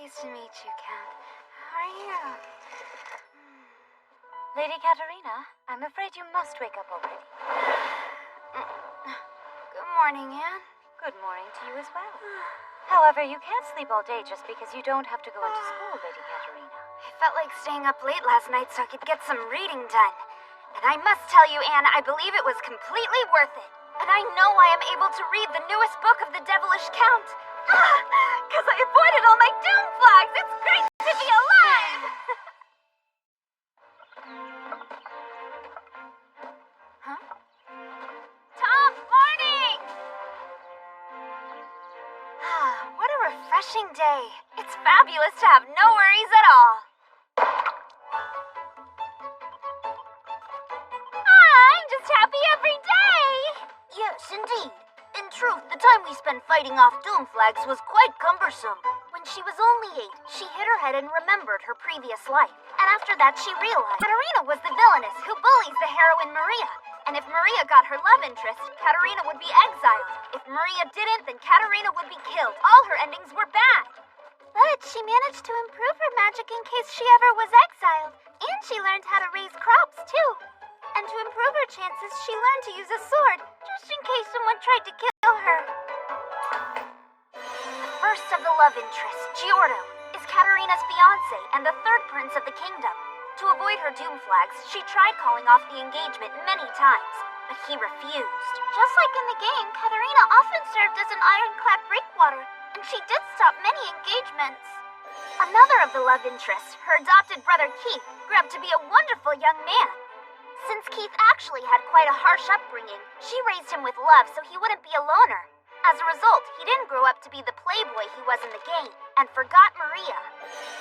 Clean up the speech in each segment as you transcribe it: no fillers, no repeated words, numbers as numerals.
Nice to meet you, Count. How are you? Lady Katerina, I'm afraid you must wake up already. Good morning, Anne. Good morning to you as well. However, you can't sleep all day just because you don't have to go into school, Lady Katerina. I felt like staying up late last night so I could get some reading done. And I must tell you, Anne, I believe it was completely worth it. And I know I am able to read the newest book of the Devilish Count. Because I avoided all my doom flags. It's great to be alive! Huh? Tom, morning! What a refreshing day. It's fabulous to have no worries at all. I'm just happy every day! Yes, indeed. In truth, the time we spent fighting off doom flags was quite cumbersome. When she was only 8, she hit her head and remembered her previous life. And after that, she realized Katerina was the villainess who bullies the heroine Maria. And if Maria got her love interest, Katerina would be exiled. If Maria didn't, then Katerina would be killed. All her endings were bad. But she managed to improve her magic in case she ever was exiled. And she learned how to raise crops, too. And to improve her chances, she learned to use a sword, just in case someone tried to kill her. The first of the love interests, Giordo, is Katerina's fiancé and the third prince of the kingdom. To avoid her doom flags, she tried calling off the engagement many times, but he refused. Just like in the game, Katerina often served as an ironclad breakwater, and she did stop many engagements. Another of the love interests, her adopted brother Keith, grew up to be a wonderful young man. Since Keith actually had quite a harsh upbringing, she raised him with love so he wouldn't be a loner. As a result, he didn't grow up to be the playboy he was in the game, and forgot Maria.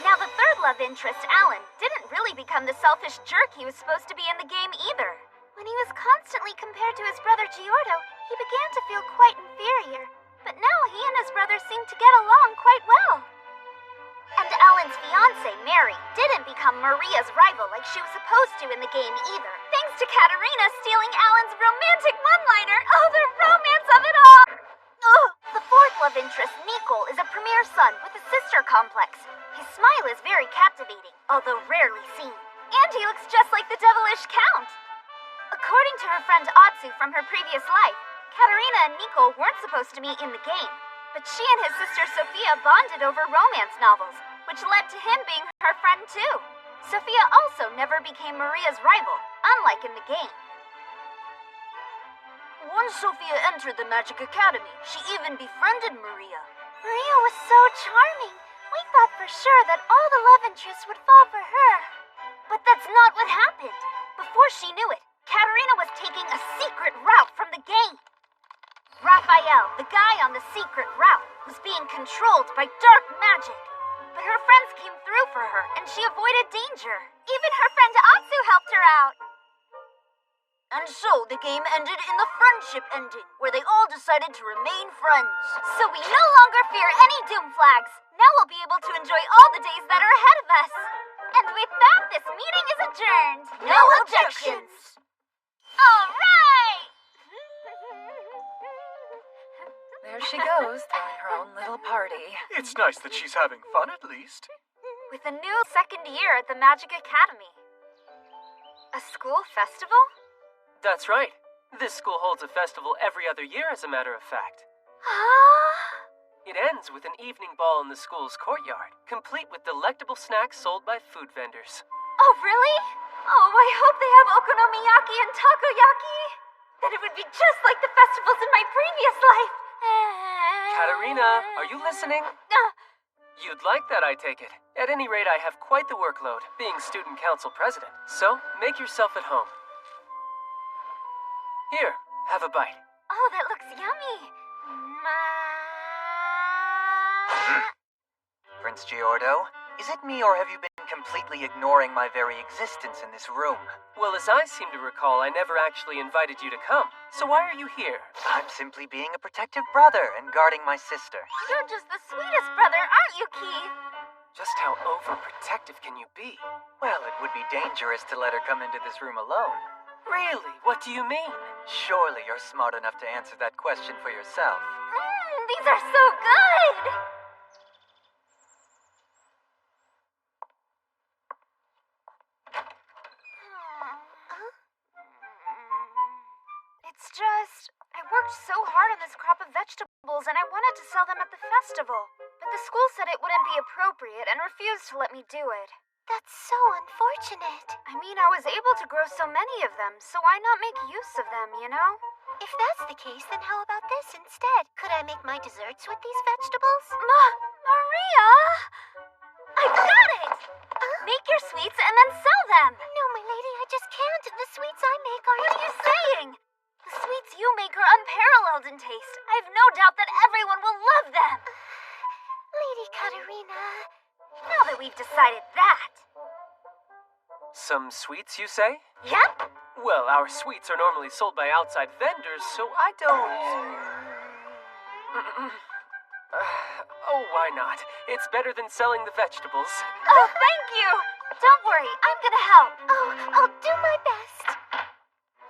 Now the third love interest, Alan, didn't really become the selfish jerk he was supposed to be in the game either. When he was constantly compared to his brother Giordo, he began to feel quite inferior. But now he and his brother seem to get along quite well. And Alan's fiancée, Mary, didn't become Maria's rival like she was supposed to in the game either. Thanks to Katerina stealing Alan's romantic one-liner. Oh, the romance of it all! Ugh. The fourth love interest, Nicole, is a premier son with a sister complex. His smile is very captivating, although rarely seen. And he looks just like the Devilish Count. According to her friend Atsu from her previous life, Katerina and Nicole weren't supposed to meet in the game. But she and his sister Sophia bonded over romance novels, which led to him being her friend too. Sophia also never became Maria's rival, unlike in the game. Once Sophia entered the Magic Academy, she even befriended Maria. Maria was so charming. We thought for sure that all the love interests would fall for her. But that's not what happened. Before she knew it, Katerina was taking a secret route from the game. Raphael, the guy on the secret route, was being controlled by dark magic. But her friends came through for her, and she avoided danger. Even her friend Atsu helped her out. And so the game ended in the friendship ending, where they all decided to remain friends. So we no longer fear any doom flags. Now we'll be able to enjoy all the days that are ahead of us. And with that, this meeting is adjourned. No objections! All right! There she goes, throwing her own little party. It's nice that she's having fun, at least. With a new second year at the Magic Academy. A school festival? That's right. This school holds a festival every other year, as a matter of fact. It ends with an evening ball in the school's courtyard, complete with delectable snacks sold by food vendors. Oh, really? Oh, I hope they have okonomiyaki and takoyaki. Then it would be just like the festivals in my previous life. Katerina, are you listening? You'd like that, I take it. At any rate, I have quite the workload, being student council president. So, make yourself at home. Here, have a bite. Oh, that looks yummy. Prince Giordo, is it me or have you been completely ignoring my very existence in this room? Well, as I seem to recall, I never actually invited you to come. So why are you here? I'm simply being a protective brother and guarding my sister. You're just the sweetest brother, aren't you, Keith? Just how overprotective can you be? Well, it would be dangerous to let her come into this room alone. Really? What do you mean? Surely you're smart enough to answer that question for yourself. These are so good! worked so hard on this crop of vegetables and I wanted to sell them at the festival. But the school said it wouldn't be appropriate and refused to let me do it. That's so unfortunate. I mean, I was able to grow so many of them, so why not make use of them, you know? If that's the case, then how about this instead? Could I make my desserts with these vegetables? Maria! I've got it! Make your sweets and then sell them! No, my lady, I just can't. The sweets I make are... What are you saying? The sweets you make are unparalleled in taste. I have no doubt that everyone will love them. Lady Katerina... Now that we've decided that... Some sweets, you say? Yep. Well, our sweets are normally sold by outside vendors, so I don't... Oh, why not? It's better than selling the vegetables. Oh, thank you! Don't worry, I'm gonna help. Oh, I'll do my best.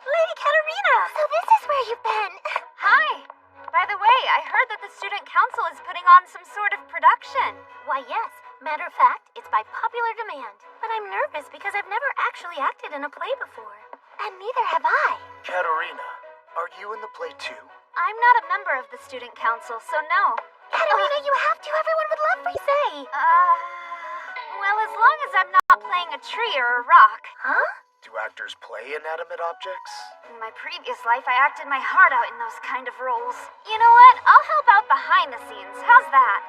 Lady Katerina! So this is where you've been. Hi! By the way, I heard that the Student Council is putting on some sort of production. Why, yes. Matter of fact, it's by popular demand. But I'm nervous because I've never actually acted in a play before. And neither have I. Katerina, are you in the play too? I'm not a member of the Student Council, so no. Katerina, you have to. Everyone would love for you to say. Well, as long as I'm not playing a tree or a rock. Huh? Do actors play inanimate objects? In my previous life, I acted my heart out in those kind of roles. You know what? I'll help out behind the scenes. How's that?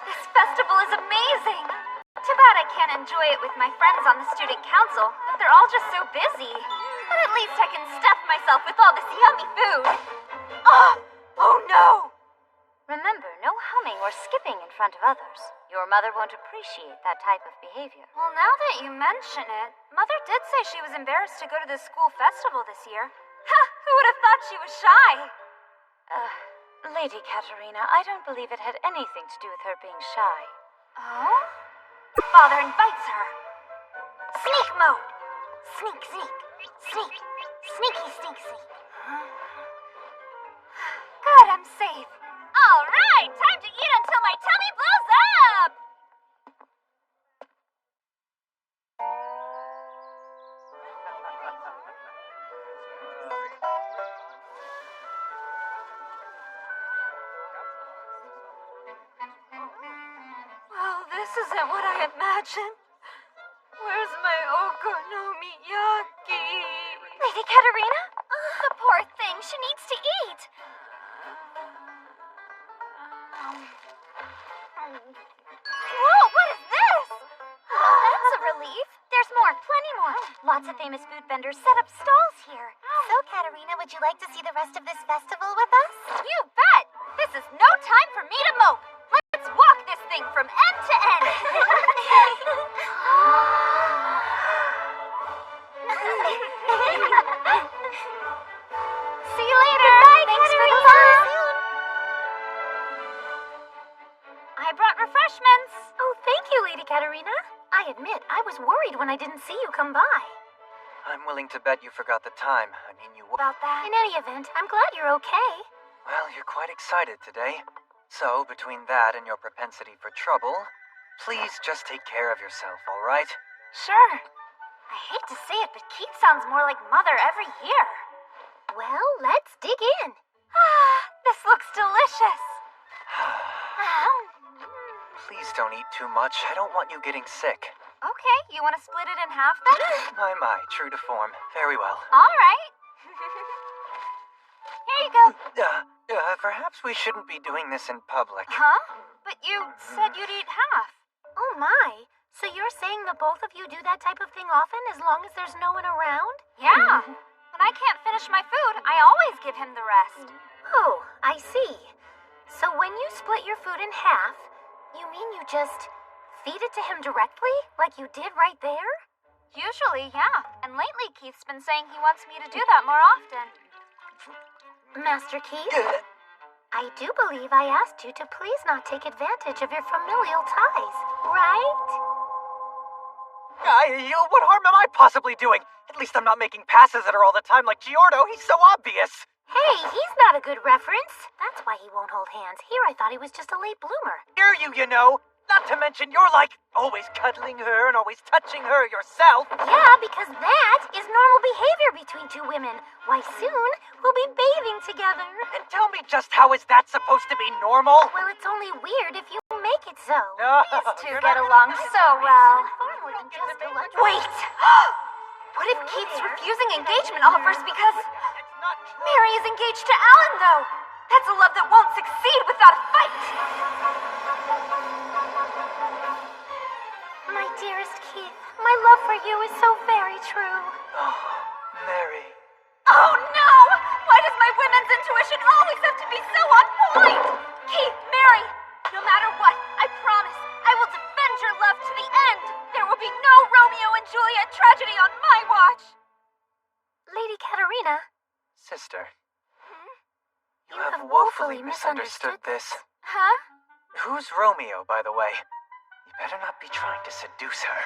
This festival is amazing! Too bad I can't enjoy it with my friends on the student council, but they're all just so busy. But at least I can stuff myself with all this yummy food. Oh no! Remember, no humming or skipping in front of others. Your mother won't appreciate that type of behavior. Well, now that you mention it, Mother did say she was embarrassed to go to the school festival this year. Ha! Who would have thought she was shy? Lady Katerina, I don't believe it had anything to do with her being shy. Oh? Father invites her. Sneak mode. Sneak, sneak. Sneak. Sneaky, sneak, sneak. Good, I'm safe. All right, time to eat until my tummy blows up. Well, this isn't what I imagined. Where's my okonomiyaki? Lady Katerina? The poor thing. She needs to eat. Whoa, what is this? Oh, that's a relief. There's more, plenty more. Lots of famous food vendors set up stalls here. So, Katerina, would you like to see the rest of this festival with us? You bet! This is no time for me to mope. Let's walk this thing from end to end. See you later. Bye, Thanks for the Katerina. fun. I brought refreshments. Oh, thank you, Lady Katerina. I admit, I was worried when I didn't see you come by. I'm willing to bet you forgot the time. I mean, you... About that. In any event, I'm glad you're okay. Well, you're quite excited today. So, between that and your propensity for trouble, please just take care of yourself, all right? Sure. I hate to say it, but Keith sounds more like Mother every year. Well, let's dig in. This looks delicious. Please don't eat too much. I don't want you getting sick. Okay, you want to split it in half then? My, true to form. Very well. All right. Here you go. Perhaps we shouldn't be doing this in public. Huh? But you said you'd eat half. Oh my. So you're saying the both of you do that type of thing often as long as there's no one around? Yeah. When I can't finish my food, I always give him the rest. Oh, I see. So when you split your food in half, you mean you just feed it to him directly? Like you did right there? Usually, yeah. And And lately, Keith's been saying he wants me to do that more often. Master Keith, I do believe I asked you to please not take advantage of your familial ties, right? What harm am I possibly doing? At least I'm not making passes at her all the time like Giordo. He's so obvious. Hey, he's not a good reference. That's why he won't hold hands. Here I thought he was just a late bloomer. Hear you know. Not to mention you're like always cuddling her and always touching her yourself. Yeah, because that is normal behavior between two women. Why, soon we'll be bathing together. And tell me just how is that supposed to be normal? Well, it's only weird if you make it so. No, These two get along so well. Wait! What if Keith's refusing engagement offers because Mary is engaged to Alan, though? That's a love that won't succeed without a fight. My dearest Keith, my love for you is so very true. Oh, Mary. Oh no! Why does my women's intuition always have to be so on point? Keith, Mary, no matter what, I promise, I will defend your love to the end. There will be no Romeo and Juliet tragedy on my watch. Lady Katerina. Sister. You have woefully misunderstood this. Huh? Who's Romeo, by the way? You better not be trying to seduce her.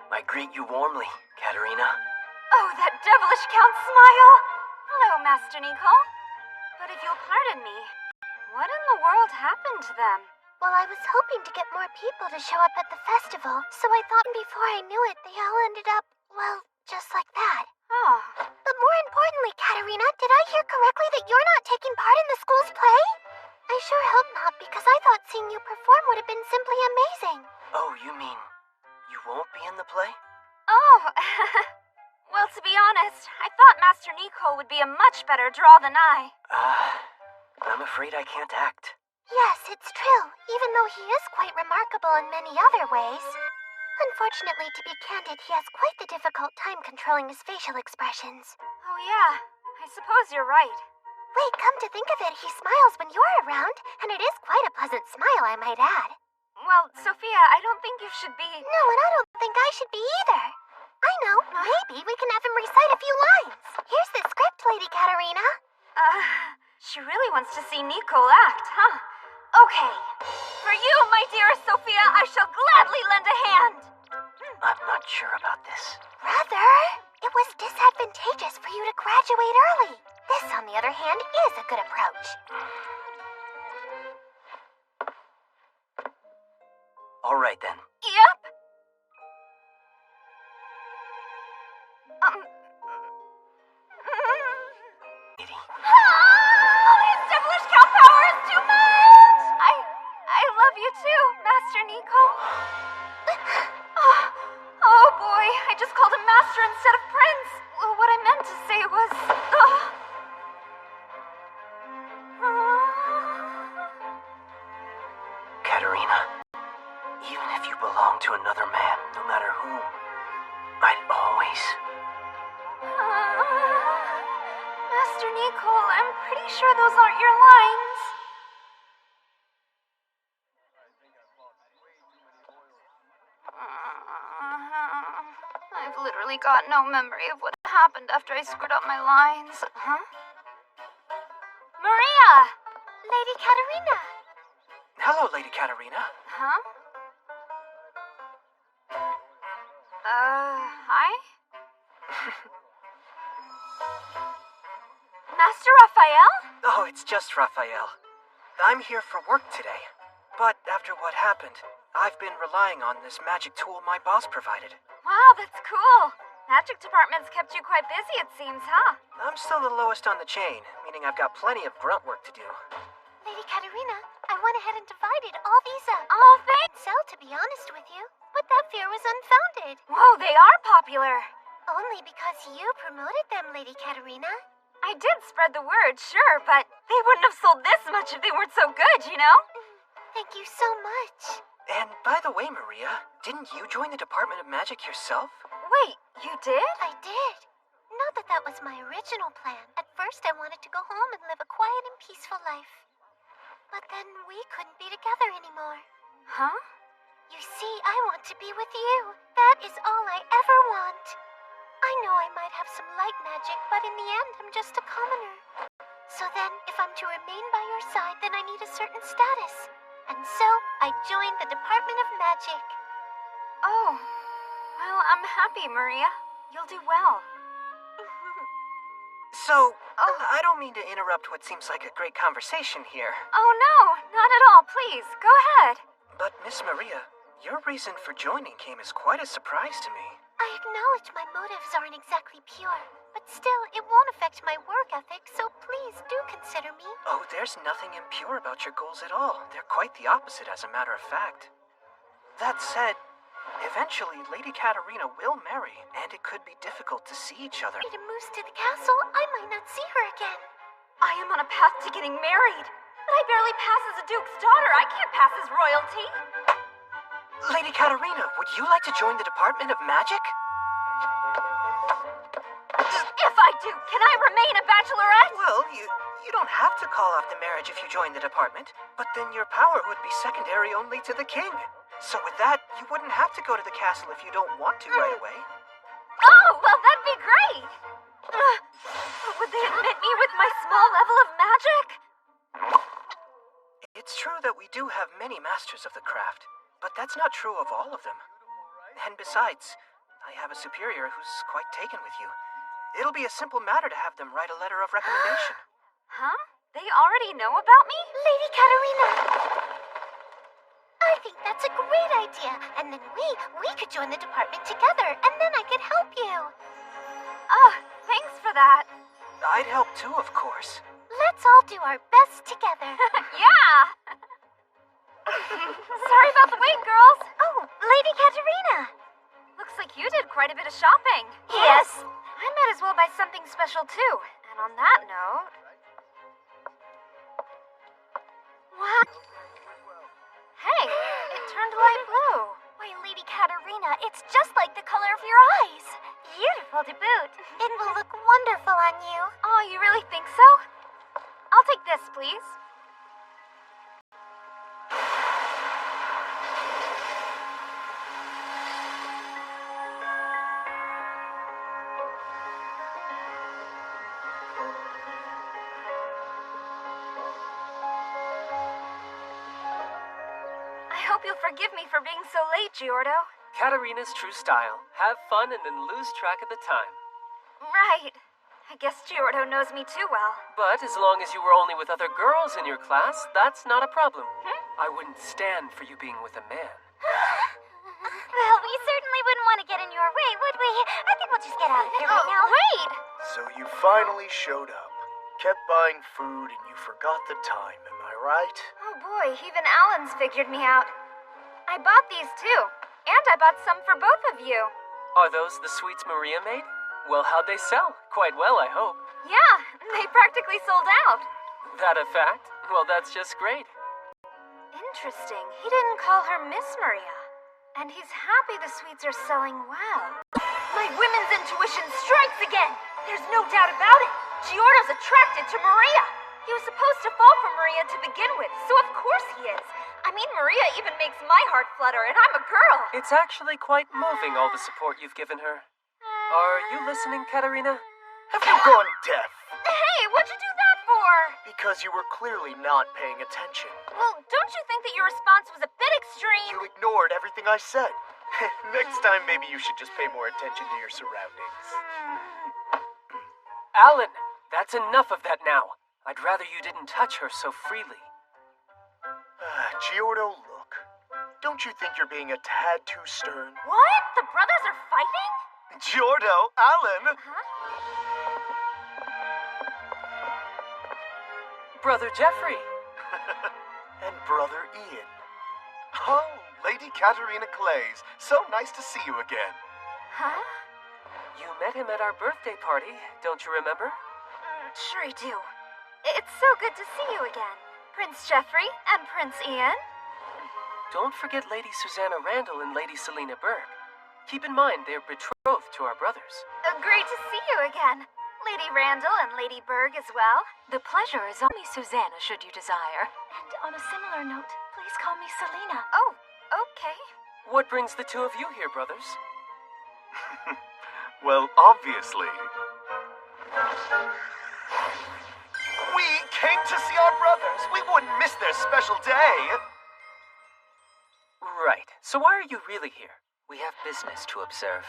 I greet you warmly, Katerina. Oh, that devilish Count smile! Hello, Master Nicole. But if you'll pardon me, what in the world happened to them? Well, I was hoping to get more people to show up at the festival, so I thought before I knew it, they all ended up, well, just like that. Oh. But more importantly, Katerina, did I hear correctly that you're not taking part in the school's play? I sure hope not, because I thought seeing you perform would have been simply amazing. Oh, you mean you won't be in the play? Oh. Well, to be honest, I thought Master Nicole would be a much better draw than I. I'm afraid I can't act. Yes, it's true, even though he is quite remarkable in many other ways. Unfortunately, to be candid, he has quite the difficult time controlling his facial expressions. Oh yeah, I suppose you're right. Wait, come to think of it, he smiles when you're around, and it is quite a pleasant smile, I might add. Well, Sophia, I don't think you should be... No, and I don't think I should be either. I know, maybe we can have him recite a few lines. Here's the script, Lady Katerina. She really wants to see Nicole act, huh? Okay. For you, my dearest Sophia, I shall gladly lend a hand. I'm not sure about this. Rather, it was disadvantageous for you to graduate early. This, on the other hand, is a good approach. All right, then. Yep. His devilish cow power is too much! I love you too, Master Nicole. Oh boy, I just called him Master instead of Prince. Well, what I meant to say was... Katerina, even if you belong to another man, no matter whom, I'd always... Master Nicole, I'm pretty sure those aren't your lines. I've literally got no memory of what happened after I screwed up my lines. Huh? Maria! Lady Katerina. Hello, Lady Katerina. Huh? Hi? Master Raphael? Oh, it's just Raphael. I'm here for work today. But after what happened, I've been relying on this magic tool my boss provided. Wow, that's cool. Magic department's kept you quite busy, it seems, huh? I'm still the lowest on the chain, meaning I've got plenty of grunt work to do. Lady Katerina, I went ahead and divided all these up. Oh, thanks. Sell, to be honest with you, but that fear was unfounded. Whoa, they are popular. Only because you promoted them, Lady Katerina. I did spread the word, sure, but they wouldn't have sold this much if they weren't so good, you know? Thank you so much. And by the way, Maria, didn't you join the Department of Magic yourself? Wait, you did? I did. Not that that was my original plan. At first, I wanted to go home and live a quiet and peaceful life. But then we couldn't be together anymore. Huh? You see, I want to be with you. That is all I ever want. I know I might have some light magic, but in the end, I'm just a commoner. So then, if I'm to remain by your side, then I need a certain status. And so, I joined the Department of Magic. Oh, well, I'm happy, Maria. You'll do well. So, I don't mean to interrupt what seems like a great conversation here. Oh, no, not at all. Please, go ahead. But, Miss Maria, your reason for joining came as quite a surprise to me. I acknowledge my motives aren't exactly pure, but still, it won't affect my work ethic, so please do consider me. Oh, there's nothing impure about your goals at all. They're quite the opposite, as a matter of fact. That said, eventually, Lady Katarina will marry, and it could be difficult to see each other. If Rita moves to the castle, I might not see her again. I am on a path to getting married, but I barely pass as a duke's daughter. I can't pass as royalty. Lady Katarina, would you like to join the Department of Magic? If I do, can I remain a bachelorette? Well, you don't have to call off the marriage if you join the department, but then your power would be secondary only to the king. So with that, you wouldn't have to go to the castle if you don't want to right away. Oh, well, that'd be great. Would they admit me with my small level of magic? It's true that we do have many masters of the craft, but that's not true of all of them. And besides, I have a superior who's quite taken with you. It'll be a simple matter to have them write a letter of recommendation. Huh? They already know about me? Lady Katarina! I think that's a great idea, and then we could join the department together, and then I could help you. Oh, thanks for that. I'd help too, of course. Let's all do our best together. Yeah! Sorry about the wait, girls. Oh, Lady Katarina! Looks like you did quite a bit of shopping. Yes. I might as well buy something special too. And on that note... Wow. Hey, it turned light blue. Why, Lady Katarina, it's just like the color of your eyes. Beautiful to boot. It will look wonderful on you. Oh, you really think so? I'll take this, please. I hope you'll forgive me for being so late, Giordo. Katarina's true style. Have fun and then lose track of the time. Right. I guess Giordo knows me too well. But as long as you were only with other girls in your class, that's not a problem. I wouldn't stand for you being with a man. Well, we certainly wouldn't want to get in your way, would we? I think we'll just get out of here right now. Wait! So you finally showed up. Kept buying food and you forgot the time, am I right? Oh boy, even Alan's figured me out. I bought these too. And I bought some for both of you. Are those the sweets Maria made? Well, how'd they sell? Quite well, I hope. Yeah, they practically sold out. That a fact? Well, that's just great. Interesting. He didn't call her Miss Maria. And he's happy the sweets are selling well. My women's intuition strikes again. There's no doubt about it. Giordo's attracted to Maria. He was supposed to fall for Maria to begin with, so of course he is. I mean, Maria even makes my heart flutter, and I'm a girl. It's actually quite moving, all the support you've given her. Are you listening, Katarina? Have you gone deaf? Hey, what'd you do that for? Because you were clearly not paying attention. Well, don't you think that your response was a bit extreme? You ignored everything I said. Next time, maybe you should just pay more attention to your surroundings. Alan, that's enough of that now. I'd rather you didn't touch her so freely. Giordo, look. Don't you think you're being a tad too stern? What? The brothers are fighting? Giordo, Alan! Brother Jeffrey. And brother Ian. Oh, Lady Katarina Clays. So nice to see you again. Huh? You met him at our birthday party, don't you remember? Sure I do. It's so good to see you again. Prince Jeffrey and Prince Ian. Don't forget Lady Susanna Randall and Lady Selena Berg. Keep in mind they're betrothed to our brothers. Great to see you again. Lady Randall and Lady Berg as well. The pleasure is on me, Susanna, should you desire. And on a similar note, please call me Selena. Oh, okay. What brings the two of you here, brothers? Well, obviously. We came to see our brothers. We wouldn't miss their special day. Right. So why are you really here? We have business to observe.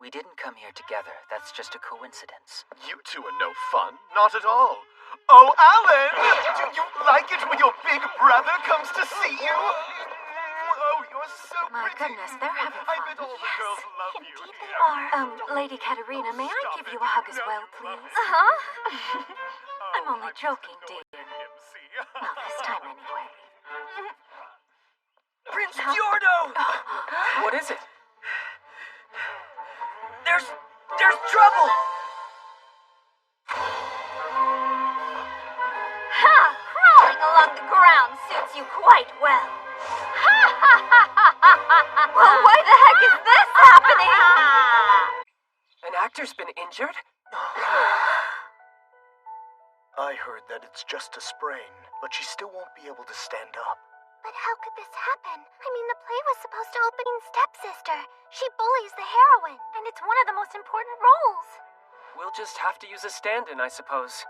We didn't come here together. That's just a coincidence. You two are no fun. Not at all. Oh, Alan! Do you like it when your big brother comes to see you? Oh, you're so My pretty. goodness, they're having I fun. bet all the girls love you. Indeed they are. Lady Katerina, may I give you a hug as well, please? Uh-huh. I'm only joking, dear. Well, this time anyway. Prince Giordo! What is it? There's trouble! Ha! Crawling along the ground suits you quite well. Ha ha ha ha ha ha! Well, why the heck is this happening? An actor's been injured? I heard that it's just a sprain, but she still won't be able to stand up. But how could this happen? I mean, the play was supposed to open in Stepsister. She bullies the heroine, and it's one of the most important roles. We'll just have to use a stand-in, I suppose.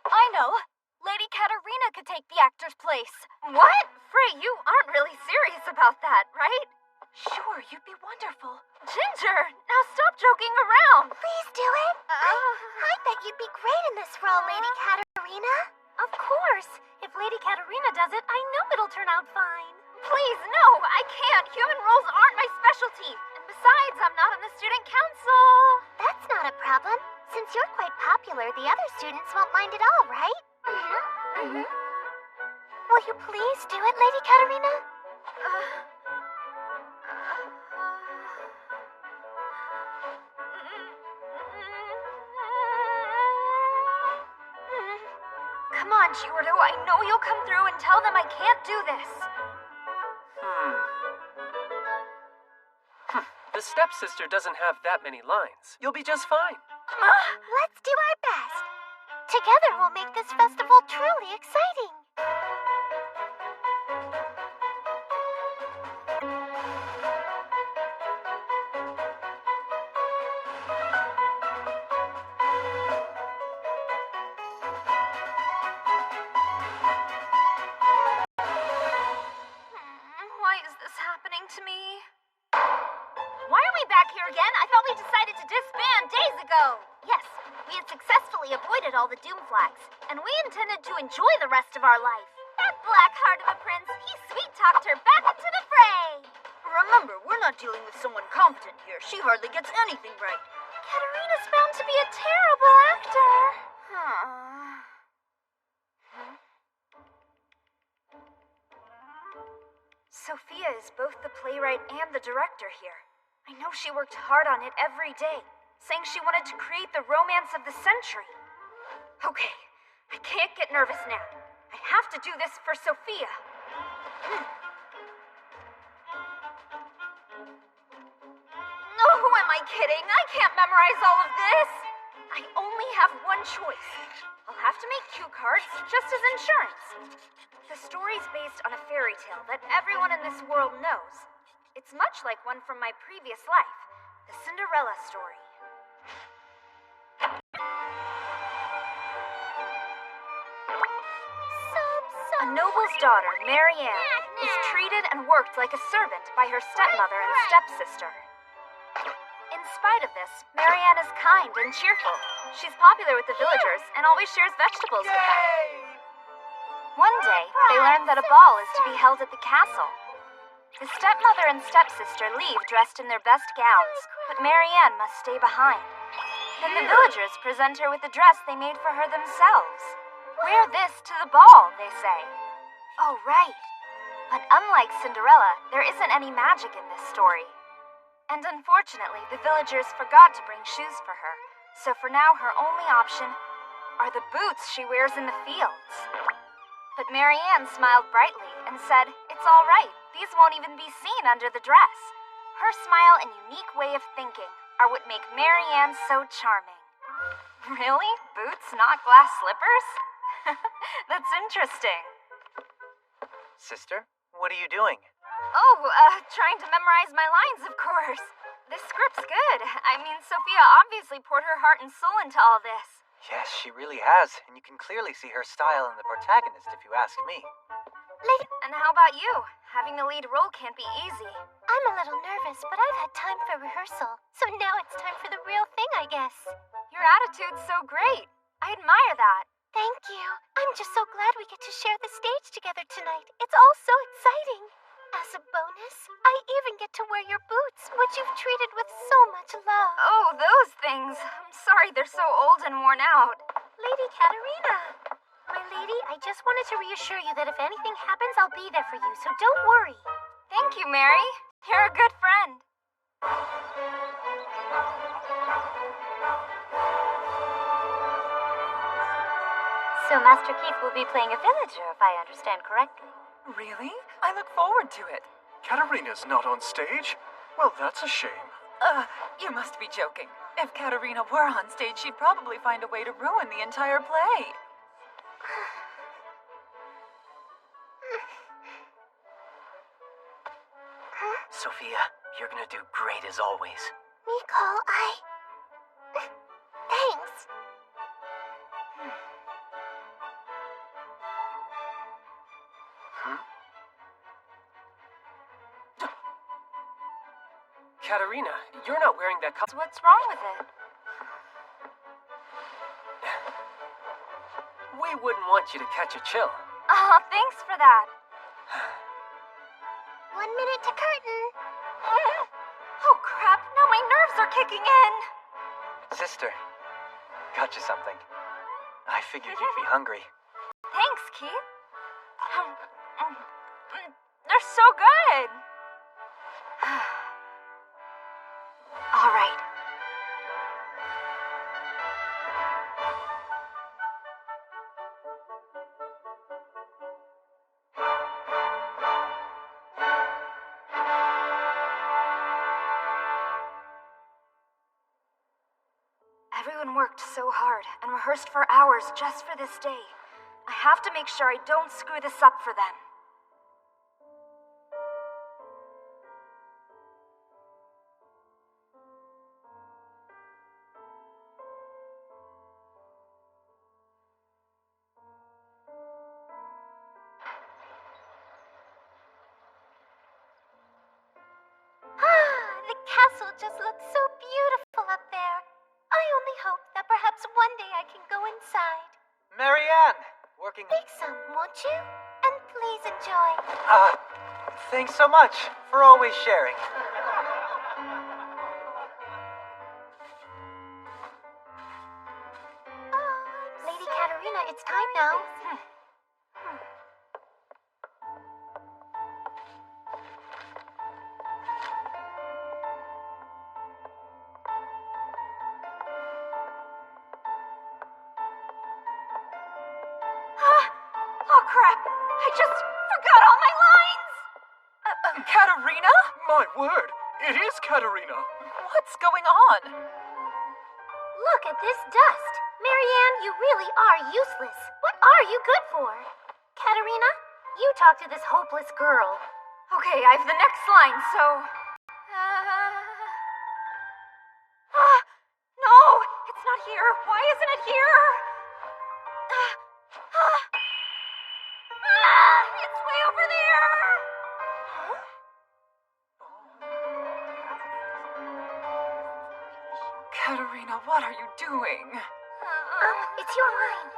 I know. Lady Katerina could take the actor's place. What? Frey, you aren't really serious about that, right? Sure, you'd be wonderful. Ginger, now stop joking around. Please do it. I bet you'd be great in this role, Lady Katerina. Of course. If Lady Katerina does it, I know it'll turn out fine. Please, no, I can't. Human roles aren't my specialty. And besides, I'm not on the student council. That's not a problem. Since you're quite popular, the other students won't mind at all, right? Will you please do it, Lady Katerina? Come on, Giordo. I know you'll come through and tell them I can't do this. The stepsister doesn't have that many lines. You'll be just fine. Let's do our best. Together we'll make this festival truly exciting. Why is this happening to me? Why are we back here again? I thought we decided to disband days ago. Yes, we had successfully avoided all the doom flags, and we intended to enjoy the rest of our life. That black heart of a prince, he sweet-talked her back into the fray. Remember, we're not dealing with someone competent here. She hardly gets anything right. Katerina's found to be a terrible actor. Sophia is both the playwright and the director here. I know she worked hard on it every day, saying she wanted to create the romance of the century. Okay, I can't get nervous now. I have to do this for Sophia. No, who am I kidding? I can't memorize all of this. I only have one choice. I'll have to make cue cards just as insurance. The story's based on a fairy tale that everyone in this world knows. It's much like one from my previous life, the Cinderella story. A noble's daughter, Marianne, is treated and worked like a servant by her stepmother and stepsister. In spite of this, Marianne is kind and cheerful. She's popular with the villagers and always shares vegetables with them. One day, they learn that a ball is to be held at the castle. The stepmother and stepsister leave dressed in their best gowns, but Marianne must stay behind. Then the villagers present her with a dress they made for her themselves. Wear this to the ball, they say. Oh, right. But unlike Cinderella, there isn't any magic in this story. And unfortunately, the villagers forgot to bring shoes for her, so for now her only option are the boots she wears in the fields. But Marianne smiled brightly and said, "It's all right. These won't even be seen under the dress." Her smile and unique way of thinking are what make Marianne so charming. Really? Boots, not glass slippers? That's interesting. Sister, what are you doing? Oh, trying to memorize my lines, of course. This script's good. I mean, Sophia obviously poured her heart and soul into all this. Yes, she really has, and you can clearly see her style in the protagonist if you ask me. And how about you? Having the lead role can't be easy. I'm a little nervous, but I've had time for rehearsal, so now it's time for the real thing, I guess. Your attitude's so great. I admire that. Thank you. I'm just so glad we get to share the stage together tonight. It's all so exciting. As a bonus, I even get to wear your boots, which you've treated with so much love. Oh, those things. I'm sorry they're so old and worn out. Lady Katerina. My lady, I just wanted to reassure you that if anything happens, I'll be there for you, so don't worry. Thank you, Mary. You're a good friend. So Master Keith will be playing a villager, if I understand correctly. Really? I look forward to it. Katerina's not on stage? Well, that's a shame. You must be joking. If Katerina were on stage, she'd probably find a way to ruin the entire play. Sophia, you're gonna do great as always. Nicole, Thanks. Katerina, you're not wearing that costume. What's wrong with it? We wouldn't want you to catch a chill. Oh, thanks for that. 1 minute to curtain. Oh, crap. Now my nerves are kicking in. Sister, got you something. I figured you'd be hungry. Thanks, Keith. They're so good. All right. Everyone worked so hard and rehearsed for hours just for this day. I have to make sure I don't screw this up for them. The castle just looks so beautiful up there. I only hope that perhaps one day I can go inside. Marianne, working... Take some, won't you? And please enjoy. Thanks so much for always sharing. Lady Katerina, it's time now. Oh, crap. I just forgot all my lines. Katerina? My word, it is Katerina. What's going on? Look at this dust. Marianne, you really are useless. What are you good for? Katerina, you talk to this hopeless girl. Okay, I have the next line, so... no! It's not here. Why isn't it here? It's way over there! Katerina, what are you doing? It's your line.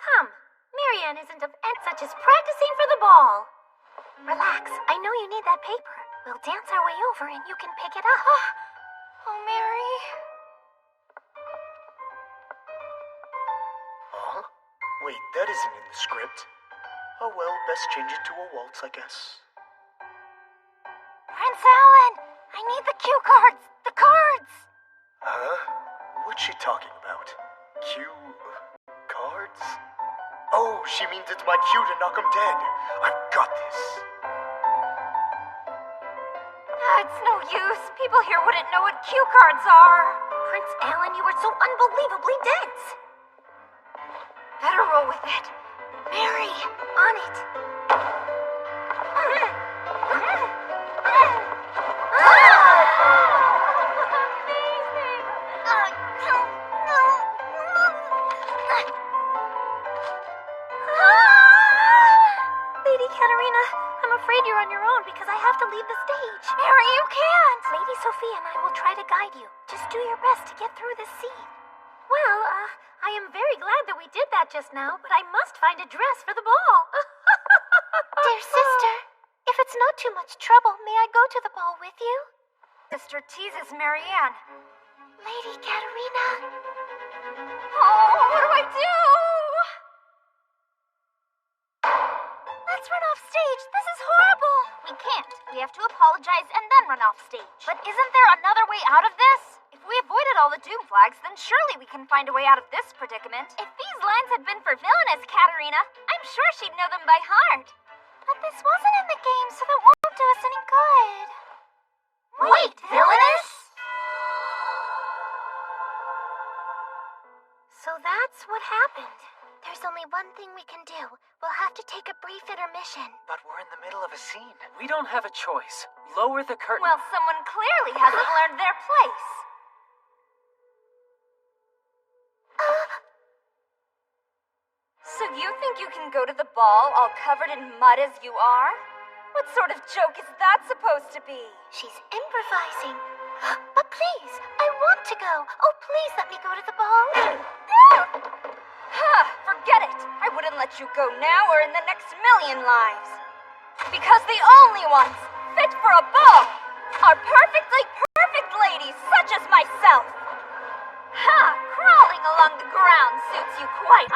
Come, Marianne isn't of end such as practicing for the ball. Relax, I know you need that paper. We'll dance our way over and you can pick it up. Oh, Mary. Huh? Wait, that isn't in the script. Oh well, best change it to a waltz, I guess. Prince Alan! I need the cue cards! The cards! Huh? What's she talking about? Cue... cards? Oh, she means it's my cue to knock him dead. I've got this. it's no use. People here wouldn't know what cue cards are. Prince Alan, you are so unbelievably dense. Better roll with it. Mary, on it. Lady Katerina, I'm afraid you're on your own because I have to leave the stage. Mary, you can't! Lady Sophia and I will try to guide you. Just do your best to get through this scene. Well, I am very glad that we did that just now, but I must find a dress for the ball. Dear sister, if it's not too much trouble, may I go to the ball with you? Sister teases Marianne. Lady Katerina. Oh, what do I do? Let's run off stage. This is horrible. We can't. We have to apologize and then run off stage. But isn't there another way out of this? If we avoided all the doom flags, then surely we can find a way out of this predicament. If these lines had been for villainous Katerina, I'm sure she'd know them by heart. But this wasn't in the game, so that won't do us any good. Wait, villainous? So that's what happened. There's only one thing we can do. We'll have to take a brief intermission. But we're in the middle of a scene. We don't have a choice. Lower the curtain. Well, someone clearly hasn't learned their place. So you think you can go to the ball all covered in mud as you are? What sort of joke is that supposed to be? She's improvising. But please, I want to go. Oh, please let me go to the ball. Forget it. I wouldn't let you go now or in the next million lives. Because the only ones fit for a ball are perfectly perfect ladies such as myself. Crawling along the ground suits you quite.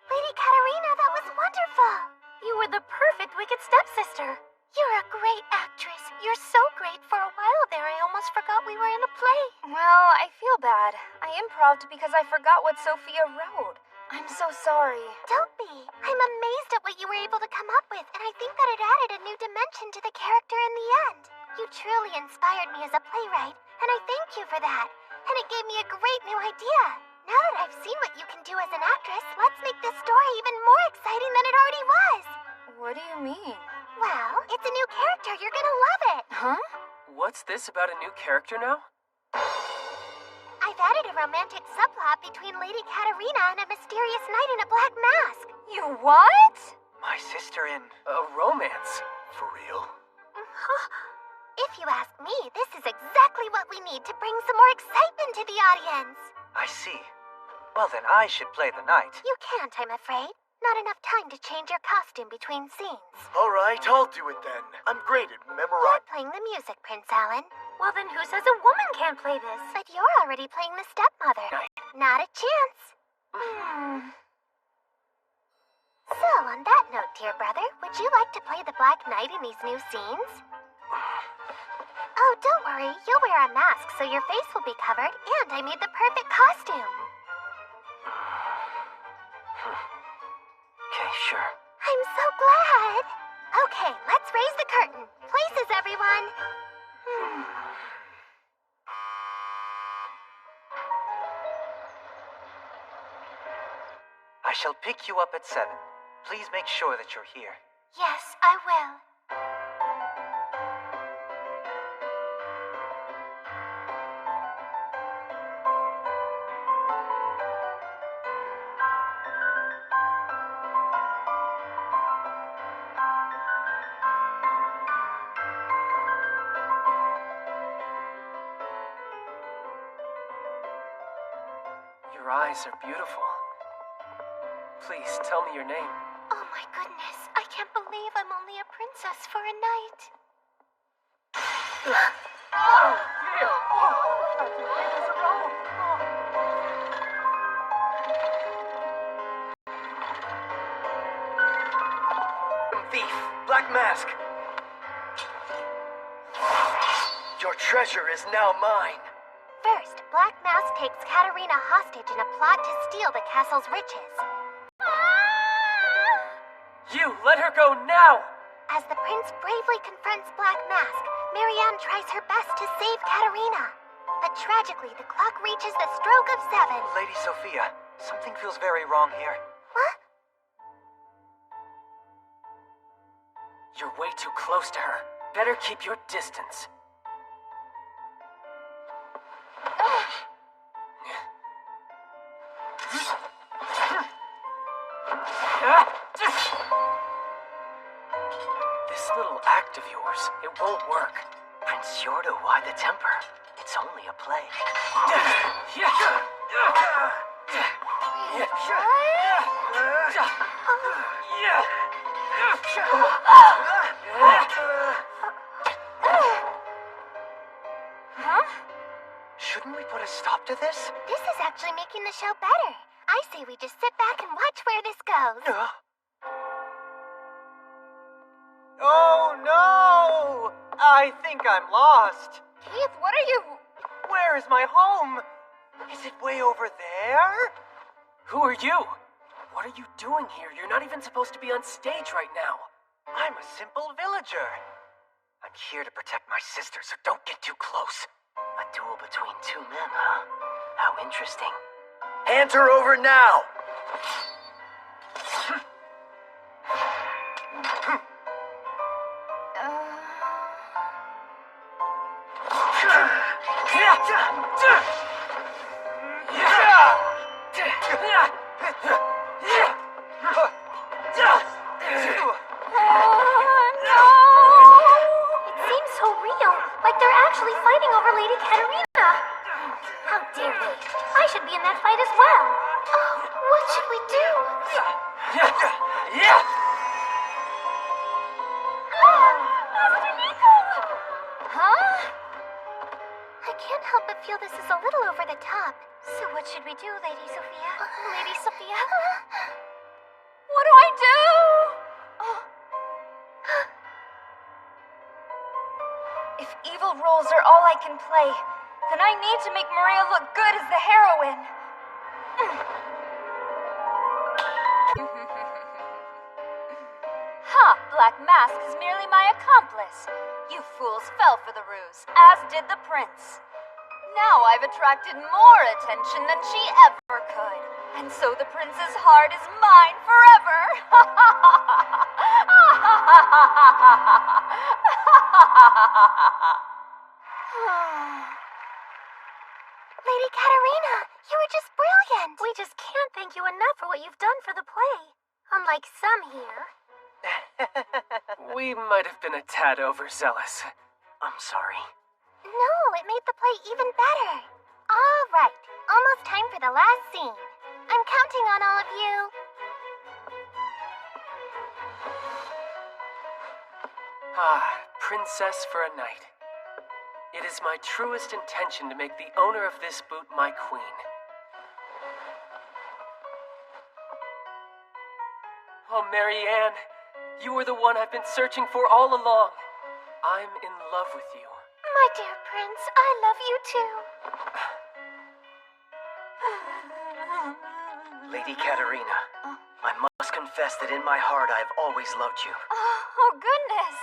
Lady Katerina, that was wonderful. You were the perfect wicked stepsister. You're a great actress. You're so great. For a while there, I almost forgot we were in a play. Well, I feel bad. I improv'd because I forgot what Sophia wrote. I'm so sorry. Don't be. I'm amazed at what you were able to come up with, and I think that it added a new dimension to the character in the end. You truly inspired me as a playwright, and I thank you for that. And it gave me a great new idea. Now that I've seen what you can do as an actress, let's make this story even more exciting than it already was. What do you mean? Well, it's a new character. You're gonna love it. Huh? What's this about a new character now? I've added a romantic subplot between Lady Katerina and a mysterious knight in a black mask. You what? My sister in... A romance. For real? If you ask me, this is exactly what we need to bring some more excitement to the audience. I see. Well, then I should play the knight. You can't, I'm afraid. Not enough time to change your costume between scenes. All right, I'll do it then. I'm great at You're memorizing. playing the music, Prince Alan. Well, then who says a woman can't play this? But you're already playing the stepmother. Not a chance. So, on that note, dear brother, would you like to play the Black Knight in these new scenes? Oh, don't worry. You'll wear a mask so your face will be covered, and I made the perfect costume. Okay, sure. I'm so glad. Okay, let's raise the curtain. Places, everyone. I shall pick you up at 7. Please make sure that you're here. Yes, I will. Your eyes are beautiful. Please tell me your name. Oh my goodness, I can't believe I'm only a princess for a night. Thief, Black Mask. Your treasure is now mine. First, Black Mask takes Katerina hostage in a plot to steal the castle's riches. You, let her go now! As the prince bravely confronts Black Mask, Marianne tries her best to save Katerina. But tragically, the clock reaches the stroke of 7. Lady Sophia, something feels very wrong here. What? You're way too close to her. Better keep your distance. This little act of yours, it won't work. Prince Yordo, why the temper? It's only a play. Shouldn't we put a stop to this? This is actually making the show better. I say we just sit back and watch where this goes. Oh no! I think I'm lost. Keith, what are you... Where is my home? Is it way over there? Who are you? What are you doing here? You're not even supposed to be on stage right now. I'm a simple villager. I'm here to protect my sister, so don't get too close. A duel between two men, huh? How interesting. Hand her over now! It seems so real, like they're actually fighting over Lady Katerina. How dare they? I should be in that fight as well. Oh, what should we do? Master Nico! Huh? I can't help but feel this is a little over the top. So what should we do, Lady Sophia? Lady Sophia? What do I do? If evil roles are all I can play, then I need to make Maria look good as the heroine. Black Mask is merely my accomplice. You fools fell for the ruse, as did the prince. Now I've attracted more attention than she ever could. And so the prince's heart is mine forever. Lady Katerina, you were just brilliant. We just can't thank you enough for what you've done for the play. Unlike some here. We might have been a tad overzealous. I'm sorry. No, it made the play even better. All right, almost time for the last scene. I'm counting on all of you. Princess for a night. It is my truest intention to make the owner of this boot my queen. Oh, Marianne, you are the one I've been searching for all along. I'm in love with you. My dear prince, I love you too. Lady Katerina, I must confess that in my heart I've always loved you. Oh, goodness.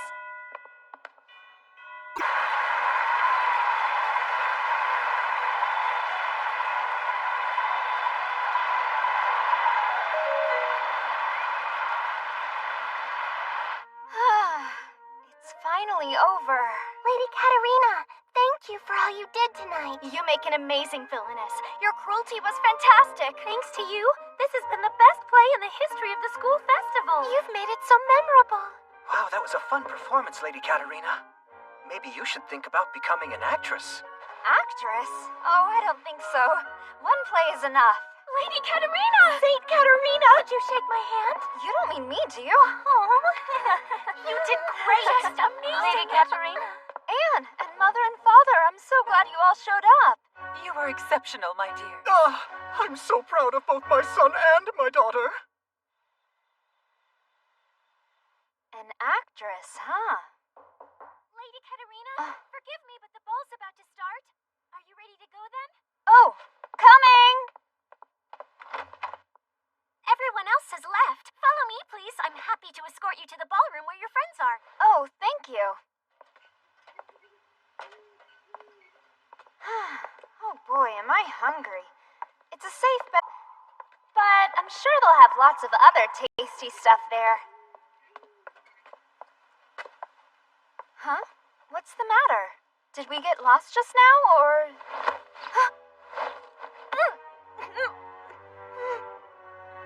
It's finally over. Lady Katerina, thank you for all you did tonight. You make an amazing villainess. Your cruelty was fantastic. Thanks to you, this has been the best play in the history of the school festival. You've made it so memorable. Wow, that was a fun performance, Lady Katerina. Maybe you should think about becoming an actress. Actress? Oh, I don't think so. One play is enough. Lady Katerina! Saint Katerina! Would you shake my hand? You don't mean me, do you? Oh, you did great. Just amazing. Lady Katerina. Anne and Mother and Father, I'm so glad you all showed up. You were exceptional, my dear. I'm so proud of both my son and my daughter. An actress, huh? Lady Katerina, forgive me, but the ball's about to start. Are you ready to go then? boy, am I hungry. It's a safe bet. But I'm sure they'll have lots of other tasty stuff there. Huh? What's the matter? Did we get lost just now, or...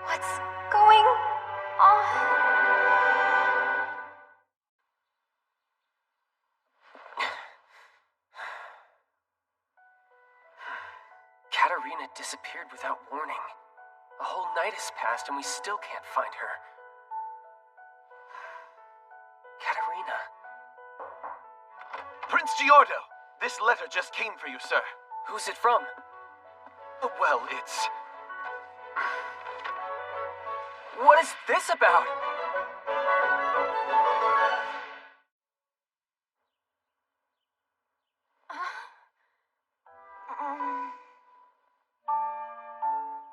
What's going on? Katerina disappeared without warning. A whole night has passed and we still can't find her. Katerina. Prince Giordo, this letter just came for you, sir. Who's it from? Well, it's... What is this about?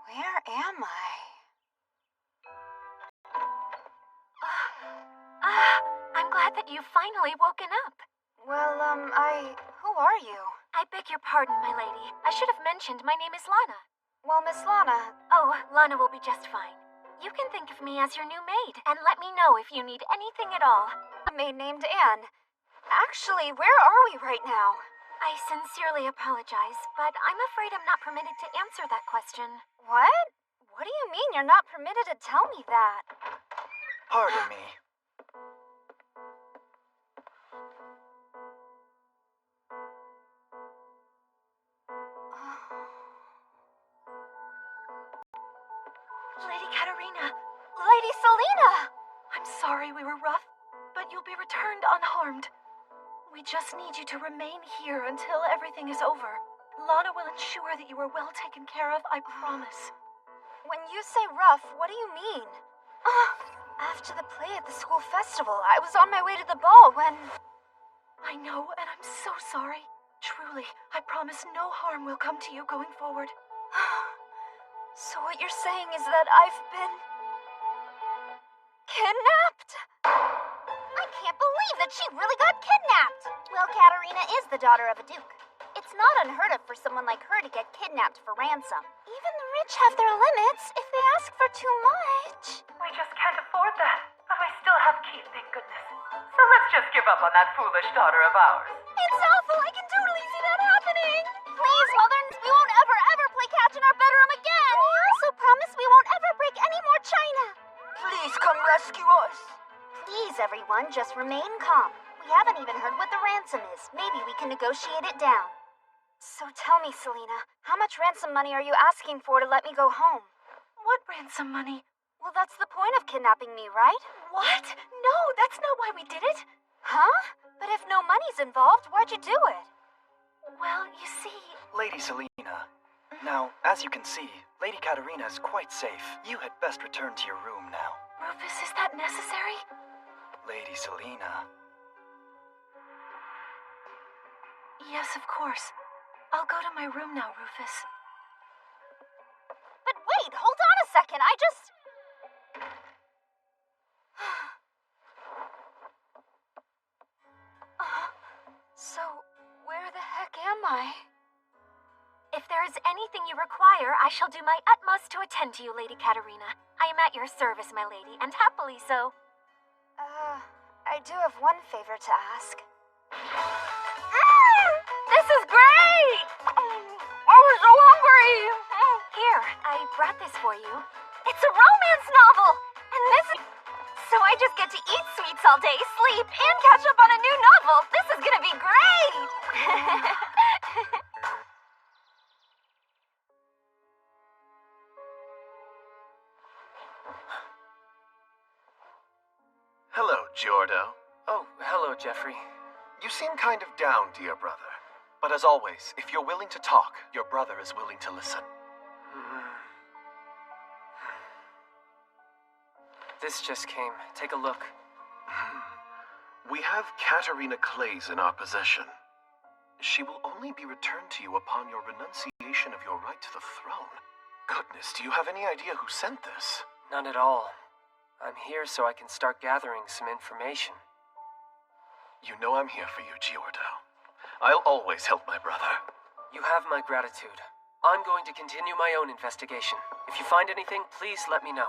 Where am I? I'm glad that you've finally woken up. Well, who are you? I beg your pardon, my lady. I should have mentioned my name is Lana. Well, Miss Lana... Oh, Lana will be just fine. You can think of me as your new maid, and let me know if you need anything at all. A maid named Anne. Actually, where are we right now? I sincerely apologize, but I'm afraid I'm not permitted to answer that question. What? What do you mean you're not permitted to tell me that? Pardon me. Lady Katerina! Lady Selena! I'm sorry we were rough, but you'll be returned unharmed. We just need you to remain here until everything is over. Lana will ensure that you are well taken care of, I promise. When you say rough, what do you mean? After the play at the school festival, I was on my way to the ball when... I know, and I'm so sorry. Truly, I promise no harm will come to you going forward. So what you're saying is that I've been... kidnapped? I can't believe that she really got kidnapped! Well, Katerina is the daughter of a duke. It's not unheard of for someone like her to get kidnapped for ransom. Even the rich have their limits if they ask for too much. We just can't afford that, but we still have Keith, thank goodness. So let's just give up on that foolish daughter of ours. It's awful! I can totally see that happening! Please, Mother, we won't ever play catch in our bedroom again! We also promise we won't ever break any more china! Please come rescue us! Please, everyone, just remain calm. We haven't even heard what the ransom is. Maybe we can negotiate it down. So tell me, Selena, how much ransom money are you asking for to let me go home? What ransom money? Well, that's the point of kidnapping me, right? What? No, that's not why we did it. Huh? But if no money's involved, why'd you do it? Well, you see... Lady Selena. Now, as you can see, Lady Katerina is quite safe. You had best return to your room now. Rufus, is that necessary? Lady Selena. Yes, of course. I'll go to my room now, Rufus. But wait, hold on a second, I just... So, where the heck am I? If there is anything you require, I shall do my utmost to attend to you, Lady Katerina. I am at your service, my lady, and happily so. I do have one favor to ask. This is great! I was so hungry! Here, I brought this for you. It's a romance novel! And this is... So I just get to eat sweets all day, sleep, and catch up on a new novel. This is gonna be great! Hello, Giordo. Oh, hello, Jeffrey. You seem kind of down, dear brother. But as always, if you're willing to talk, your brother is willing to listen. This just came. Take a look. We have Katerina Clays in our possession. She will only be returned to you upon your renunciation of your right to the throne. Goodness, do you have any idea who sent this? None at all. I'm here so I can start gathering some information. You know I'm here for you, Giordo. I'll always help my brother. You have my gratitude. I'm going to continue my own investigation. If you find anything, please let me know.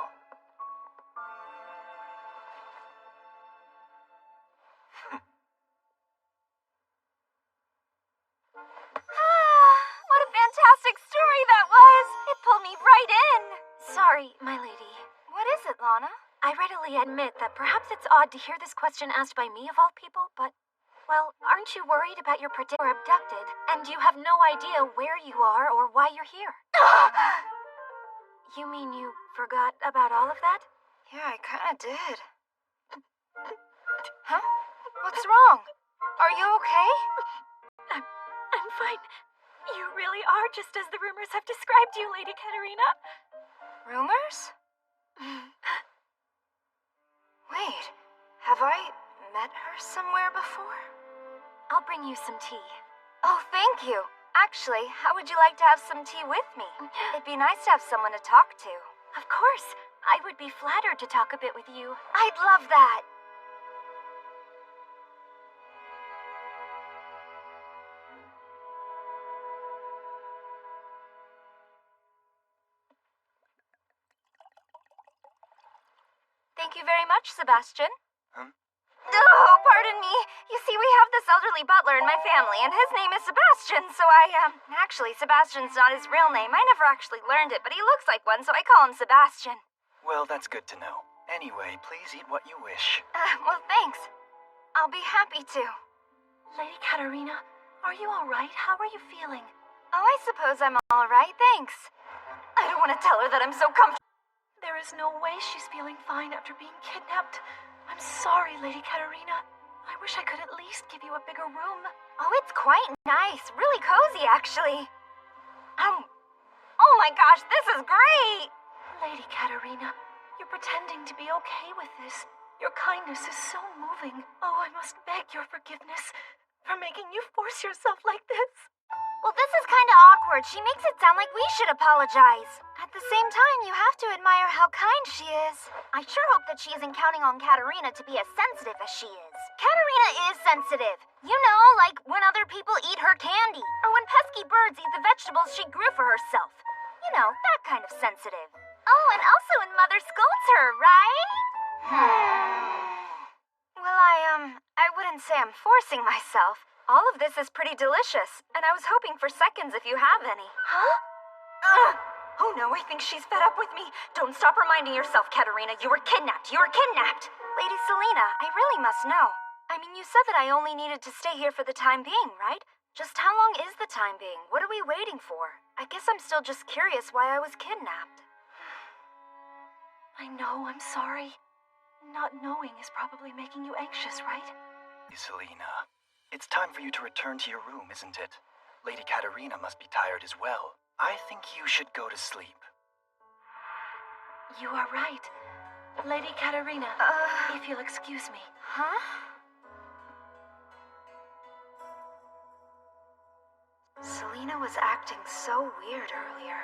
What a fantastic story that was! It pulled me right in! Sorry, my lady. What is it, Lana? I readily admit that perhaps it's odd to hear this question asked by me of all people, but, well, aren't you worried about your or abducted, and you have no idea where you are or why you're here? You mean you forgot about all of that? Yeah, I kinda did. Huh? What's wrong? Are you okay? I'm fine. You really are just as the rumors have described you, Lady Katerina. Rumors? Wait, have I met her somewhere before? I'll bring you some tea. Oh, thank you. Actually, how would you like to have some tea with me? It'd be nice to have someone to talk to. Of course. I would be flattered to talk a bit with you. I'd love that. Thank you very much, Sebastian. Huh? Oh, pardon me. You see, we have this elderly butler in my family, and his name is Sebastian, so Actually, Sebastian's not his real name. I never actually learned it, but he looks like one, so I call him Sebastian. Well, that's good to know. Anyway, please eat what you wish. Well, thanks. I'll be happy to. Lady Katerina, are you all right? How are you feeling? Oh, I suppose I'm all right, thanks. I don't want to tell her that I'm so comfortable. There is no way she's feeling fine after being kidnapped. I'm sorry, Lady Katerina. I wish I could at least give you a bigger room. Oh, it's quite nice. Really cozy, actually. Oh my gosh, this is great! Lady Katerina, you're pretending to be okay with this. Your kindness is so moving. Oh, I must beg your forgiveness for making you force yourself like this. Well, this is kind of awkward. She makes it sound like we should apologize. At the same time, you have to admire how kind she is. I sure hope that she isn't counting on Katerina to be as sensitive as she is. Katerina is sensitive. You know, like when other people eat her candy, or when pesky birds eat the vegetables she grew for herself. You know, that kind of sensitive. Oh, and also when Mother scolds her, right? Well, I wouldn't say I'm forcing myself. All of this is pretty delicious, and I was hoping for seconds if you have any. Huh? Oh no, I think she's fed up with me. Don't stop reminding yourself, Katerina. You were kidnapped. You were kidnapped. Lady Selena, I really must know. I mean, you said that I only needed to stay here for the time being, right? Just how long is the time being? What are we waiting for? I guess I'm still just curious why I was kidnapped. I know, I'm sorry. Not knowing is probably making you anxious, right? Selena, it's time for you to return to your room, isn't it? Lady Katerina must be tired as well. I think you should go to sleep. You are right. Lady Katerina, if you'll excuse me. Huh? Selena was acting so weird earlier.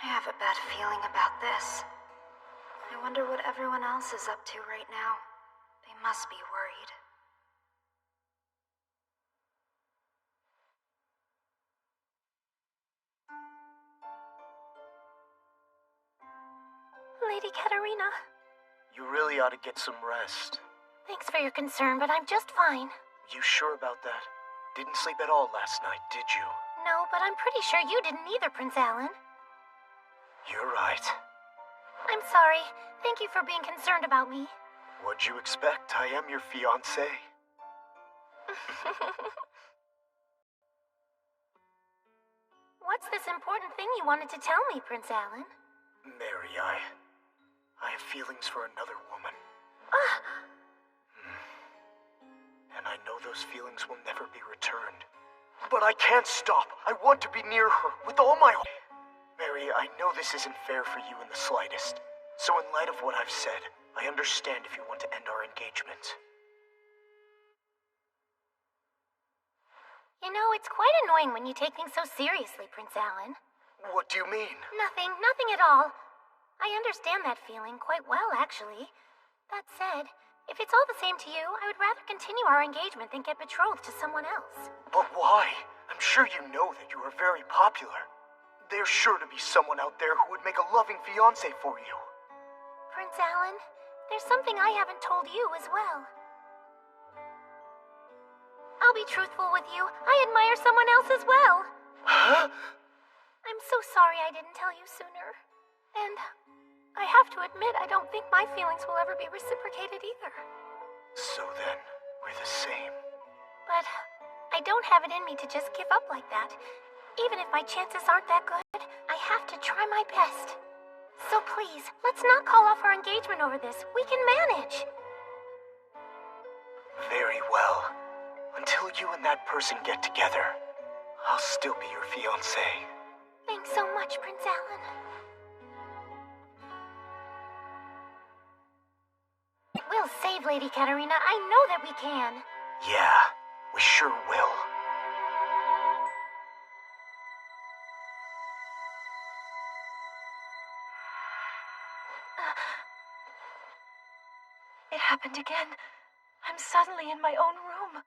I have a bad feeling about this. I wonder what everyone else is up to right now. They must be worried. Lady Katerina. You really ought to get some rest. Thanks for your concern, but I'm just fine. You sure about that? Didn't sleep at all last night, did you? No, but I'm pretty sure you didn't either, Prince Alan. You're right. I'm sorry. Thank you for being concerned about me. What'd you expect? I am your fiancé. What's this important thing you wanted to tell me, Prince Alan? Mary, I have feelings for another woman. And I know those feelings will never be returned. But I can't stop. I want to be near her with all my heart. Mary, I know this isn't fair for you in the slightest. So in light of what I've said, I understand if you want to end our engagement. You know, it's quite annoying when you take things so seriously, Prince Alan. What do you mean? Nothing at all. I understand that feeling quite well, actually. That said, if it's all the same to you, I would rather continue our engagement than get betrothed to someone else. But why? I'm sure you know that you are very popular. There's sure to be someone out there who would make a loving fiancé for you. Prince Alan, there's something I haven't told you as well. I'll be truthful with you. I admire someone else as well. Huh? I'm so sorry I didn't tell you sooner. And I have to admit, I don't think my feelings will ever be reciprocated either. So then, we're the same. But I don't have it in me to just give up like that. Even if my chances aren't that good, I have to try my best. So please, let's not call off our engagement over this. We can manage. Very well. Until you and that person get together, I'll still be your fiancé. Thanks so much, Prince Alan. We'll save Lady Katarina. I know that we can. Yeah, we sure will. It happened again. I'm suddenly in my own room.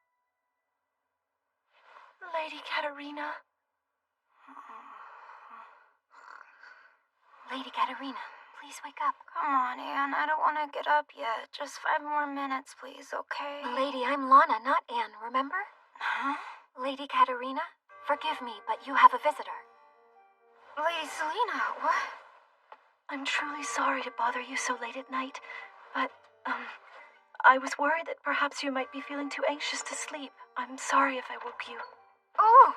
Lady Katarina. Lady Katarina, please wake up. Come on, Anne. I don't want to get up yet. Just 5 more minutes, please, okay? Lady, I'm Lana, not Anne, remember? Huh? Lady Katarina, forgive me, but you have a visitor. Lady Selena, what? I'm truly sorry to bother you so late at night, but, I was worried that perhaps you might be feeling too anxious to sleep. I'm sorry if I woke you. Oh,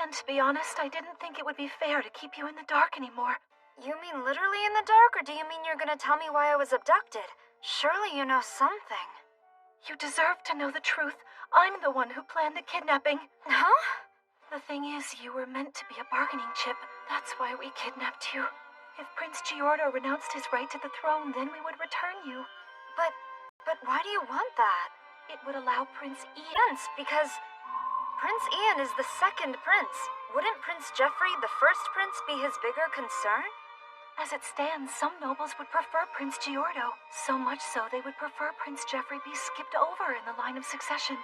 And to be honest, I didn't think it would be fair to keep you in the dark anymore. You mean literally in the dark, or do you mean you're gonna tell me why I was abducted? Surely you know something. You deserve to know the truth. I'm the one who planned the kidnapping. Huh? The thing is, you were meant to be a bargaining chip. That's why we kidnapped you. If Prince Giordo renounced his right to the throne, then we would return you. But why do you want that? It would allow Prince Ian... Prince, because Prince Ian is the second prince. Wouldn't Prince Geoffrey, the first prince, be his bigger concern? As it stands, some nobles would prefer Prince Giordo. So much so, they would prefer Prince Geoffrey be skipped over in the line of succession.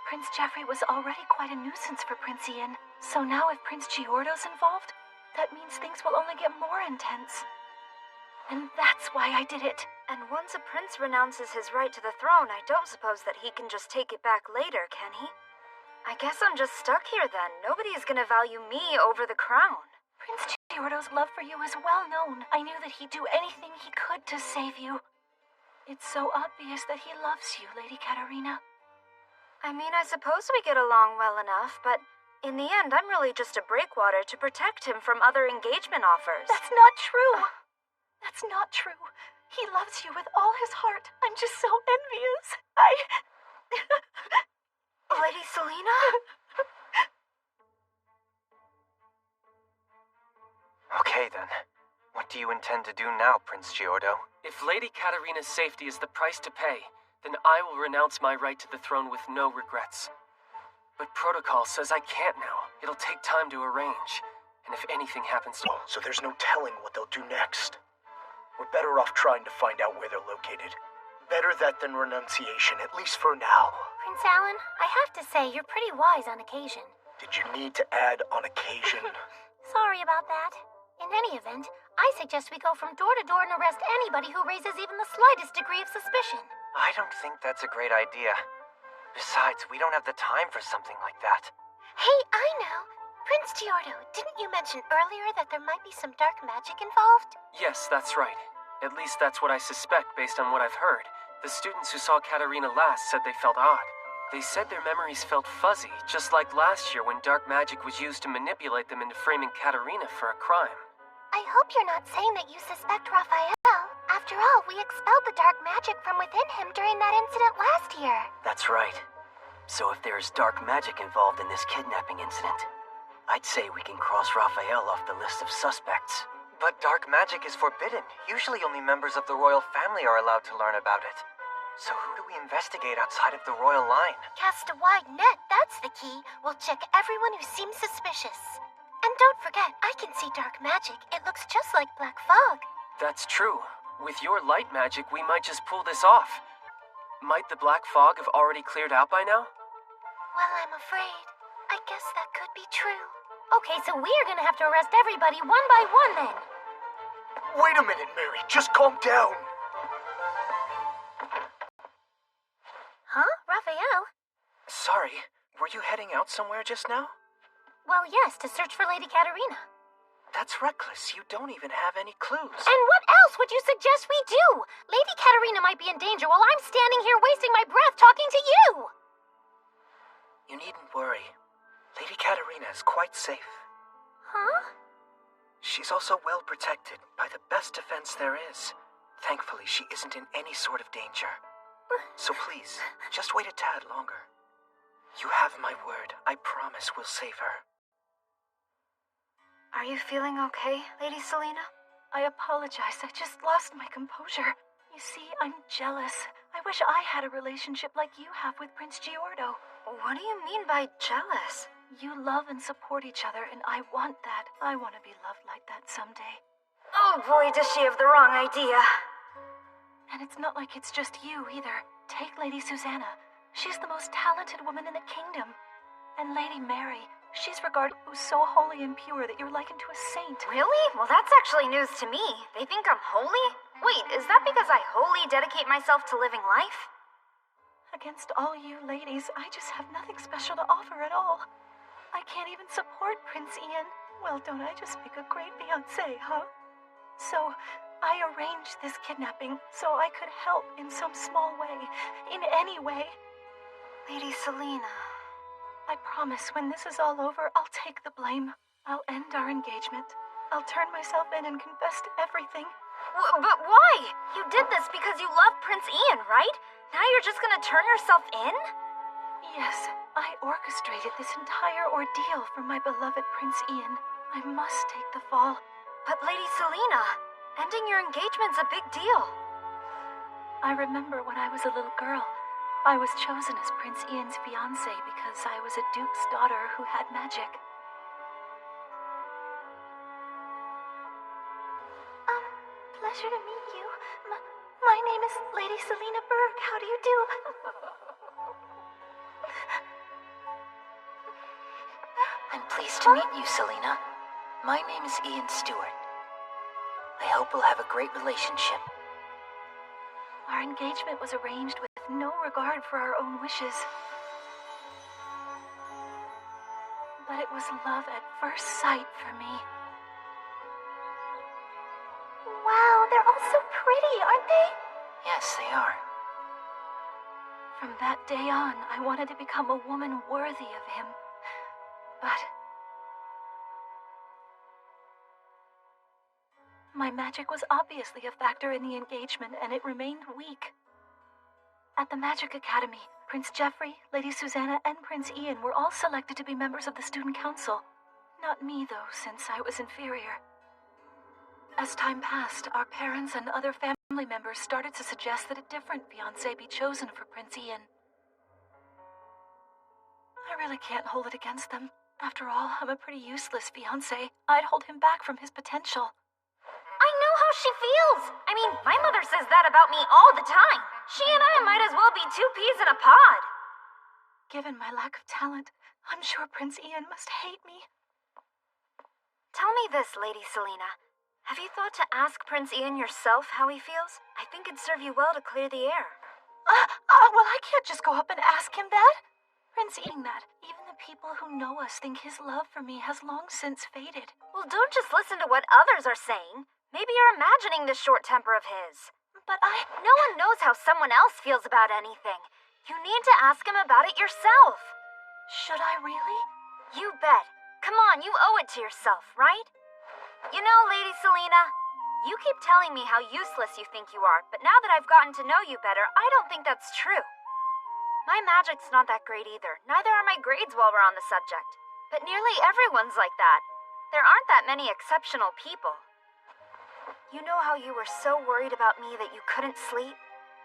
Prince Geoffrey was already quite a nuisance for Prince Ian. So now if Prince Giordo's involved, that means things will only get more intense. And that's why I did it. And once a prince renounces his right to the throne, I don't suppose that he can just take it back later, can he? I guess I'm just stuck here then. Nobody's gonna value me over the crown. Prince Giordo's love for you is well known. I knew that he'd do anything he could to save you. It's so obvious that he loves you, Lady Katarina. I mean, I suppose we get along well enough, but in the end, I'm really just a breakwater to protect him from other engagement offers. That's not true. That's not true. He loves you with all his heart. I'm just so envious. Lady Selena? Okay then. What do you intend to do now, Prince Giordo? If Lady Katarina's safety is the price to pay, then I will renounce my right to the throne with no regrets. But protocol says I can't now. It'll take time to arrange. And if anything happens to... So there's no telling what they'll do next. We're better off trying to find out where they're located. Better that than renunciation, at least for now. Prince Alan, I have to say, you're pretty wise on occasion. Did you need to add on occasion? Sorry about that. In any event, I suggest we go from door to door and arrest anybody who raises even the slightest degree of suspicion. I don't think that's a great idea. Besides, we don't have the time for something like that. Hey, I know. Prince Giordo, didn't you mention earlier that there might be some dark magic involved? Yes, that's right. At least that's what I suspect based on what I've heard. The students who saw Katarina last said they felt odd. They said their memories felt fuzzy, just like last year when dark magic was used to manipulate them into framing Katarina for a crime. I hope you're not saying that you suspect Raphael. After all, we expelled the dark magic from within him during that incident last year. That's right. So if there's dark magic involved in this kidnapping incident, I'd say we can cross Raphael off the list of suspects. But dark magic is forbidden. Usually only members of the royal family are allowed to learn about it. So who do we investigate outside of the royal line? Cast a wide net, that's the key. We'll check everyone who seems suspicious. And don't forget, I can see dark magic. It looks just like black fog. That's true. With your light magic, we might just pull this off. Might the black fog have already cleared out by now? Well, I'm afraid. I guess that could be true. Okay, so we're gonna have to arrest everybody one by one then. Wait a minute, Mary. Just calm down. Huh? Raphael? Sorry, were you heading out somewhere just now? Well, yes, to search for Lady Katerina. That's reckless. You don't even have any clues. And what else would you suggest we do? Lady Katerina might be in danger while I'm standing here wasting my breath talking to you. You needn't worry. Lady Katerina is quite safe. Huh? She's also well protected by the best defense there is. Thankfully, she isn't in any sort of danger. So please, just wait a tad longer. You have my word. I promise we'll save her. Are you feeling okay, Lady Selena? I apologize. I just lost my composure. You see, I'm jealous. I wish I had a relationship like you have with Prince Giordo. What do you mean by jealous? You love and support each other, and I want that. I want to be loved like that someday. Oh boy, does she have the wrong idea. And it's not like it's just you, either. Take Lady Susanna. She's the most talented woman in the kingdom. And Lady Mary, she's regarded as so holy and pure that you're likened to a saint. Really? Well, that's actually news to me. They think I'm holy? Wait, is that because I wholly dedicate myself to living life? Against all you ladies, I just have nothing special to offer at all. I can't even support Prince Ian. Well, don't I just make a great fiancé, huh? So, I arranged this kidnapping so I could help in some small way, in any way. Lady Selena. I promise when this is all over, I'll take the blame. I'll end our engagement. I'll turn myself in and confess to everything. But why? You did this because you love Prince Ian, right? Now you're just gonna turn yourself in? Yes, I orchestrated this entire ordeal for my beloved Prince Ian. I must take the fall. But Lady Selena, ending your engagement's a big deal. I remember when I was a little girl, I was chosen as Prince Ian's fiancée because I was a duke's daughter who had magic. Pleasure to meet you. My name is Lady Selena Berg. How do you do? I'm pleased to meet you, Selena. My name is Ian Stewart. I hope we'll have a great relationship. Our engagement was arranged with no regard for our own wishes. But it was love at first sight for me. Wow, they're all so pretty, aren't they? Yes, they are. From that day on, I wanted to become a woman worthy of him. But my magic was obviously a factor in the engagement, and it remained weak. At the Magic Academy, Prince Jeffrey, Lady Susanna, and Prince Ian were all selected to be members of the student council. Not me, though, since I was inferior. As time passed, our parents and other family members started to suggest that a different fiancé be chosen for Prince Ian. I really can't hold it against them. After all, I'm a pretty useless fiancé. I'd hold him back from his potential. I know how she feels. I mean, my mother says that about me all the time. She and I might as well be two peas in a pod. Given my lack of talent, I'm sure Prince Ian must hate me. Tell me this, Lady Selena. Have you thought to ask Prince Ian yourself how he feels? I think it'd serve you well to clear the air. Well, I can't just go up and ask him that. Prince Ian, even the people who know us think his love for me has long since faded. Well, don't just listen to what others are saying. Maybe you're imagining this short temper of his. But No one knows how someone else feels about anything. You need to ask him about it yourself. Should I really? You bet. Come on, you owe it to yourself, right? You know, Lady Selena, you keep telling me how useless you think you are, but now that I've gotten to know you better, I don't think that's true. My magic's not that great either. Neither are my grades while we're on the subject. But nearly everyone's like that. There aren't that many exceptional people. You know how you were so worried about me that you couldn't sleep?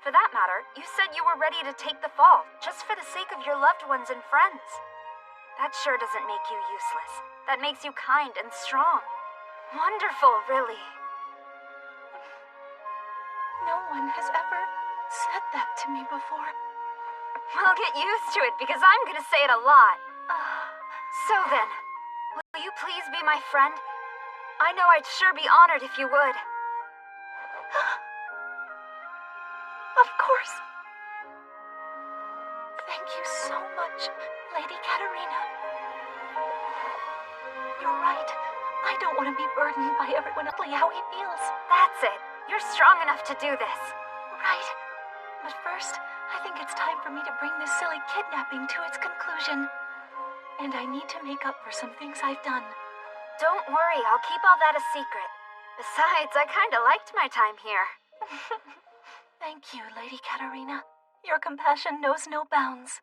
For that matter, you said you were ready to take the fall, just for the sake of your loved ones and friends. That sure doesn't make you useless. That makes you kind and strong. Wonderful, really. No one has ever said that to me before. Well, get used to it, because I'm gonna say it a lot. So then, will you please be my friend? I know I'd sure be honored if you would. Of course. Thank you so much, Lady Katerina. You're right. I don't want to be burdened by everyone else how he feels. That's it. You're strong enough to do this. Right. But first, I think it's time for me to bring this silly kidnapping to its conclusion. And I need to make up for some things I've done. Don't worry, I'll keep all that a secret. Besides, I kinda liked my time here. Thank you, Lady Katerina. Your compassion knows no bounds.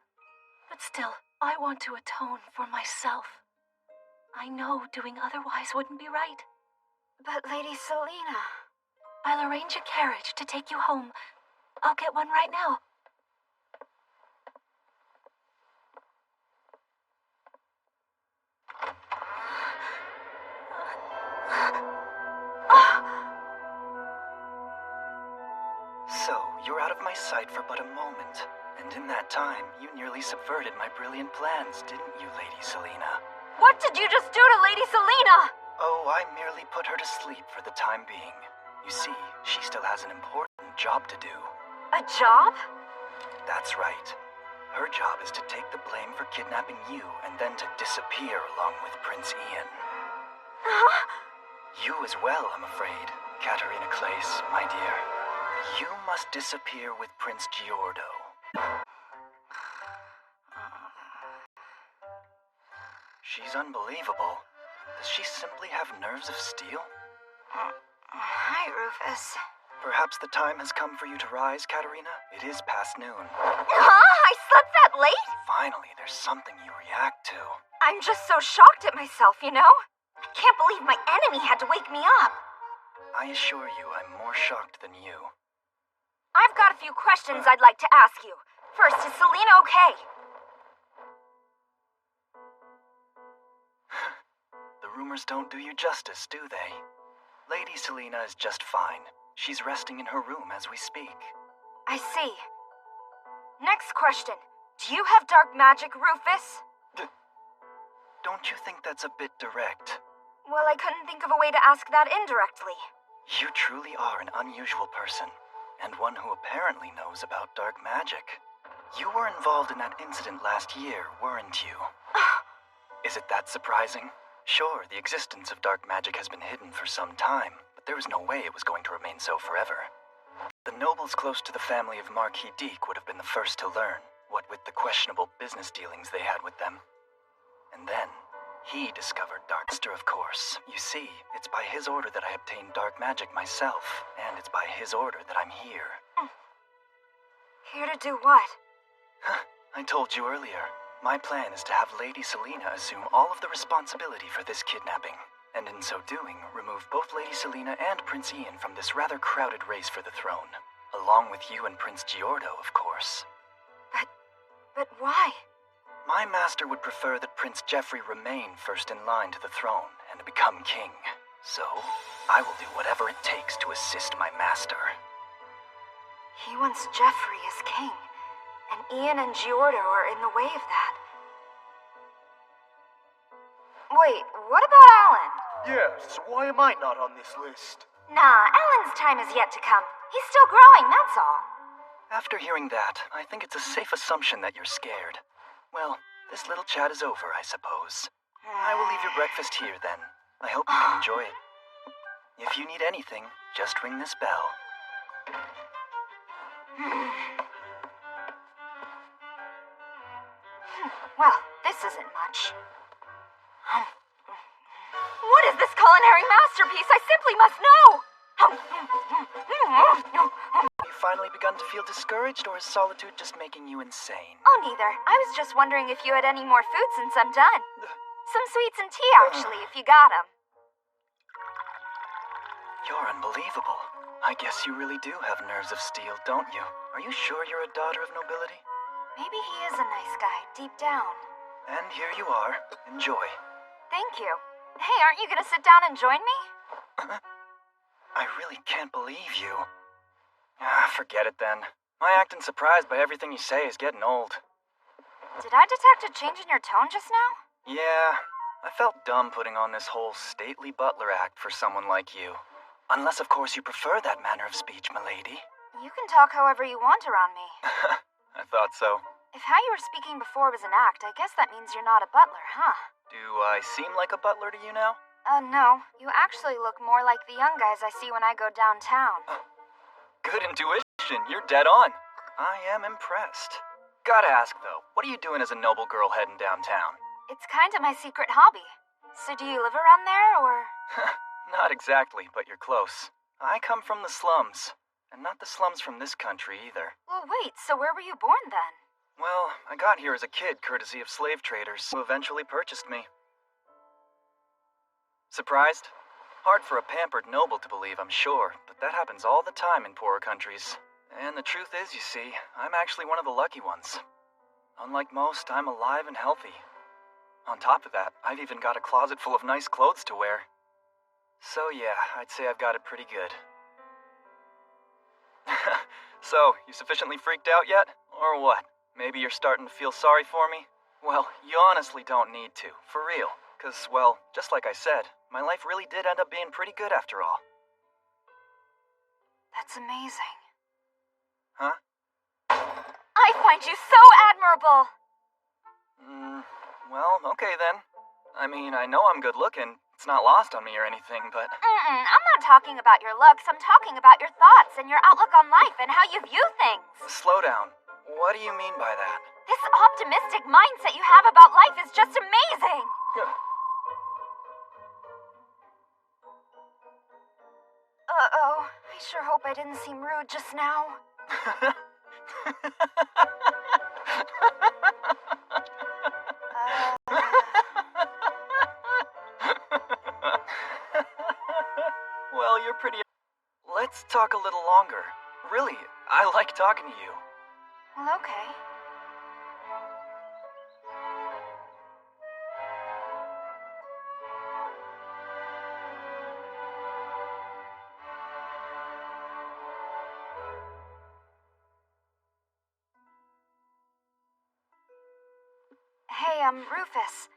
But still, I want to atone for myself. I know doing otherwise wouldn't be right. But Lady Selena... I'll arrange a carriage to take you home. I'll get one right now. So, you're out of my sight for but a moment. And in that time, you nearly subverted my brilliant plans, didn't you, Lady Selena? What did you just do to Lady Selena? Oh, I merely put her to sleep for the time being. You see, she still has an important job to do. A job? That's right. Her job is to take the blame for kidnapping you and then to disappear along with Prince Ian. Huh? You as well, I'm afraid, Katerina Clace, my dear. You must disappear with Prince Giordo. She's unbelievable. Does she simply have nerves of steel? Hi, Rufus. Perhaps the time has come for you to rise, Katerina? It is past noon. Huh? I slept that late? Finally, there's something you react to. I'm just so shocked at myself, you know? I can't believe my enemy had to wake me up. I assure you, I'm more shocked than you. I've got a few questions I'd like to ask you. First, is Selena okay? The rumors don't do you justice, do they? Lady Selena is just fine. She's resting in her room as we speak. I see. Next question. Do you have dark magic, Rufus? Don't you think that's a bit direct? Well, I couldn't think of a way to ask that indirectly. You truly are an unusual person, and one who apparently knows about dark magic. You were involved in that incident last year, weren't you? Is it that surprising? Sure, the existence of dark magic has been hidden for some time, but there was no way it was going to remain so forever. The nobles close to the family of Marquis Deek would have been the first to learn, what with the questionable business dealings they had with them. And then, he discovered Darkster, of course. You see, it's by his order that I obtained dark magic myself, and it's by his order that I'm here. Here to do what? I told you earlier. My plan is to have Lady Selena assume all of the responsibility for this kidnapping, and in so doing, remove both Lady Selena and Prince Ian from this rather crowded race for the throne. Along with you and Prince Giordo, of course. But why? My master would prefer that Prince Jeffrey remain first in line to the throne and become king. So, I will do whatever it takes to assist my master. He wants Jeffrey as king, and Ian and Giordo are in the way of that. Wait, what about Alan? Yes, why am I not on this list? Nah, Alan's time is yet to come. He's still growing, that's all. After hearing that, I think it's a safe assumption that you're scared. Well, this little chat is over, I suppose. I will leave your breakfast here, then. I hope you can enjoy it. If you need anything, just ring this bell. Well, this isn't much. What is this culinary masterpiece? I simply must know! Have you finally begun to feel discouraged, or is solitude just making you insane? Oh, neither. I was just wondering if you had any more food since I'm done. Some sweets and tea, actually, if you got them. You're unbelievable. I guess you really do have nerves of steel, don't you? Are you sure you're a daughter of nobility? Maybe he is a nice guy, deep down. And here you are. Enjoy. Thank you. Hey, aren't you gonna sit down and join me? I really can't believe you. Forget it then. My acting surprised by everything you say is getting old. Did I detect a change in your tone just now? Yeah, I felt dumb putting on this whole stately butler act for someone like you. Unless, of course, you prefer that manner of speech, milady. You can talk however you want around me. I thought so. If how you were speaking before was an act, I guess that means you're not a butler, huh? Do I seem like a butler to you now? No. You actually look more like the young guys I see when I go downtown. Good intuition. You're dead on. I am impressed. Gotta ask, though, what are you doing as a noble girl heading downtown? It's kind of my secret hobby. So do you live around there, or...? Not exactly, but you're close. I come from the slums. And not the slums from this country, either. Well, wait, so where were you born, then? Well, I got here as a kid courtesy of slave traders who eventually purchased me. Surprised? Hard for a pampered noble to believe, I'm sure, but that happens all the time in poorer countries. And the truth is, you see, I'm actually one of the lucky ones. Unlike most, I'm alive and healthy. On top of that, I've even got a closet full of nice clothes to wear. So yeah, I'd say I've got it pretty good. So, you sufficiently freaked out yet? Or what? Maybe you're starting to feel sorry for me? Well, you honestly don't need to, for real. 'Cause, well, just like I said, my life really did end up being pretty good after all. That's amazing. Huh? I find you so admirable! Well, okay then. I mean, I know I'm good looking. It's not lost on me or anything, but... I'm not talking about your looks. I'm talking about your thoughts and your outlook on life and how you view things. Slow down. What do you mean by that? This optimistic mindset you have about life is just amazing! Uh-oh. I sure hope I didn't seem rude just now. Well, you're pretty... Let's talk a little longer. Really, I like talking to you. Well, okay. Hey, Rufus.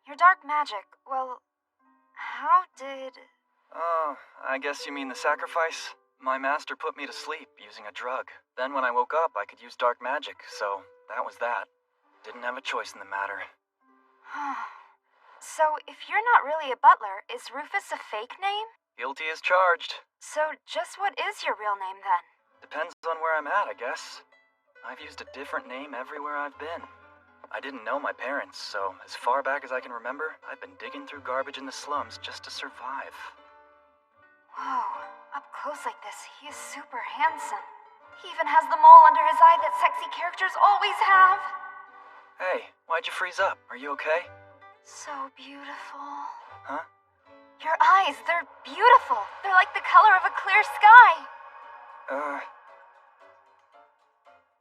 Your dark magic, well, how did... Oh, I guess you mean the sacrifice? My master put me to sleep using a drug. Then when I woke up, I could use dark magic, so that was that. Didn't have a choice in the matter. So, if you're not really a butler, is Rufus a fake name? Guilty as charged. So, just what is your real name, then? Depends on where I'm at, I guess. I've used a different name everywhere I've been. I didn't know my parents, so as far back as I can remember, I've been digging through garbage in the slums just to survive. Whoa, up close like this, he is super handsome. He even has the mole under his eye that sexy characters always have. Hey, why'd you freeze up? Are you okay? So beautiful. Huh? Your eyes, they're beautiful. They're like the color of a clear sky.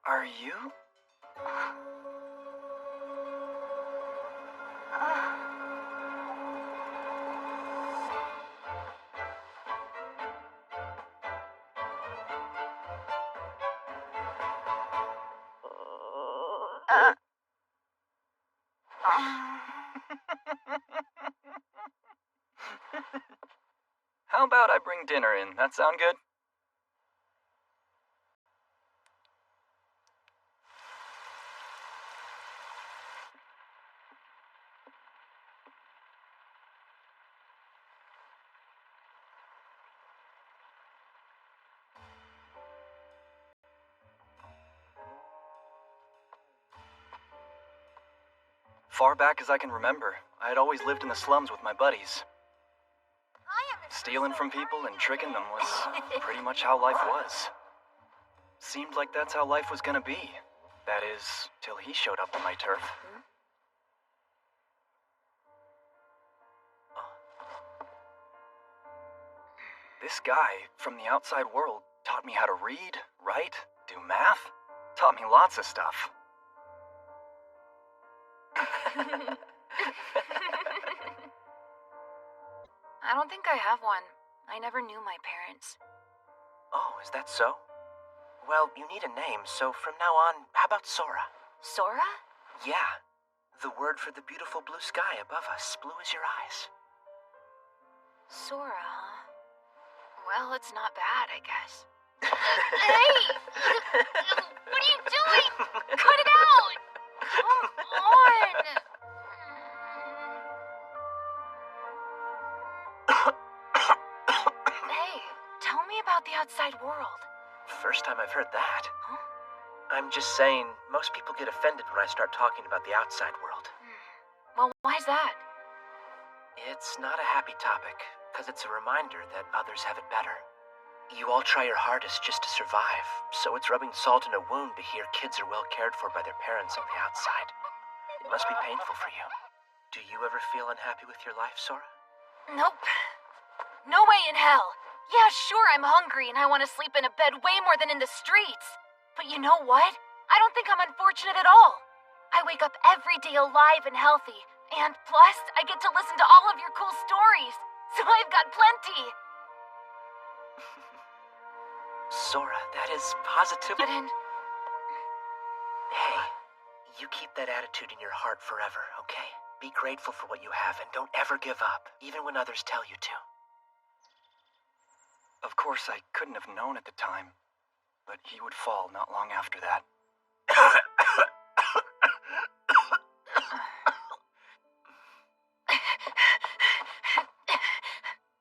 Are you? How about I bring dinner in? That sound good? Far back as I can remember, I had always lived in the slums with my buddies. Stealing from people and tricking them was pretty much how life was. Seemed like that's how life was gonna be. That is, till he showed up on my turf. This guy, from the outside world, taught me how to read, write, do math. Taught me lots of stuff. I don't think I have one. I never knew my parents. Oh, is that so? Well, you need a name, so from now on, how about Sora? Sora? Yeah. The word for the beautiful blue sky above us, blue as your eyes. Sora, huh? Well, it's not bad, I guess. Hey! What are you doing? Cut it out! Come on! Hey, tell me about the outside world. First time I've heard that. Huh? I'm just saying, most people get offended when I start talking about the outside world. Well, why's that? It's not a happy topic, because it's a reminder that others have it better. You all try your hardest just to survive, so it's rubbing salt in a wound to hear kids are well cared for by their parents on the outside. It must be painful for you. Do you ever feel unhappy with your life, Sora? Nope. No way in hell. Yeah, sure, I'm hungry and I want to sleep in a bed way more than in the streets. But you know what? I don't think I'm unfortunate at all. I wake up every day alive and healthy. And plus, I get to listen to all of your cool stories. So I've got plenty. Sora, that is positivity. And Hey, you keep that attitude in your heart forever, okay? Be grateful for what you have and don't ever give up, even when others tell you to. Of course, I couldn't have known at the time, but he would fall not long after that.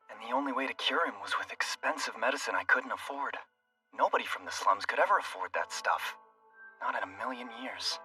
And the only way to cure him was with expensive medicine I couldn't afford. Nobody from the slums could ever afford that stuff. Not in a million years.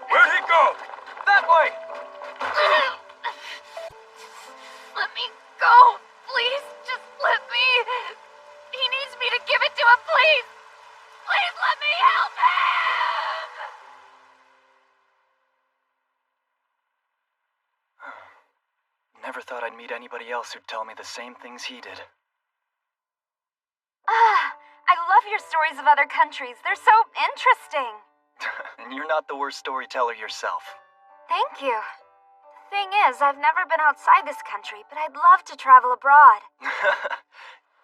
Where'd he go? That way! Let me go. Please, just let me. He needs me to give it to him, please. Please let me help him. Never thought I'd meet anybody else who'd tell me the same things he did. I love your stories of other countries. They're so interesting. And you're not the worst storyteller yourself. Thank you. The thing is, I've never been outside this country, but I'd love to travel abroad.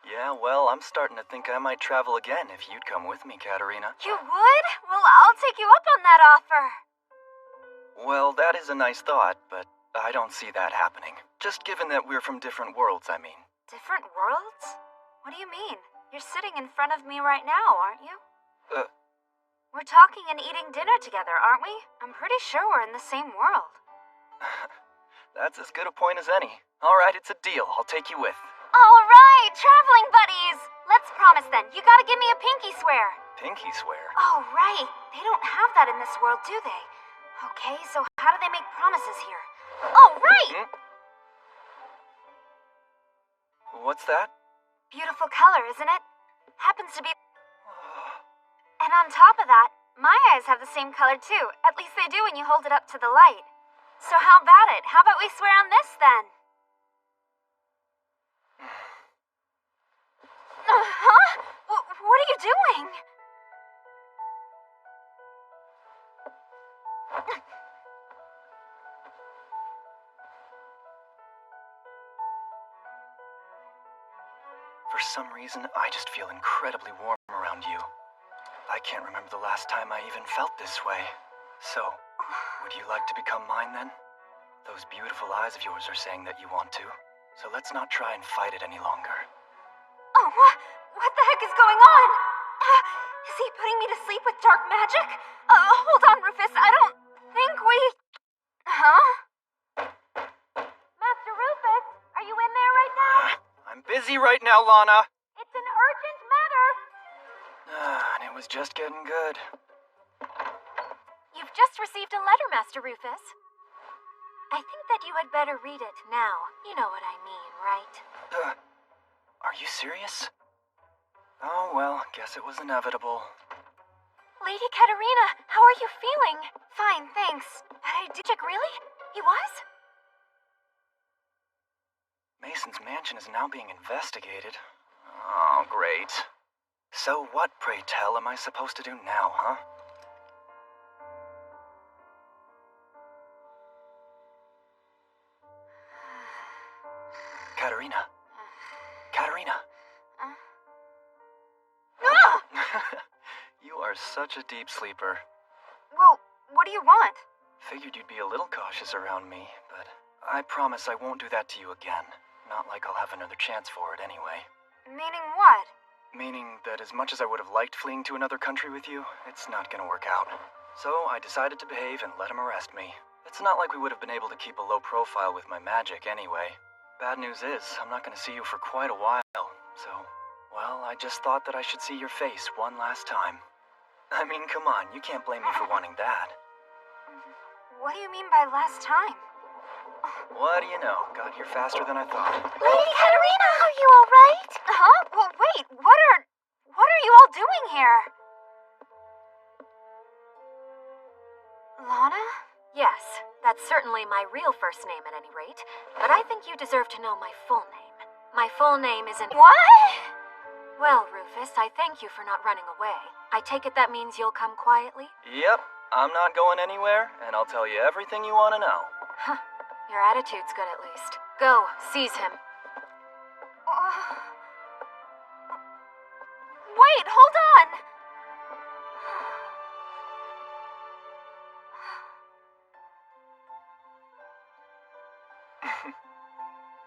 Yeah, well, I'm starting to think I might travel again if you'd come with me, Katerina. You would? Well, I'll take you up on that offer. Well, that is a nice thought, but I don't see that happening. Just given that we're from different worlds, I mean. Different worlds? What do you mean? You're sitting in front of me right now, aren't you? We're talking and eating dinner together, aren't we? I'm pretty sure we're in the same world. That's as good a point as any. All right, it's a deal. I'll take you with. All right, traveling buddies! Let's promise then. You gotta give me a pinky swear. Pinky swear? Oh, right. They don't have that in this world, do they? Okay, so how do they make promises here? Oh, right! What's that? Beautiful color, isn't it? Happens to be... And on top of that, my eyes have the same color too. At least they do when you hold it up to the light. So how about it? How about we swear on this then? Huh? What are you doing? For some reason, I just feel incredibly warm around you. I can't remember the last time I even felt this way. So, would you like to become mine then? Those beautiful eyes of yours are saying that you want to. So let's not try and fight it any longer. Oh, what the heck is going on? Is he putting me to sleep with dark magic? Hold on, Rufus. I don't think we... Huh? Master Rufus, are you in there right now? I'm busy right now, Lana. It's an urgent matter. And it was just getting good. you've just received a letter, Master Rufus. I think that you had better read it now. You know what I mean, right? Are you serious? Oh, well, guess it was inevitable. Lady Katerina, how are you feeling? Fine, thanks. But I did check, really? He was? Mason's mansion is now being investigated. Oh, great. So what, pray tell, am I supposed to do now, huh? Katerina. Katerina. Ah! You are such a deep sleeper. Well, what do you want? Figured you'd be a little cautious around me, but I promise I won't do that to you again. Not like I'll have another chance for it anyway. Meaning what? Meaning that as much as I would have liked fleeing to another country with you, it's not gonna work out. So I decided to behave and let him arrest me. It's not like we would have been able to keep a low profile with my magic anyway. Bad news is, I'm not gonna see you for quite a while, so... Well, I just thought that I should see your face one last time. I mean, come on, you can't blame me for wanting that. What do you mean by last time? What do you know? Got here faster than I thought. Lady Katerina, are you alright? Huh? Well, wait, what are you all doing here? Lana? Yes, that's certainly my real first name at any rate, but I think you deserve to know my full name. My full name isn't... What? Well, Rufus, I thank you for not running away. I take it that means you'll come quietly? Yep, I'm not going anywhere, and I'll tell you everything you want to know. Huh. Your attitude's good at least. Go, seize him. Wait, hold on!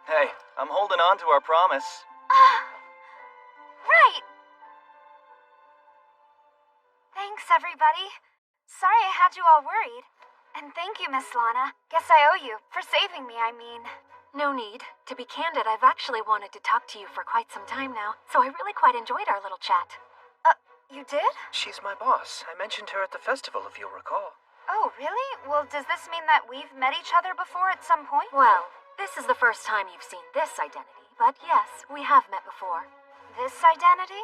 Hey, I'm holding on to our promise. Right! Thanks, everybody. Sorry I had you all worried. And thank you, Miss Lana. Guess I owe you, for saving me, I mean. No need. To be candid, I've actually wanted to talk to you for quite some time now, so I really quite enjoyed our little chat. You did? She's my boss. I mentioned her at the festival, if you'll recall. Oh, really? Well, does this mean that we've met each other before at some point? Well, this is the first time you've seen this identity, but yes, we have met before. This identity?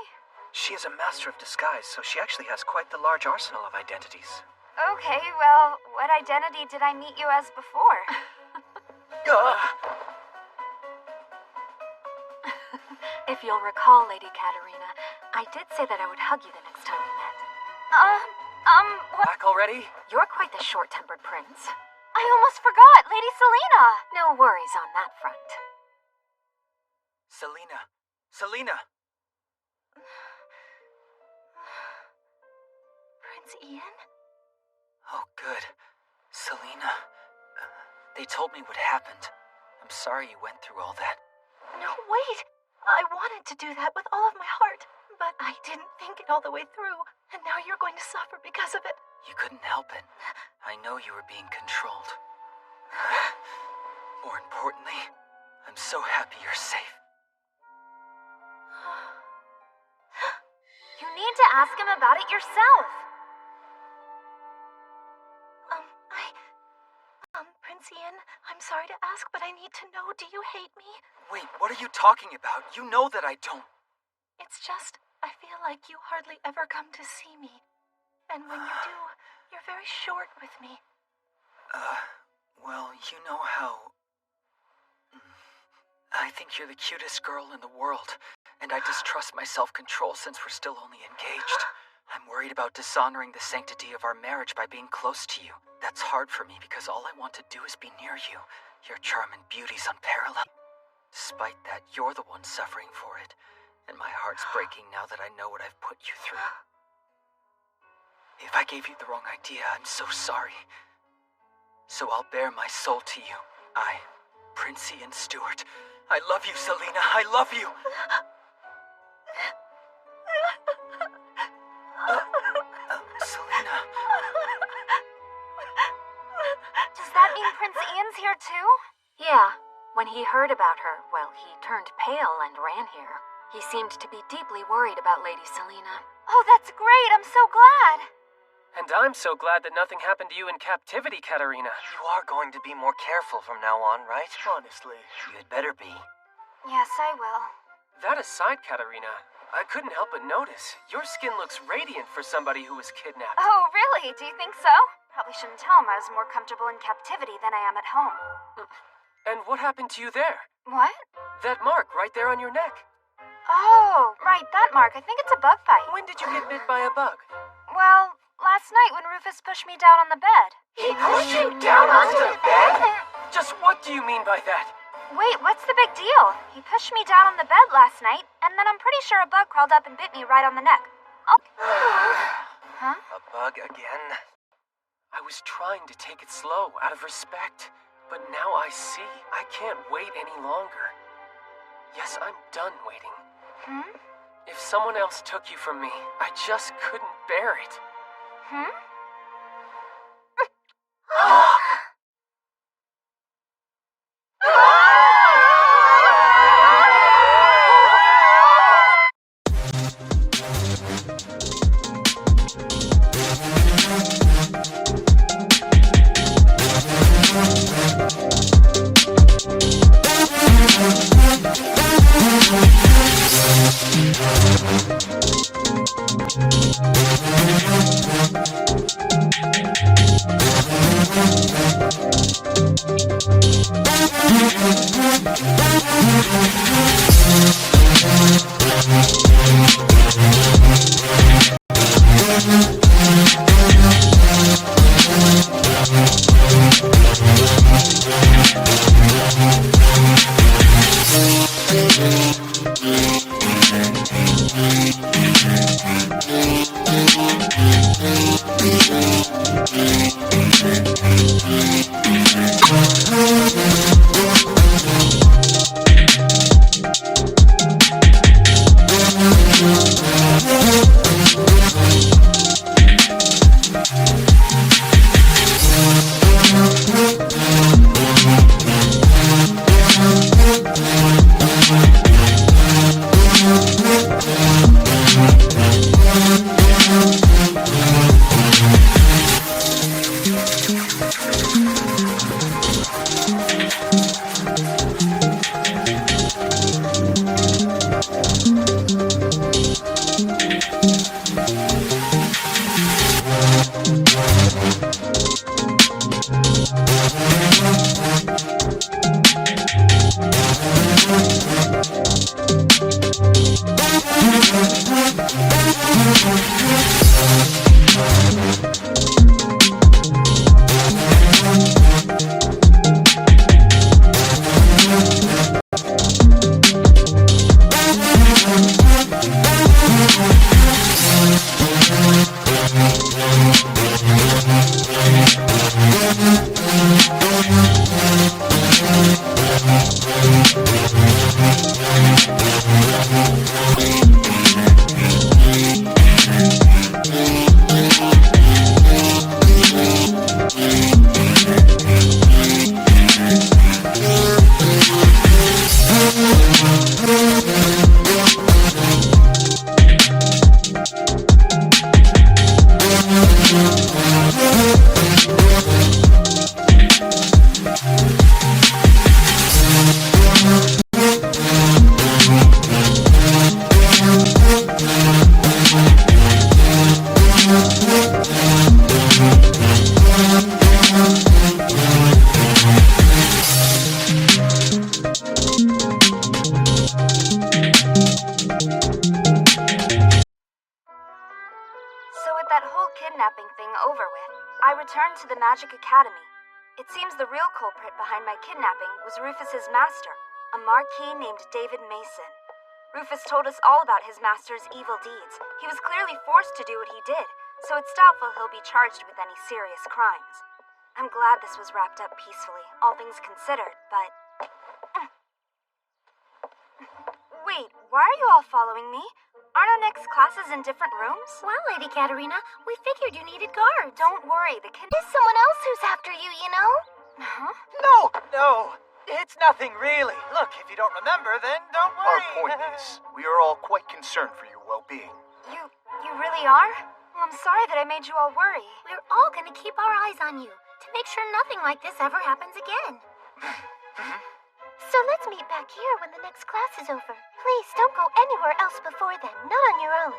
She is a master of disguise, so she actually has quite the large arsenal of identities. Okay, well, what identity did I meet you as before? If you'll recall, Lady Katerina, I did say that I would hug you the next time we met. What? Back already? You're quite the short-tempered prince. I almost forgot, Lady Selena! No worries on that front. Selena. Selena! Prince Ian? Oh, good. Selena. They told me what happened. I'm sorry you went through all that. No, wait! I wanted to do that with all of my heart, but I didn't think it all the way through, and now you're going to suffer because of it. You couldn't help it. I know you were being controlled. More importantly, I'm so happy you're safe. You need to ask him about it yourself. Prince Ian, I'm sorry to ask, but I need to know, do you hate me? Wait, what are you talking about? You know that I don't. It's just, I feel like you hardly ever come to see me. And when you do, you're very short with me. Well, you know how... I think you're the cutest girl in the world, and I distrust my self-control since we're still only engaged. I'm worried about dishonoring the sanctity of our marriage by being close to you. That's hard for me because all I want to do is be near you. Your charm and beauty's unparalleled. Despite that, you're the one suffering for it, and my heart's breaking now that I know what I've put you through. If I gave you the wrong idea, I'm so sorry. So I'll bare my soul to you. I, Prince Ian Stewart. I love you, Selena. I love you. Selena. Does that mean Prince Ian's here too? Yeah. When he heard about her, well, he turned pale and ran here. He seemed to be deeply worried about Lady Selena. Oh, that's great. I'm so glad. And I'm so glad that nothing happened to you in captivity, Katerina. You are going to be more careful from now on, right? Honestly. You'd better be. Yes, I will. That aside, Katerina, I couldn't help but notice. Your skin looks radiant for somebody who was kidnapped. Oh, really? Do you think so? Probably shouldn't tell him I was more comfortable in captivity than I am at home. And what happened to you there? What? That mark right there on your neck. Oh, right, that mark. I think it's a bug bite. When did you get bit by a bug? Well, last night when Rufus pushed me down on the bed. He pushed you down onto the bed? Just what do you mean by that? Wait, what's the big deal? He pushed me down on the bed last night, and then I'm pretty sure a bug crawled up and bit me right on the neck. Oh. Huh? A bug again? I was trying to take it slow out of respect, but now I see. I can't wait any longer. Yes, I'm done waiting. If someone else took you from me, I just couldn't bear it. kidnapping thing over with, I returned to the Magic Academy. It seems the real culprit behind my kidnapping was Rufus's master, a Marquis named David Mason. Rufus told us all about his master's evil deeds. He was clearly forced to do what he did, so it's doubtful he'll be charged with any serious crimes. I'm glad this was wrapped up peacefully, all things considered, but... Wait, why are you all following me? Aren't our next classes in different rooms? Well, Lady Katerina, we figured you needed guards. Don't worry, the kid... There's someone else who's after you, you know? Huh? No, it's nothing really. Look, if you don't remember, then don't worry. Our point is, we are all quite concerned for your well-being. You really are? Well, I'm sorry that I made you all worry. We're all gonna keep our eyes on you to make sure nothing like this ever happens again. So let's meet back here when the next class is over. Please don't go anywhere else before then, not on your own.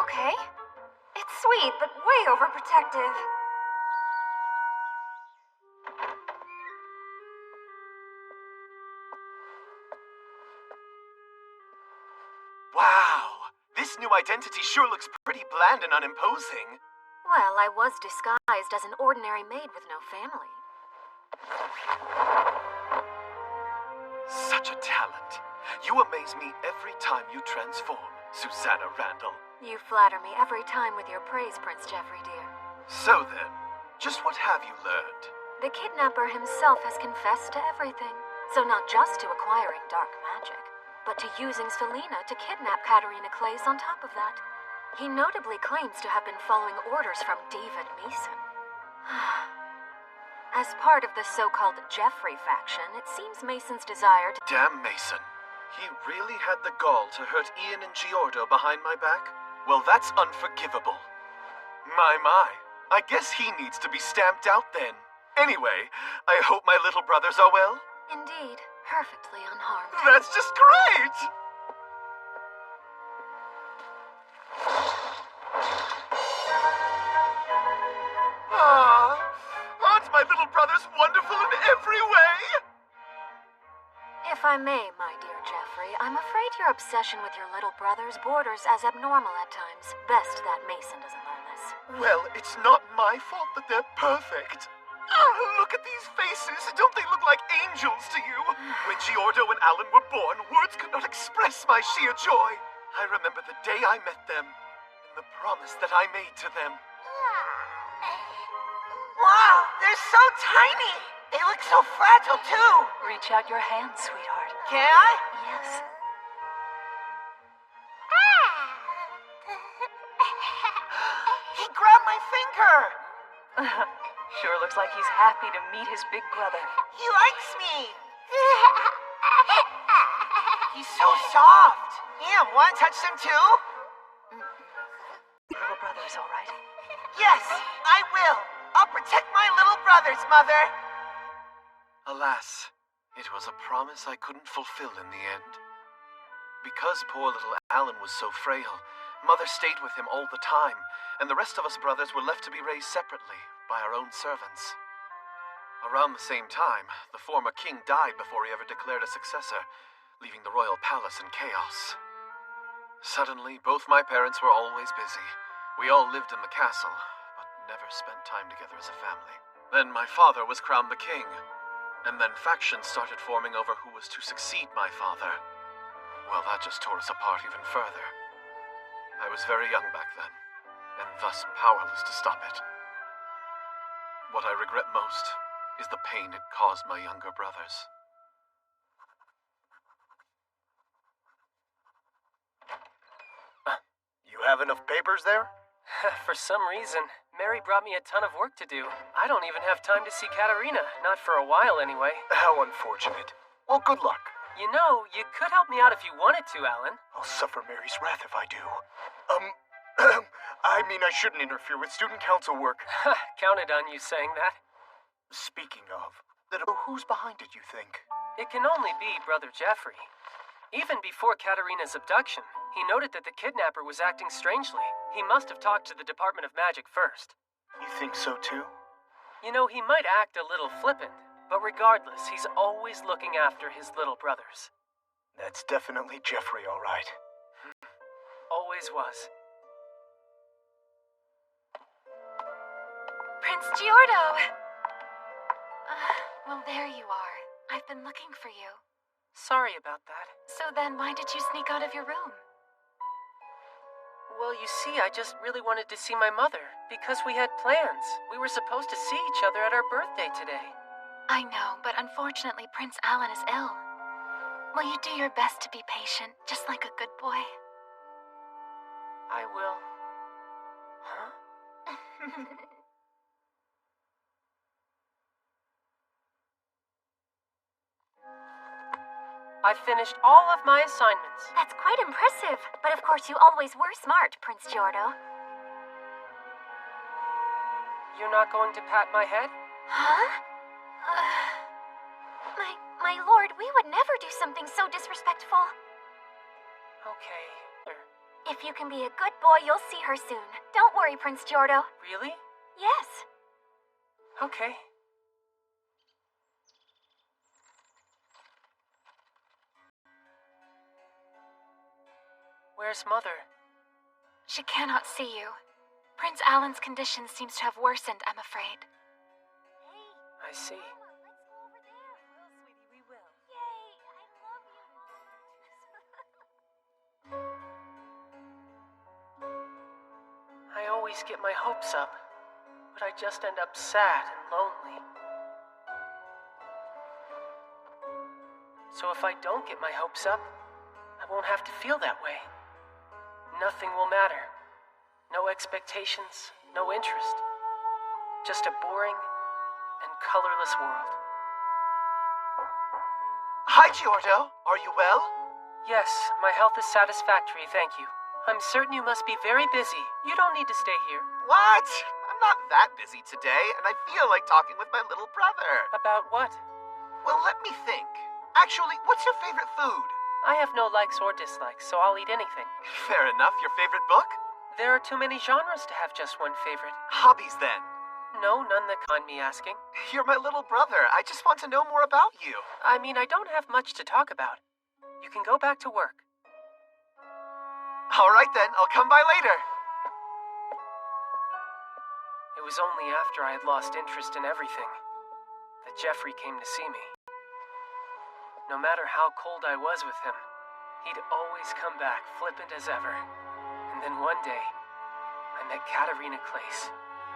Okay. It's sweet, but way overprotective. Wow! This new identity sure looks pretty bland and unimposing. Well, I was disguised as an ordinary maid with no family. Such a talent. You amaze me every time you transform, Susanna Randall. You flatter me every time with your praise, Prince Jeffrey, dear. So then, just what have you learned? The kidnapper himself has confessed to everything. So not just to acquiring dark magic, but to using Selena to kidnap Katerina Clays on top of that. He notably claims to have been following orders from David Mason. As part of the so-called Jeffrey faction, it seems Mason's desire to... Damn Mason. He really had the gall to hurt Ian and Giordo behind my back? Well, that's unforgivable. My. I guess he needs to be stamped out then. Anyway, I hope my little brothers are well. Indeed, perfectly unharmed. That's just great! Aren't my little brothers wonderful in every way? If I may, my dear Jeffrey, I'm afraid your obsession with your little brothers borders as abnormal at times. Best that Mason doesn't learn this. Well, it's not my fault that they're perfect. Look at these faces. Don't they look like angels to you? When Giordo and Alan were born, words could not express my sheer joy. I remember the day I met them and the promise that I made to them. Wow, they're so tiny! They look so fragile, too! Reach out your hand, sweetheart. Can I? Yes. He grabbed my finger! Sure looks like he's happy to meet his big brother. He likes me! He's so soft! Ian, wanna touch them too? Little brother's all right. Yes, I will! I'll protect my little brothers, Mother! Alas, it was a promise I couldn't fulfill in the end. Because poor little Alan was so frail, Mother stayed with him all the time, and the rest of us brothers were left to be raised separately by our own servants. Around the same time, the former king died before he ever declared a successor, leaving the royal palace in chaos. Suddenly, both my parents were always busy. We all lived in the castle, but never spent time together as a family. Then my father was crowned the king, and then factions started forming over who was to succeed my father. Well, that just tore us apart even further. I was very young back then, and thus powerless to stop it. What I regret most is the pain it caused my younger brothers. You have enough papers there? For some reason, Mary brought me a ton of work to do. I don't even have time to see Katerina, not for a while anyway. How unfortunate. Well, good luck. You know, you could help me out if you wanted to, Alan. I'll suffer Mary's wrath if I do. I mean, I shouldn't interfere with student council work. Counted on you saying that. Speaking of, who's behind it, you think? It can only be Brother Jeffrey. Even before Katerina's abduction, he noted that the kidnapper was acting strangely. He must have talked to the Department of Magic first. You think so too? You know, he might act a little flippant, but regardless, he's always looking after his little brothers. That's definitely Jeffrey, all right. Always was. Prince Giordo! Well, there you are. I've been looking for you. Sorry about that. So then, why did you sneak out of your room? Well, you see, I just really wanted to see my mother, because we had plans. We were supposed to see each other at our birthday today. I know, but unfortunately, Prince Alan is ill. Will you do your best to be patient, just like a good boy? I will. Huh? I finished all of my assignments. That's quite impressive. But of course you always were smart, Prince Giordo. You're not going to pat my head? Huh? My lord, we would never do something so disrespectful. Okay. If you can be a good boy, you'll see her soon. Don't worry, Prince Giordo. Really? Yes. Okay. Where's Mother? She cannot see you. Prince Alan's condition seems to have worsened, I'm afraid. I see. I always get my hopes up, but I just end up sad and lonely. So if I don't get my hopes up, I won't have to feel that way. Nothing will matter. No expectations, no interest. Just a boring and colorless world. Hi, Giordo. Are you well? Yes, my health is satisfactory, thank you. I'm certain you must be very busy. You don't need to stay here. What? I'm not that busy today, and I feel like talking with my little brother. About what? Well, let me think. Actually, what's your favorite food? I have no likes or dislikes, so I'll eat anything. Fair enough. Your favorite book? There are too many genres to have just one favorite. Hobbies, then. No, none that mind me asking. You're my little brother. I just want to know more about you. I mean, I don't have much to talk about. You can go back to work. All right, then. I'll come by later. It was only after I had lost interest in everything that Jeffrey came to see me. No matter how cold I was with him, he'd always come back flippant as ever. And then one day, I met Katerina Clace.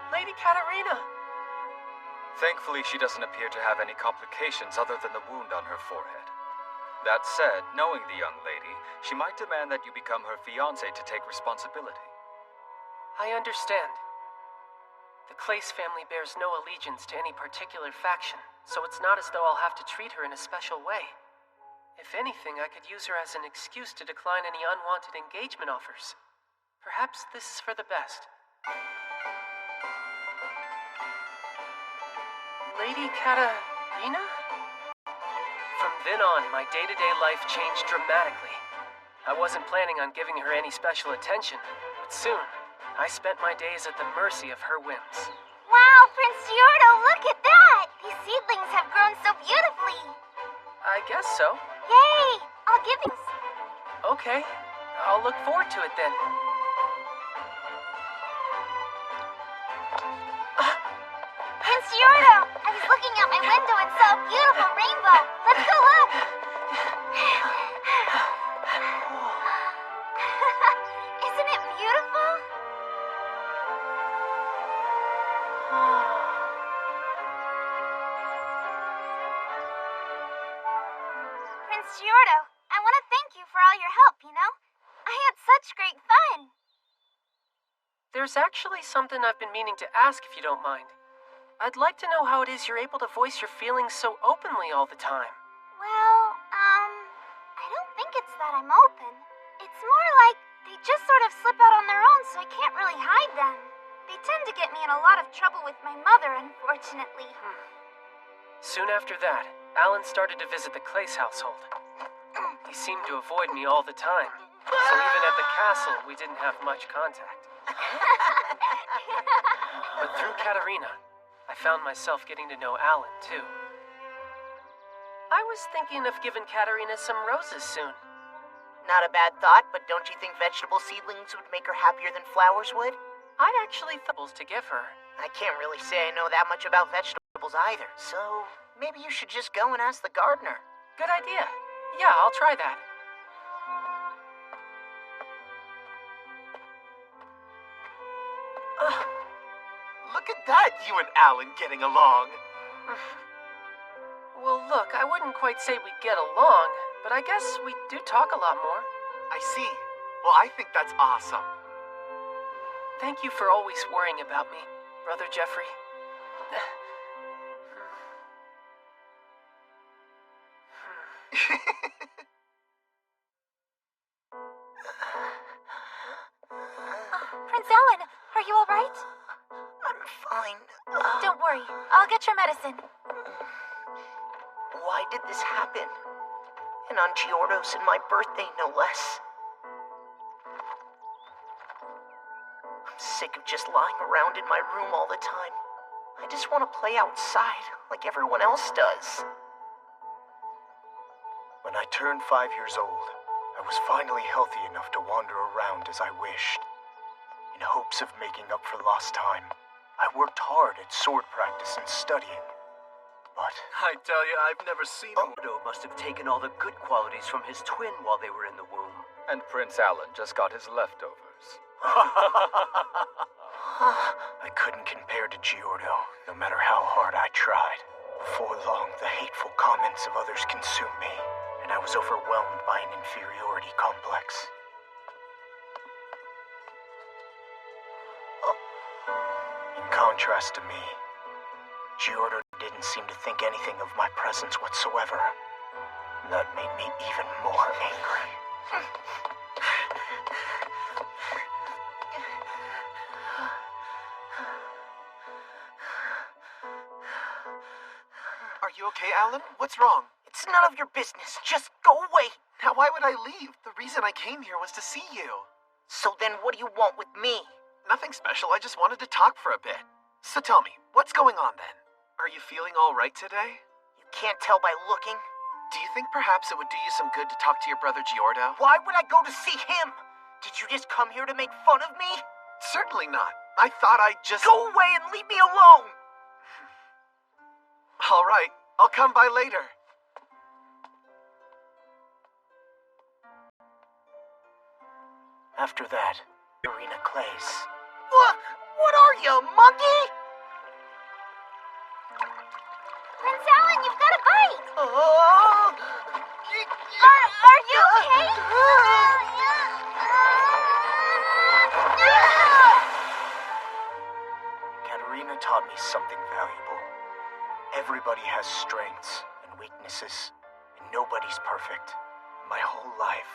Lady Katerina! Thankfully, she doesn't appear to have any complications other than the wound on her forehead. That said, knowing the young lady, she might demand that you become her fiancé to take responsibility. I understand. The Clace family bears no allegiance to any particular faction, so it's not as though I'll have to treat her in a special way. If anything, I could use her as an excuse to decline any unwanted engagement offers. Perhaps this is for the best. Lady Katerina? From then on, my day-to-day life changed dramatically. I wasn't planning on giving her any special attention, but soon, I spent my days at the mercy of her whims. Wow, Prince Giordo, look at that! These seedlings have grown so beautifully. I guess so. Yay! I'll give you... Okay, I'll look forward to it then. Prince Giordo, I was looking out my window and saw a beautiful rainbow. Let's go look! Isn't it beautiful? Prince Giordo, I want to thank you for all your help, you know? I had such great fun. There's actually something I've been meaning to ask if you don't mind. I'd like to know how it is you're able to voice your feelings so openly all the time. Well, I don't think it's that I'm open. It's more like they just sort of slip out on their own, so I can't really hide them. They tend to get me in a lot of trouble with my mother, unfortunately. Soon after that, Alan started to visit the Clace household. He seemed to avoid me all the time, so even at the castle, we didn't have much contact. But through Katerina, I found myself getting to know Alan, too. I was thinking of giving Katerina some roses soon. Not a bad thought, but don't you think vegetable seedlings would make her happier than flowers would? I'd actually thought to give her. I can't really say I know that much about vegetables either, so maybe you should just go and ask the gardener. Good idea. Yeah, I'll try that. Look at that, you and Alan getting along. Well, look, I wouldn't quite say we get along, but I guess we do talk a lot more. I see. Well, I think that's awesome. Thank you for always worrying about me, Brother Jeffrey. Prince Alan, are you all right? I'm fine. Don't worry, I'll get your medicine. Why did this happen? And on Giordo's and my birthday, no less. I'm sick of just lying around in my room all the time. I just want to play outside, like everyone else does. When I turned 5 years old, I was finally healthy enough to wander around as I wished. In hopes of making up for lost time, I worked hard at sword practice and studying. But I tell you, I've never seen him. Odo must have taken all the good qualities from his twin while they were in the womb. And Prince Alan just got his leftovers. I couldn't compare to Giordo, no matter how hard I tried. Before long, the hateful comments of others consumed me, and I was overwhelmed by an inferiority complex. In contrast to me, Giordo didn't seem to think anything of my presence whatsoever. That made me even more angry. Are you okay, Alan? What's wrong? It's none of your business. Just go away. Now, why would I leave? The reason I came here was to see you. So then what do you want with me? Nothing special. I just wanted to talk for a bit. So tell me, what's going on then? Are you feeling all right today? You can't tell by looking. Do you think perhaps it would do you some good to talk to your brother Giordo? Why would I go to see him? Did you just come here to make fun of me? Certainly not. I thought I'd just... Go away and leave me alone! All right, I'll come by later. After that, Katerina Claes. What are you, a monkey? Prince Alan, you've got a bite! Oh! Are you okay? Katerina taught me something valuable. Everybody has strengths and weaknesses, and nobody's perfect. My whole life,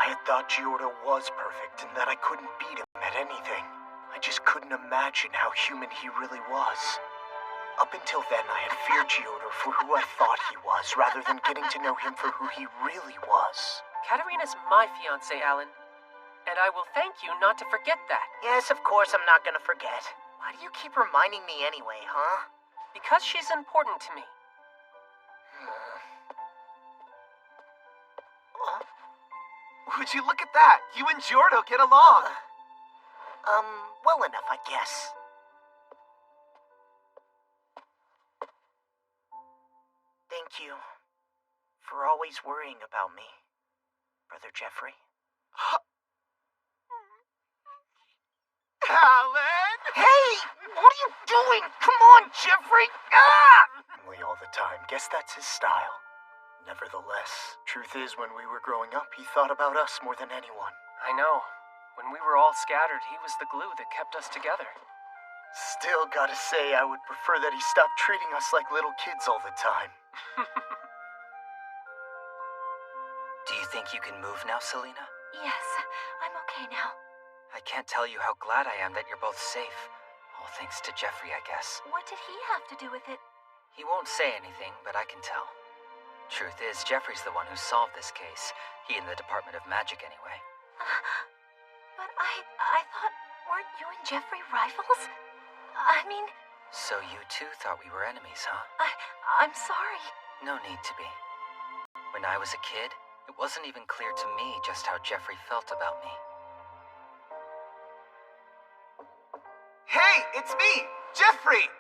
I had thought Giordo was perfect and that I couldn't beat him at anything. I just couldn't imagine how human he really was. Up until then, I had feared Giordo for who I thought he was, rather than getting to know him for who he really was. Katerina's my fiancé, Alan. And I will thank you not to forget that. Yes, of course I'm not gonna forget. Why do you keep reminding me anyway, huh? Because she's important to me. Would you look at that? You and Giordo get along. Well enough, I guess. Thank you for always worrying about me, Brother Jeffrey. Alan! Hey! What are you doing? Come on, Jeffrey! Ah! Family all the time. Guess that's his style. Nevertheless, truth is, when we were growing up, he thought about us more than anyone. I know. When we were all scattered, he was the glue that kept us together. Still gotta say, I would prefer that he stopped treating us like little kids all the time. Do you think you can move now, Selena? Yes, I'm okay now. I can't tell you how glad I am that you're both safe. All thanks to Jeffrey, I guess. What did he have to do with it? He won't say anything, but I can tell. Truth is, Jeffrey's the one who solved this case. He in the Department of Magic, anyway. But I thought, weren't you and Jeffrey rivals? I mean... So you two thought we were enemies, huh? I'm sorry. No need to be. When I was a kid, it wasn't even clear to me just how Jeffrey felt about me. Hey, it's me, Jeffrey!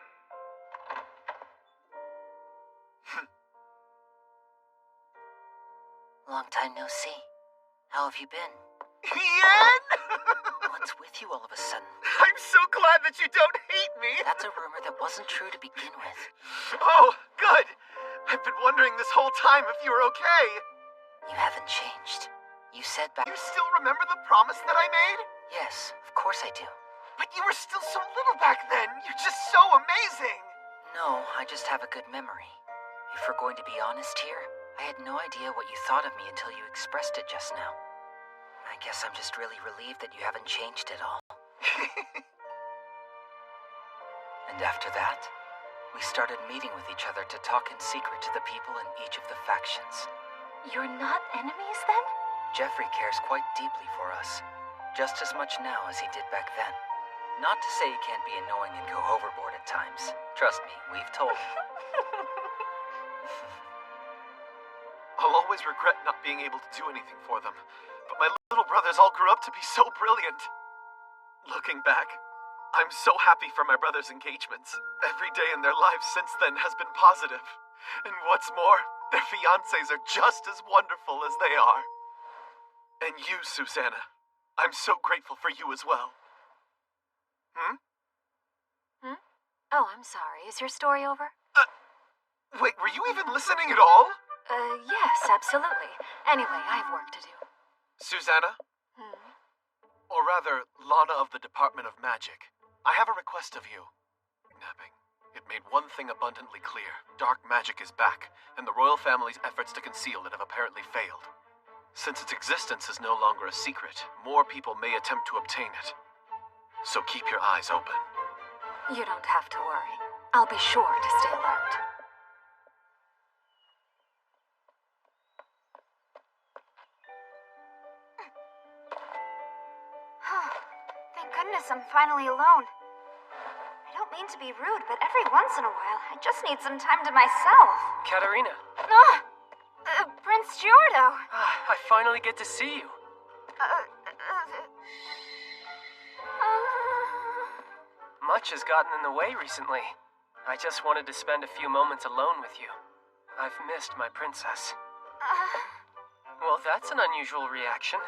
Long time no see. How have you been? Ian! What's with you all of a sudden? I'm so glad that you don't hate me! That's a rumor that wasn't true to begin with. Oh, good! I've been wondering this whole time if you were okay. You haven't changed. You said back... You still remember the promise that I made? Yes, of course I do. But you were still so little back then. You're just so amazing. No, I just have a good memory. If we're going to be honest here, I had no idea what you thought of me until you expressed it just now. I guess I'm just really relieved that you haven't changed at all. And after that, we started meeting with each other to talk in secret to the people in each of the factions. You're not enemies then? Jeffrey cares quite deeply for us, just as much now as he did back then. Not to say he can't be annoying and go overboard at times. Trust me, we've told him. I'll always regret not being able to do anything for them, but my little brothers all grew up to be so brilliant. Looking back, I'm so happy for my brothers' engagements. Every day in their lives since then has been positive. And what's more, their fiancés are just as wonderful as they are. And you, Susanna, I'm so grateful for you as well. Oh, I'm sorry. Is your story over? Wait, were you even listening at all? Yes, absolutely. Anyway, I have work to do. Susanna? Or rather, Lana of the Department of Magic. I have a request of you. Napping. It made one thing abundantly clear. Dark magic is back, and the royal family's efforts to conceal it have apparently failed. Since its existence is no longer a secret, more people may attempt to obtain it. So keep your eyes open. You don't have to worry. I'll be sure to stay alert. Thank goodness I'm finally alone. I don't mean to be rude, but every once in a while, I just need some time to myself. Katerina. Prince Giordo. I finally get to see you. Much has gotten in the way recently. I just wanted to spend a few moments alone with you. I've missed my princess. Well, that's an unusual reaction.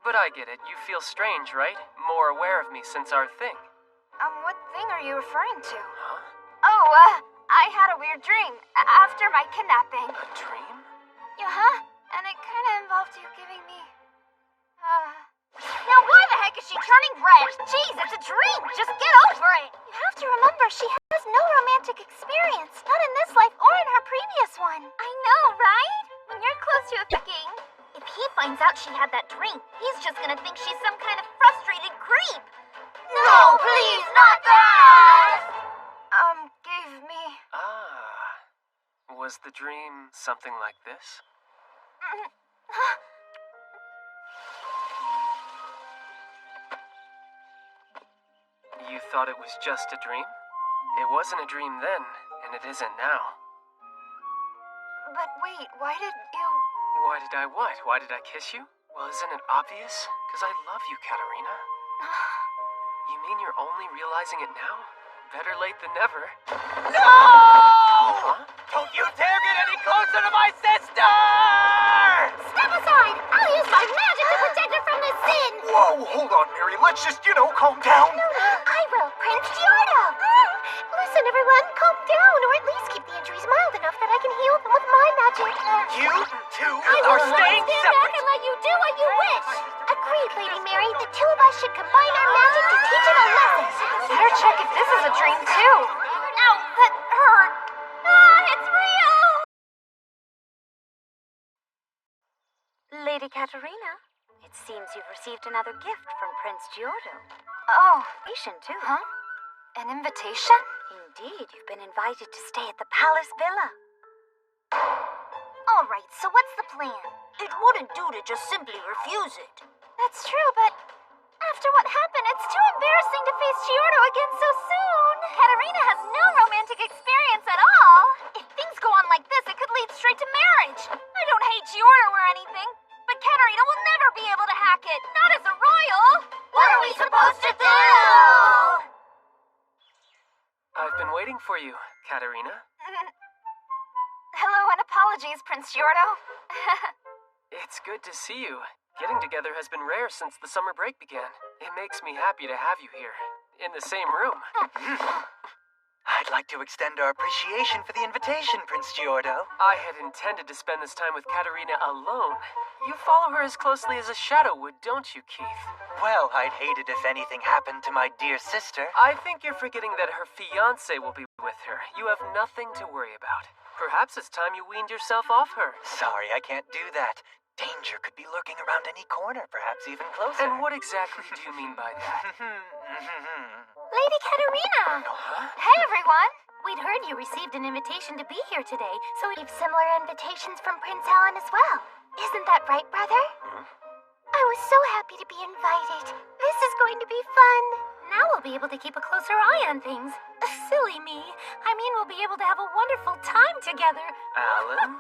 But I get it. You feel strange, right? More aware of me since our thing. What thing are you referring to? Huh? Oh, I had a weird dream after my kidnapping. A dream? And it kind of involved you giving me, Now why the heck is she turning red? Jeez, it's a dream! Just get over it! You have to remember, she has no romantic experience. Not in this life or in her previous one. I know, right? When you're close to a king, If he finds out she had that dream, he's just gonna think she's some kind of frustrated creep. No, please, not that! Gave me... Was the dream something like this? You thought it was just a dream? It wasn't a dream then, and it isn't now. But wait, why did you... Why did I what? Why did I kiss you? Well, isn't it obvious? Because I love you, Katerina. You mean you're only realizing it now? Better late than never. No! Huh? Don't you dare get any closer to my sister! Step aside! I'll use my magic to protect her from this sin! Whoa, hold on, Mary. Let's just, calm down. I will, Prince Giordo! Listen, everyone, calm down, or at least keep the injuries mild enough that I can heal them with my magic. You two I are will staying stand back separate! and let you do what you wish! Agreed, Lady Mary. The two of us should combine our magic to teach him a lesson. Better check if this is a dream, too. Ow, that hurt. it's real! Lady Katerina, it seems you've received another gift from Prince Giordo. Oh, Invitation, too. huh? An invitation? Indeed, you've been invited to stay at the Palace Villa. Alright, so what's the plan? It wouldn't do to just simply refuse it. That's true, but after what happened, it's too embarrassing to face Giordo again so soon. Katerina has no romantic experience at all. If things go on like this, it could lead straight to marriage. I don't hate Giordo or anything, but Katerina will never be able to hack it. Not as a royal. What are we supposed to do? I've been waiting for you, Katerina. Hello and apologies, Prince Giordo. It's good to see you. Getting together has been rare since the summer break began. It makes me happy to have you here, in the same room. I'd like to extend our appreciation for the invitation, Prince Giordo. I had intended to spend this time with Katerina alone. You follow her as closely as a shadow would, don't you, Keith? Well, I'd hate it if anything happened to my dear sister. I think you're forgetting that her fiancé will be with her. You have nothing to worry about. Perhaps it's time you weaned yourself off her. Sorry, I can't do that. Danger could be lurking around any corner, perhaps even closer. And what exactly do you mean by that? Lady Katerina! Hey, everyone! We'd heard you received an invitation to be here today, so we've similar invitations from Prince Alan as well. Isn't that right, brother? I was so happy to be invited. This is going to be fun. Now we'll be able to keep a closer eye on things. Silly me. I mean, we'll be able to have a wonderful time together. Alan?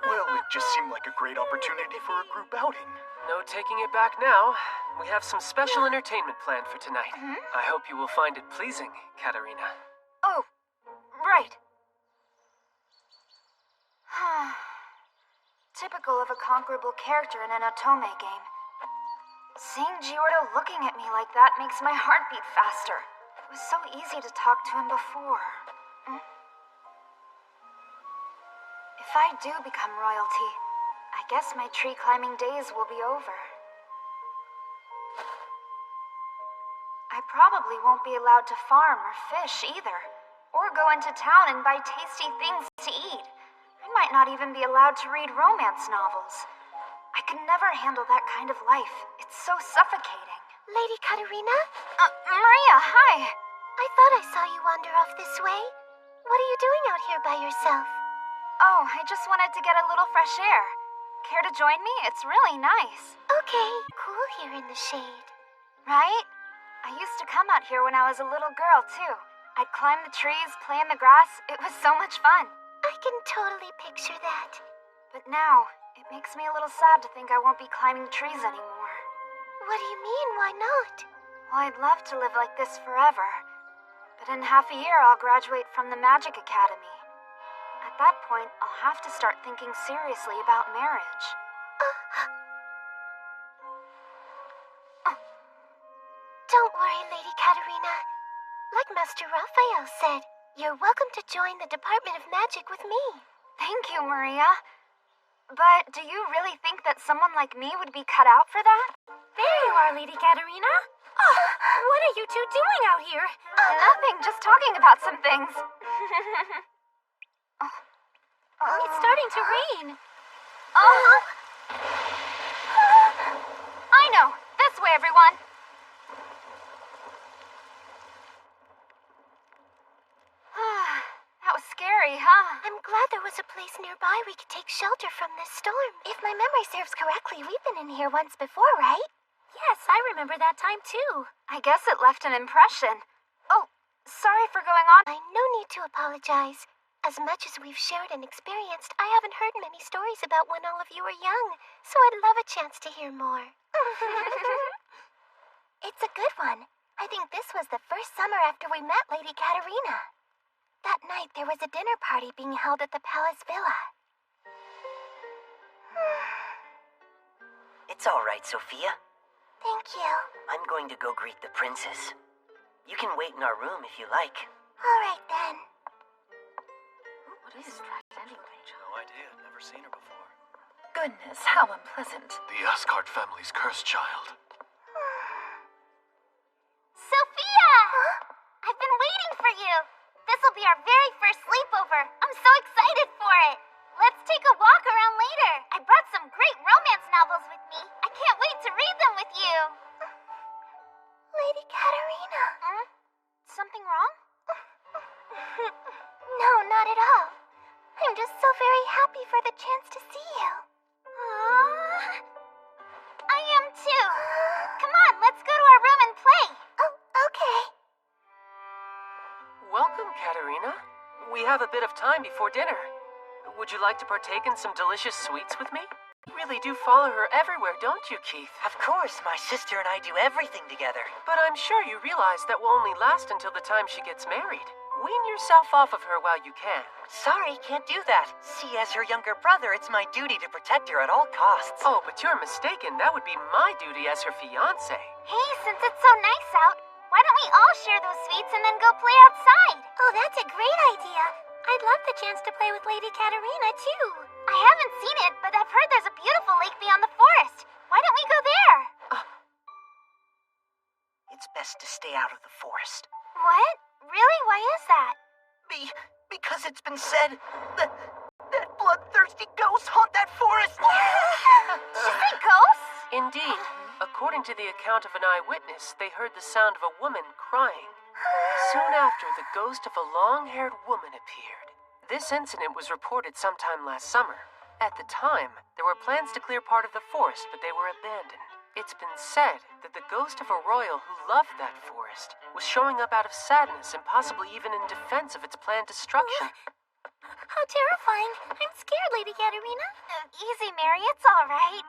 Well, it just seemed like a great opportunity for a group outing. No taking it back now. We have some special entertainment planned for tonight. I hope you will find it pleasing, Katerina. Oh, right. Typical of a conquerable character in an Otome game. Seeing Giordo looking at me like that makes my heart beat faster. It was so easy to talk to him before. If I do become royalty, I guess my tree climbing days will be over. I probably won't be allowed to farm or fish either, or go into town and buy tasty things to eat. I might not even be allowed to read romance novels. I could never handle that kind of life. It's so suffocating. Lady Katerina? Maria, hi! I thought I saw you wander off this way. What are you doing out here by yourself? Oh, I just wanted to get a little fresh air. Care to join me? It's really nice. Okay, cool here in the shade. Right? I used to come out here when I was a little girl, too. I'd climb the trees, play in the grass. It was so much fun. I can totally picture that. But now, it makes me a little sad to think I won't be climbing trees anymore. What do you mean, why not? Well, I'd love to live like this forever. But in half a year, I'll graduate from the Magic Academy. At that point, I'll have to start thinking seriously about marriage. Don't worry, Lady Katerina. Like Master Raphael said, you're welcome to join the Department of Magic with me. Thank you, Maria. But do you really think that someone like me would be cut out for that? There you are, Lady Katerina. Oh, what are you two doing out here? Nothing, just talking about some things. It's starting to rain. I know. This way, everyone. That was scary, huh? I'm glad there was a place nearby we could take shelter from this storm. If my memory serves correctly, we've been in here once before, right? Yes, I remember that time too. I guess it left an impression. Oh, sorry for going on. No need to apologize. As much as we've shared and experienced, I haven't heard many stories about when all of you were young, so I'd love a chance to hear more. It's a good one. I think this was the first summer after we met Lady Katerina. That night, there was a dinner party being held at the Palace Villa. It's all right, Sophia. Thank you. I'm going to go greet the princess. You can wait in our room if you like. All right, then. What is that anyway? No idea. Never seen her before. Goodness, how unpleasant. The Asgard family's cursed child. Sophia! I've been waiting for you. This will be our very first sleepover. I'm so excited for it. Let's take a walk around later. I brought some great romance novels with me. I can't wait to read them with you. Lady Katerina. Something wrong? No, not at all. I'm just so very happy for the chance to see you. I am too. Come on, let's go to our room and play. Oh, okay. Welcome, Katerina. We have a bit of time before dinner. Would you like to partake in some delicious sweets with me? You really do follow her everywhere, don't you, Keith? Of course, my sister and I do everything together. But I'm sure you realize that will only last until the time she gets married. Wean yourself off of her while you can. Sorry, can't do that. See, as her younger brother, it's my duty to protect her at all costs. Oh, but you're mistaken. That would be my duty as her fiancé. Hey, since it's so nice out, why don't we all share those sweets and then go play outside? Oh, that's a great idea. I'd love the chance to play with Lady Katerina, too. I haven't seen it, but I've heard there's a beautiful lake beyond the forest. Why don't we go there? It's best to stay out of the forest. What? Really? Why is that? Because it's been said that bloodthirsty ghosts haunt that forest. Is it ghosts? Indeed. According According to the account of an eyewitness, they heard the sound of a woman crying. Soon after, the ghost of a long-haired woman appeared. This incident was reported sometime last summer. At the time, there were plans to clear part of the forest, but they were abandoned. It's been said that the ghost of a royal who loved that forest was showing up out of sadness and possibly even in defense of its planned destruction. How terrifying. I'm scared, Lady Katerina. Easy, Mary. It's all right.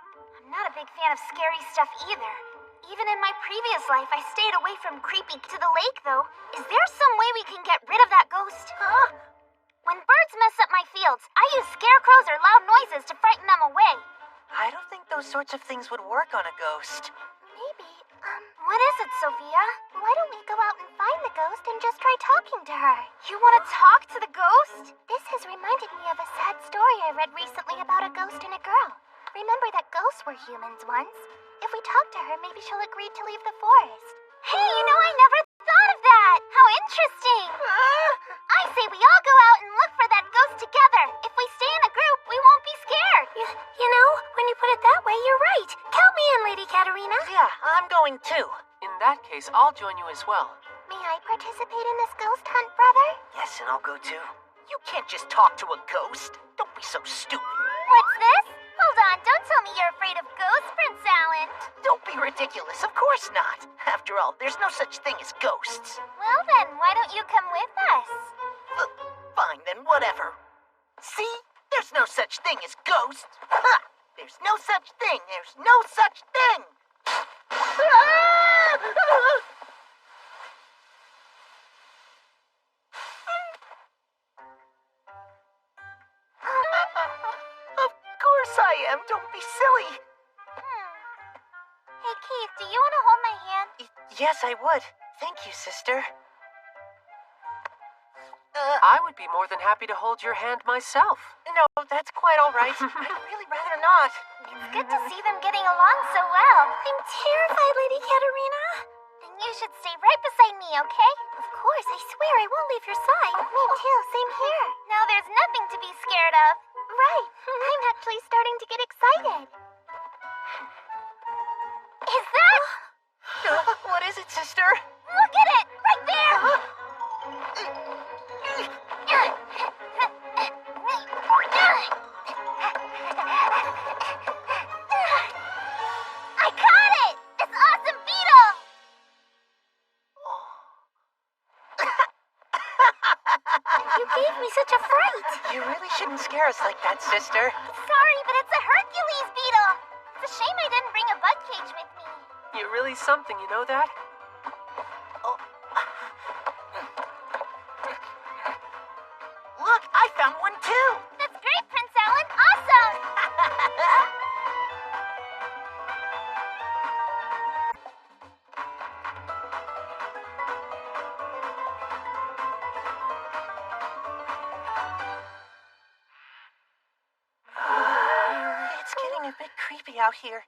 I'm not a big fan of scary stuff either. Even in my previous life, I stayed away from creepy to the lake, though. Is there some way we can get rid of that ghost? Huh? When birds mess up my fields, I use scarecrows or loud noises to frighten them away. I don't think those sorts of things would work on a ghost. Maybe. What is it, Sophia? Why don't we go out and find the ghost and just try talking to her? You want to talk to the ghost? This has reminded me of a sad story I read recently about a ghost and a girl. Remember that ghosts were humans once? If we talk to her, maybe she'll agree to leave the forest. Hey, I never thought of that! How interesting! I say we all go out and look for that ghost together. If we stay in a group, we won't be scared. When you put it that way, you're right. Count me in, Lady Katerina. Yeah, I'm going too. In that case, I'll join you as well. May I participate in this ghost hunt, brother? Yes, and I'll go too. You can't just talk to a ghost. Don't be so stupid. What's this? Hold on, don't tell me you're afraid of ghosts, Prince Alan. Don't be ridiculous. Of course not. After all, there's no such thing as ghosts. Well then, why don't you come with us? Fine then, whatever. See? There's no such thing as ghosts. Ha! There's no such thing. There's no such thing. Of course I am. Don't be silly. Hey, Keith, do you want to hold my hand? Yes, I would. Thank you, sister. I would be more than happy to hold your hand myself. No, that's quite all right. I'd really rather not. It's good to see them getting along so well. I'm terrified, Lady Katerina. Then you should stay right beside me, okay? Of course, I swear I won't leave your side. Me too, same here. Now there's nothing to be scared of. Right. I'm actually starting to get excited. Is that... What is it, sister? Look at it! Right there! I caught it! This awesome beetle! You gave me such a fright! You really shouldn't scare us like that, sister. Sorry, but it's a Hercules beetle! It's a shame I didn't bring a bug cage with me. You're really something, you know that? Look, I found one too. That's great, Prince Alan. Awesome! It's getting a bit creepy out here.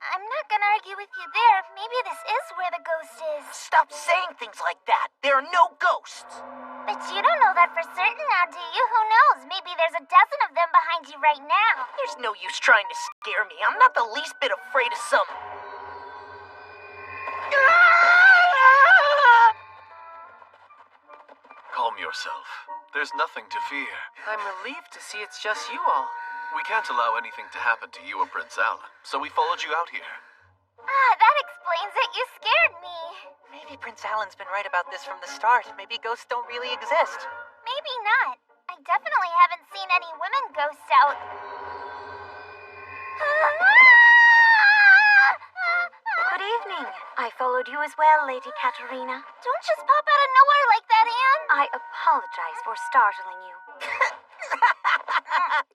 I'm not gonna argue with you there. Maybe this is where the ghost is. Stop saying things like that. There are no ghosts. But you don't know that for certain now, do you? Who knows? Maybe there's a dozen of them behind you right now. There's no use trying to scare me. I'm not the least bit afraid of some... Calm yourself. There's nothing to fear. I'm relieved to see it's just you all. We can't allow anything to happen to you or Prince Alan, so we followed you out here. That explains it. You scared me. Maybe Prince Alan's been right about this from the start. Maybe ghosts don't really exist. Maybe not. I definitely haven't seen any women ghosts out. Good evening. I followed you as well, Lady Katerina. Don't just pop out of nowhere like that, Anne. I apologize for startling you.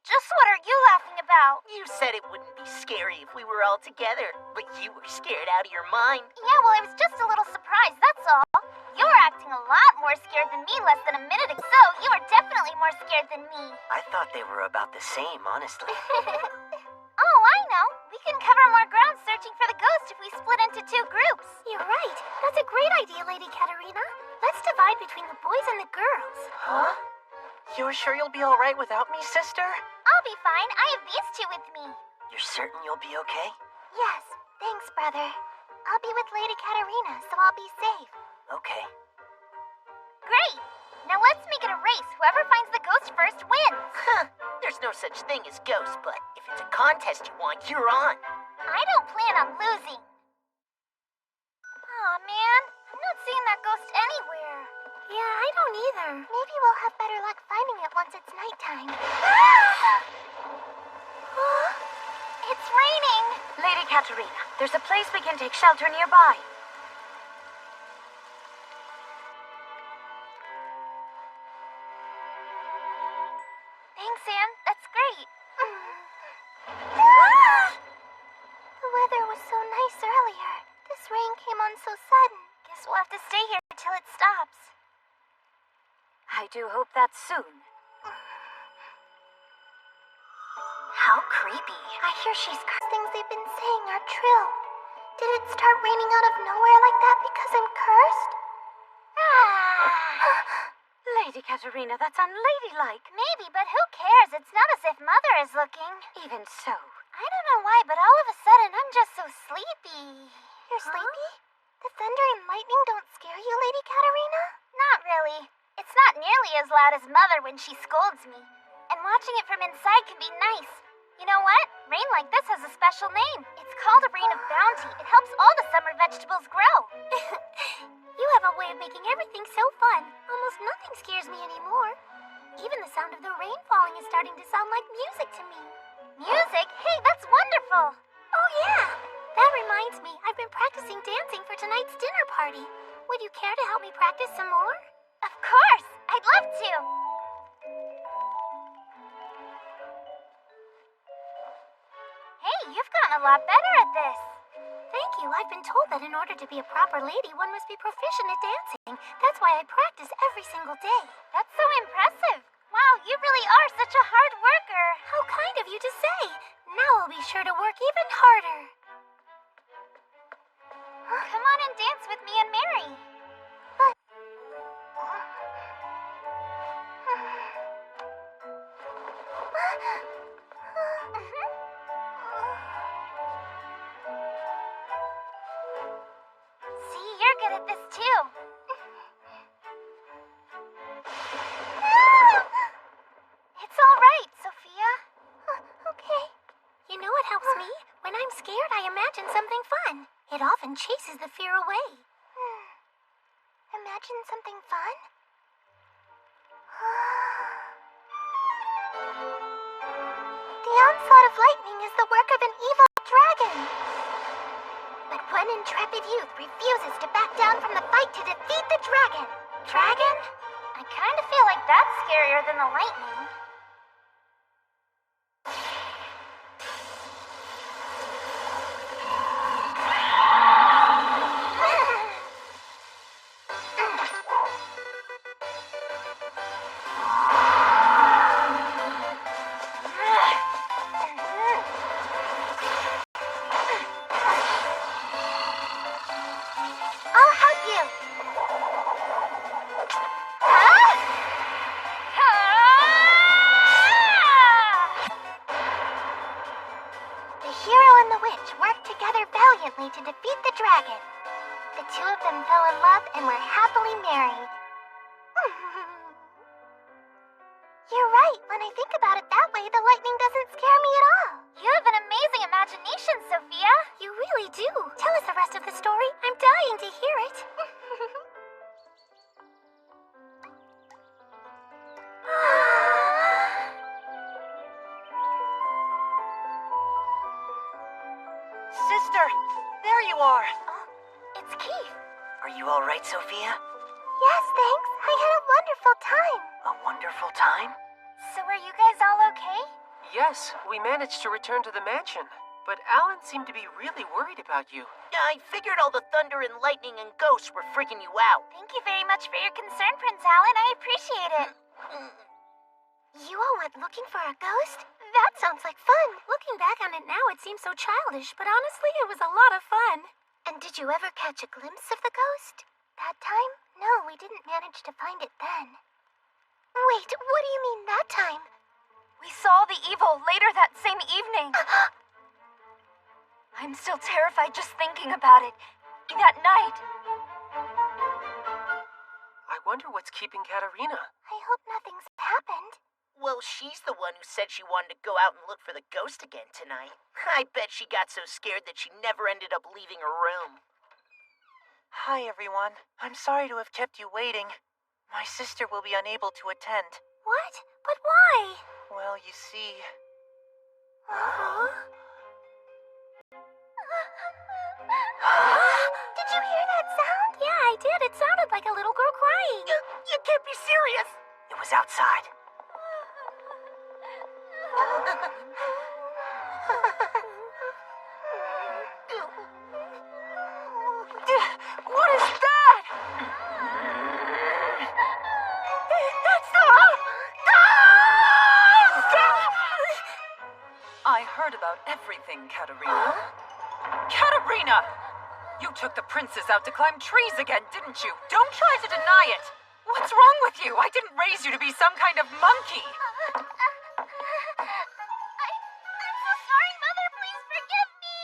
Just what are you laughing about? You said it wouldn't be scary if we were all together, but you were scared out of your mind. Yeah, well, I was just a little surprised, that's all. You were acting a lot more scared than me less than a minute ago, so you were definitely more scared than me. I thought they were about the same, honestly. Oh, I know. We can cover more ground searching for the ghost if we split into two groups. You're right. That's a great idea, Lady Katerina. Let's divide between the boys and the girls. Huh? You're sure you'll be all right without me, sister? I'll be fine. I have these two with me. You're certain you'll be okay? Yes. Thanks, brother. I'll be with Lady Katarina, so I'll be safe. Okay. Great! Now let's make it a race. Whoever finds the ghost first wins. Huh. There's no such thing as ghosts, but if it's a contest you want, you're on. I don't plan on losing. Aw, man. I'm not seeing that ghost anywhere. Yeah, I don't either. Maybe we'll have better luck finding it once it's nighttime. It's raining. Lady Katarina, there's a place we can take shelter nearby. Thanks, Anne. That's great. The weather was so nice earlier. This rain came on so sudden. Guess we'll have to stay here till it stops. I do hope that's soon. How creepy. I hear she's cursed. Things they've been saying are true. Did it start raining out of nowhere like that because I'm cursed? Lady Katarina, that's unladylike. Maybe, but who cares? It's not as if Mother is looking. Even so. I don't know why, but all of a sudden I'm just so sleepy. You're sleepy? The thunder and lightning don't scare you, Lady Katarina? Not really. It's not nearly as loud as Mother when she scolds me. And watching it from inside can be nice. You know what? Rain like this has a special name. It's called a rain of bounty. It helps all the summer vegetables grow. You have a way of making everything so fun. Almost nothing scares me anymore. Even the sound of the rain falling is starting to sound like music to me. Music? Hey, that's wonderful. Oh, yeah. That reminds me, I've been practicing dancing for tonight's dinner party. Would you care to help me practice some more? Of course. I'd love to. Hey, you've gotten a lot better at this. Thank you. I've been told that in order to be a proper lady, one must be proficient at dancing. That's why I practice every single day. That's so impressive. Wow, you really are such a hard worker. How kind of you to say. Now I'll be sure to work even harder. Come on and dance with me and Mary. But... See, you're good at this too. It's all right, Sophia. Okay. You know what helps me? When I'm scared, I imagine something fun. It often chases the fear away. Imagine something fun? The onslaught of lightning is the work of an evil dragon. But one intrepid youth refuses to back down from the fight to defeat the dragon. Dragon? I kind of feel like that's scarier than the lightning. I'll help you. The hero and the witch worked together valiantly to defeat the dragon. The two of them fell in love and were happily married. You're right. When I think about it that way, the lightning doesn't scare me at all. You have an amazing imagination, Sophia. You really do. Tell us the rest of the story. I'm dying to hear it. Sister, there you are. It's Keith. Are you all right, Sophia? Yes, thanks. I had a wonderful time. A wonderful time? So are you guys all okay? Yes, we managed to return to the mansion, but Alan seemed to be really worried about you. I figured all the thunder and lightning and ghosts were freaking you out. Thank you very much for your concern, Prince Alan. I appreciate it. You all went looking for a ghost? That sounds like fun. Looking back on it now, it seems so childish, but honestly, it was a lot of fun. And did you ever catch a glimpse of the ghost? That time? No, we didn't manage to find it then. Wait, what do you mean that time? We saw the evil later that same evening. I'm still terrified just thinking about it. That night. I wonder what's keeping Katerina. I hope nothing's happened. Well, she's the one who said she wanted to go out and look for the ghost again tonight. I bet she got so scared that she never ended up leaving her room. Hi, everyone. I'm sorry to have kept you waiting. My sister will be unable to attend. What? But why? Well, you see... Did you hear that sound? Yeah, I did. It sounded like a little girl crying. You can't be serious! It was outside. What is that? It's the ghost! I heard about everything, Katerina. Katerina! You took the princess out to climb trees again, didn't you? Don't try to deny it! What's wrong with you? I didn't raise you to be some kind of monkey! I'm so sorry, Mother. Please forgive me.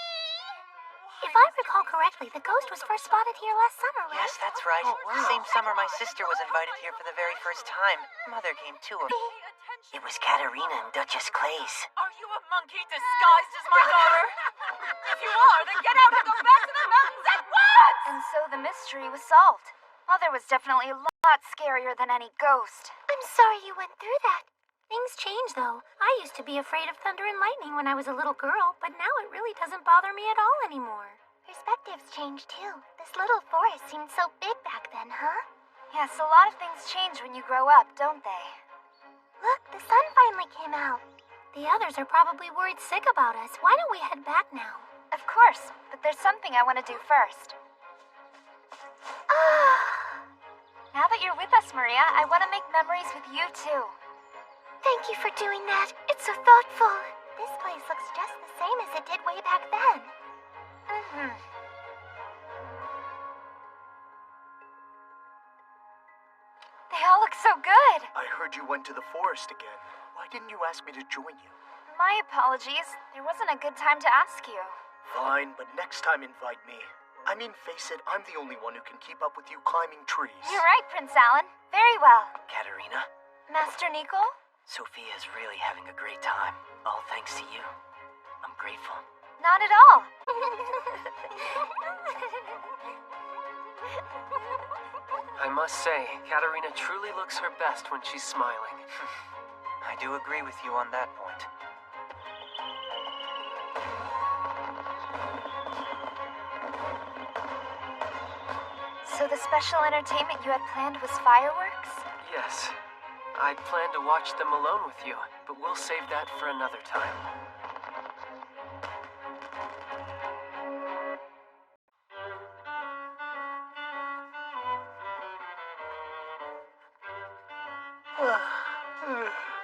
If I recall correctly, the ghost was first spotted here last summer, right? Yes, that's right. The same summer my sister was invited here for the very first time. Mother came too. It was Katerina and Duchess Clays. Are you a monkey disguised as my daughter? If you are, then get out and go back to the mountains at once! And so the mystery was solved. Mother was definitely a lot scarier than any ghost. I'm sorry you went through that. Things change, though. I used to be afraid of thunder and lightning when I was a little girl, but now it really doesn't bother me at all anymore. Perspectives change, too. This little forest seemed so big back then, huh? Yes, a lot of things change when you grow up, don't they? Look, the sun finally came out. The others are probably worried sick about us. Why don't we head back now? Of course, but there's something I want to do first. Now that you're with us, Maria, I want to make memories with you, too. Thank you for doing that. It's so thoughtful. This place looks just the same as it did way back then. Mm-hmm. They all look so good. I heard you went to the forest again. Why didn't you ask me to join you? My apologies. There wasn't a good time to ask you. Fine, but next time invite me. I mean, face it, I'm the only one who can keep up with you climbing trees. You're right, Prince Alan. Very well. Katerina, Master Nico? Sophia's really having a great time. All thanks to you. I'm grateful. Not at all. I must say, Katerina truly looks her best when she's smiling. I do agree with you on that point. So the special entertainment you had planned was fireworks? Yes. I plan to watch them alone with you, but we'll save that for another time.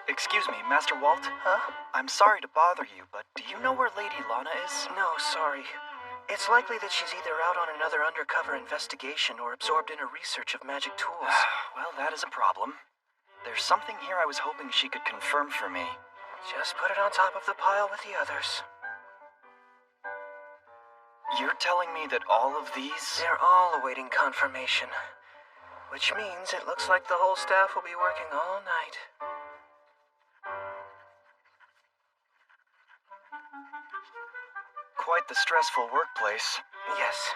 Excuse me, Master Walt? Huh? I'm sorry to bother you, but do you know where Lady Lana is? No, sorry. It's likely that she's either out on another undercover investigation or absorbed in her research of magic tools. Well, that is a problem. There's something here I was hoping she could confirm for me. Just put it on top of the pile with the others. You're telling me that all of these... They're all awaiting confirmation. Which means it looks like the whole staff will be working all night. Quite the stressful workplace. Yes.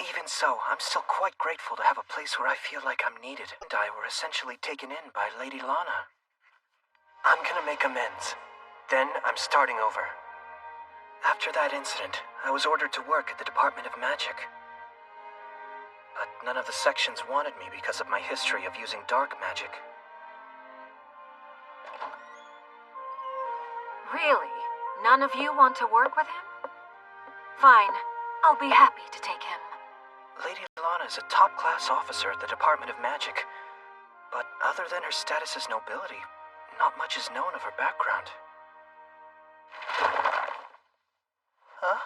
Even so, I'm still quite grateful to have a place where I feel like I'm needed. And I were essentially taken in by Lady Lana. I'm gonna make amends. Then I'm starting over. After that incident, I was ordered to work at the Department of Magic. But none of the sections wanted me because of my history of using dark magic. Really? None of you want to work with him? Fine. I'll be happy to take him. Lady Lana is a top-class officer at the Department of Magic. But other than her status as nobility, not much is known of her background. Huh?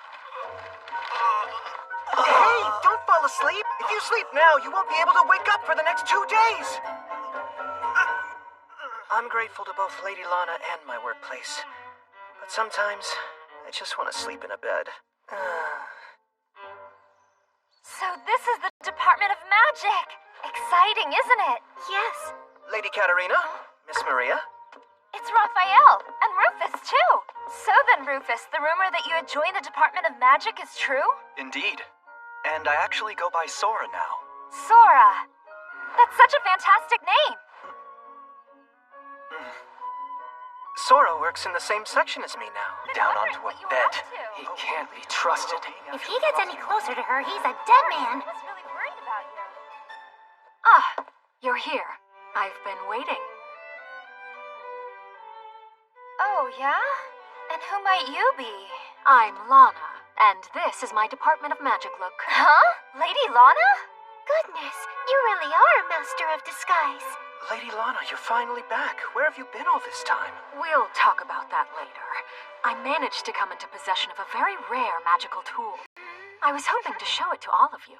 Hey, don't fall asleep! If you sleep now, you won't be able to wake up for the next 2 days! I'm grateful to both Lady Lana and my workplace. But sometimes, I just want to sleep in a bed. So this is the Department of Magic! Exciting, isn't it? Yes. Lady Katerina, Miss Maria. It's Raphael, and Rufus too. So then, Rufus, the rumor that you had joined the Department of Magic is true? Indeed. And I actually go by Sora now. Sora! That's such a fantastic name! Sora works in the same section as me now. Down onto a bed. He can't be trusted. If he gets any closer to her, he's a dead man. I was really worried about you. Ah, you're here. I've been waiting. Oh, yeah? And who might you be? I'm Lana, and this is my Department of Magic look. Huh? Lady Lana? Goodness, you really are a master of disguise. Lady Lana, you're finally back. Where have you been all this time? We'll talk about that later. I managed to come into possession of a very rare magical tool. I was hoping to show it to all of you.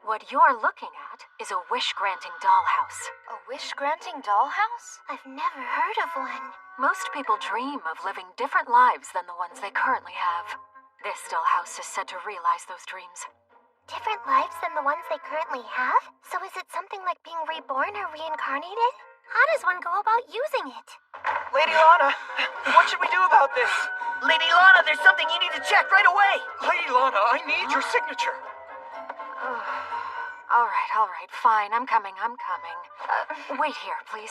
What you're looking at is a wish-granting dollhouse. A wish-granting dollhouse? I've never heard of one. Most people dream of living different lives than the ones they currently have. This dollhouse is said to realize those dreams. Different lives than the ones they currently have? So is it something like being reborn or reincarnated? How does one go about using it? Lady Lana, what should we do about this? Lady Lana, there's something you need to check right away! Lady Lana, I need your signature. All right, fine. I'm coming. Wait here, please.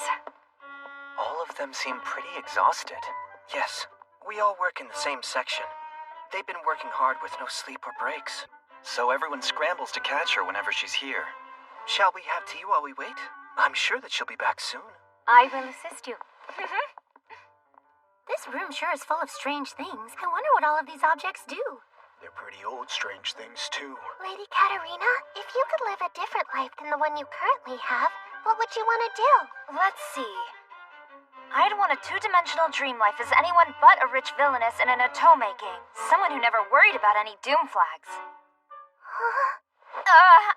All of them seem pretty exhausted. Yes, we all work in the same section. They've been working hard with no sleep or breaks. So everyone scrambles to catch her whenever she's here. Shall we have tea while we wait? I'm sure that she'll be back soon. I will assist you. This room sure is full of strange things. I wonder what all of these objects do. They're pretty old strange things, too. Lady Katerina, if you could live a different life than the one you currently have, what would you want to do? Let's see. I'd want a two-dimensional dream life as anyone but a rich villainess in an Otome game. Someone who never worried about any doom flags.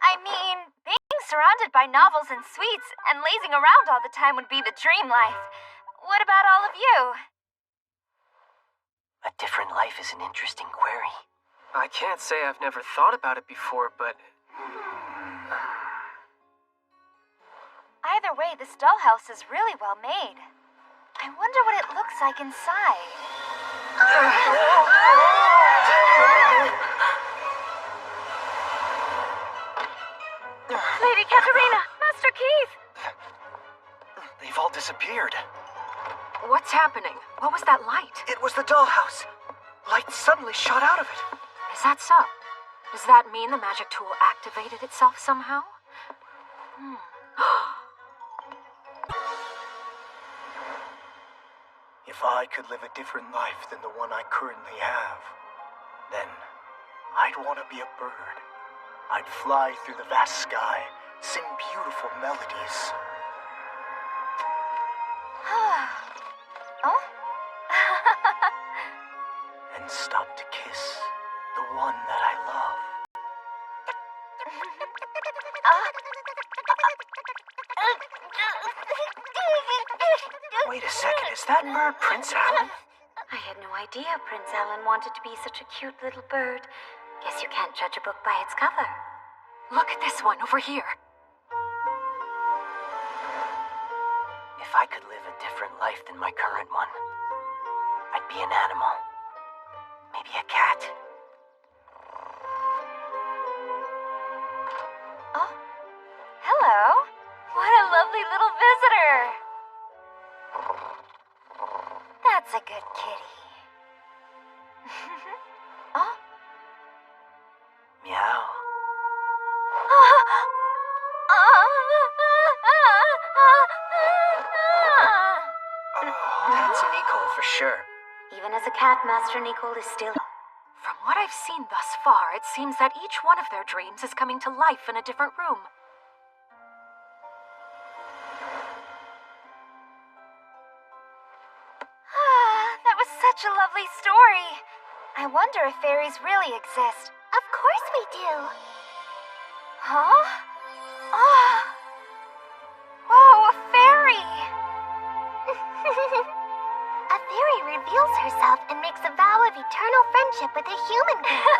I mean, being surrounded by novels and sweets and lazing around all the time would be the dream life. What about all of you? A different life is an interesting query. I can't say I've never thought about it before, but... Either way, this dollhouse is really well made. I wonder what it looks like inside. Lady Katerina! Master Keith! They've all disappeared. What's happening? What was that light? It was the dollhouse. Light suddenly shot out of it. Is that so? Does that mean the magic tool activated itself somehow? If I could live a different life than the one I currently have, then I'd want to be a bird. I'd fly through the vast sky, sing beautiful melodies. Oh? And stop to kiss the one that I love. Wait a second, is that bird Prince Alan? I had no idea Prince Alan wanted to be such a cute little bird. Guess you can't judge a book by its cover. Look at this one over here. If I could live a different life than my current one, I'd be an animal. Maybe a cat. Oh, hello. What a lovely little visitor. That's a good kitty. Oh? Meow. That's Nicole for sure. Even as a cat, Master Nicole is still... From what I've seen thus far, it seems that each one of their dreams is coming to life in a different room. That was such a lovely story. I wonder if fairies really exist. Of course we do. Huh? Oh. Whoa, a fairy! A fairy Mary reveals herself and makes a vow of eternal friendship with a human girl.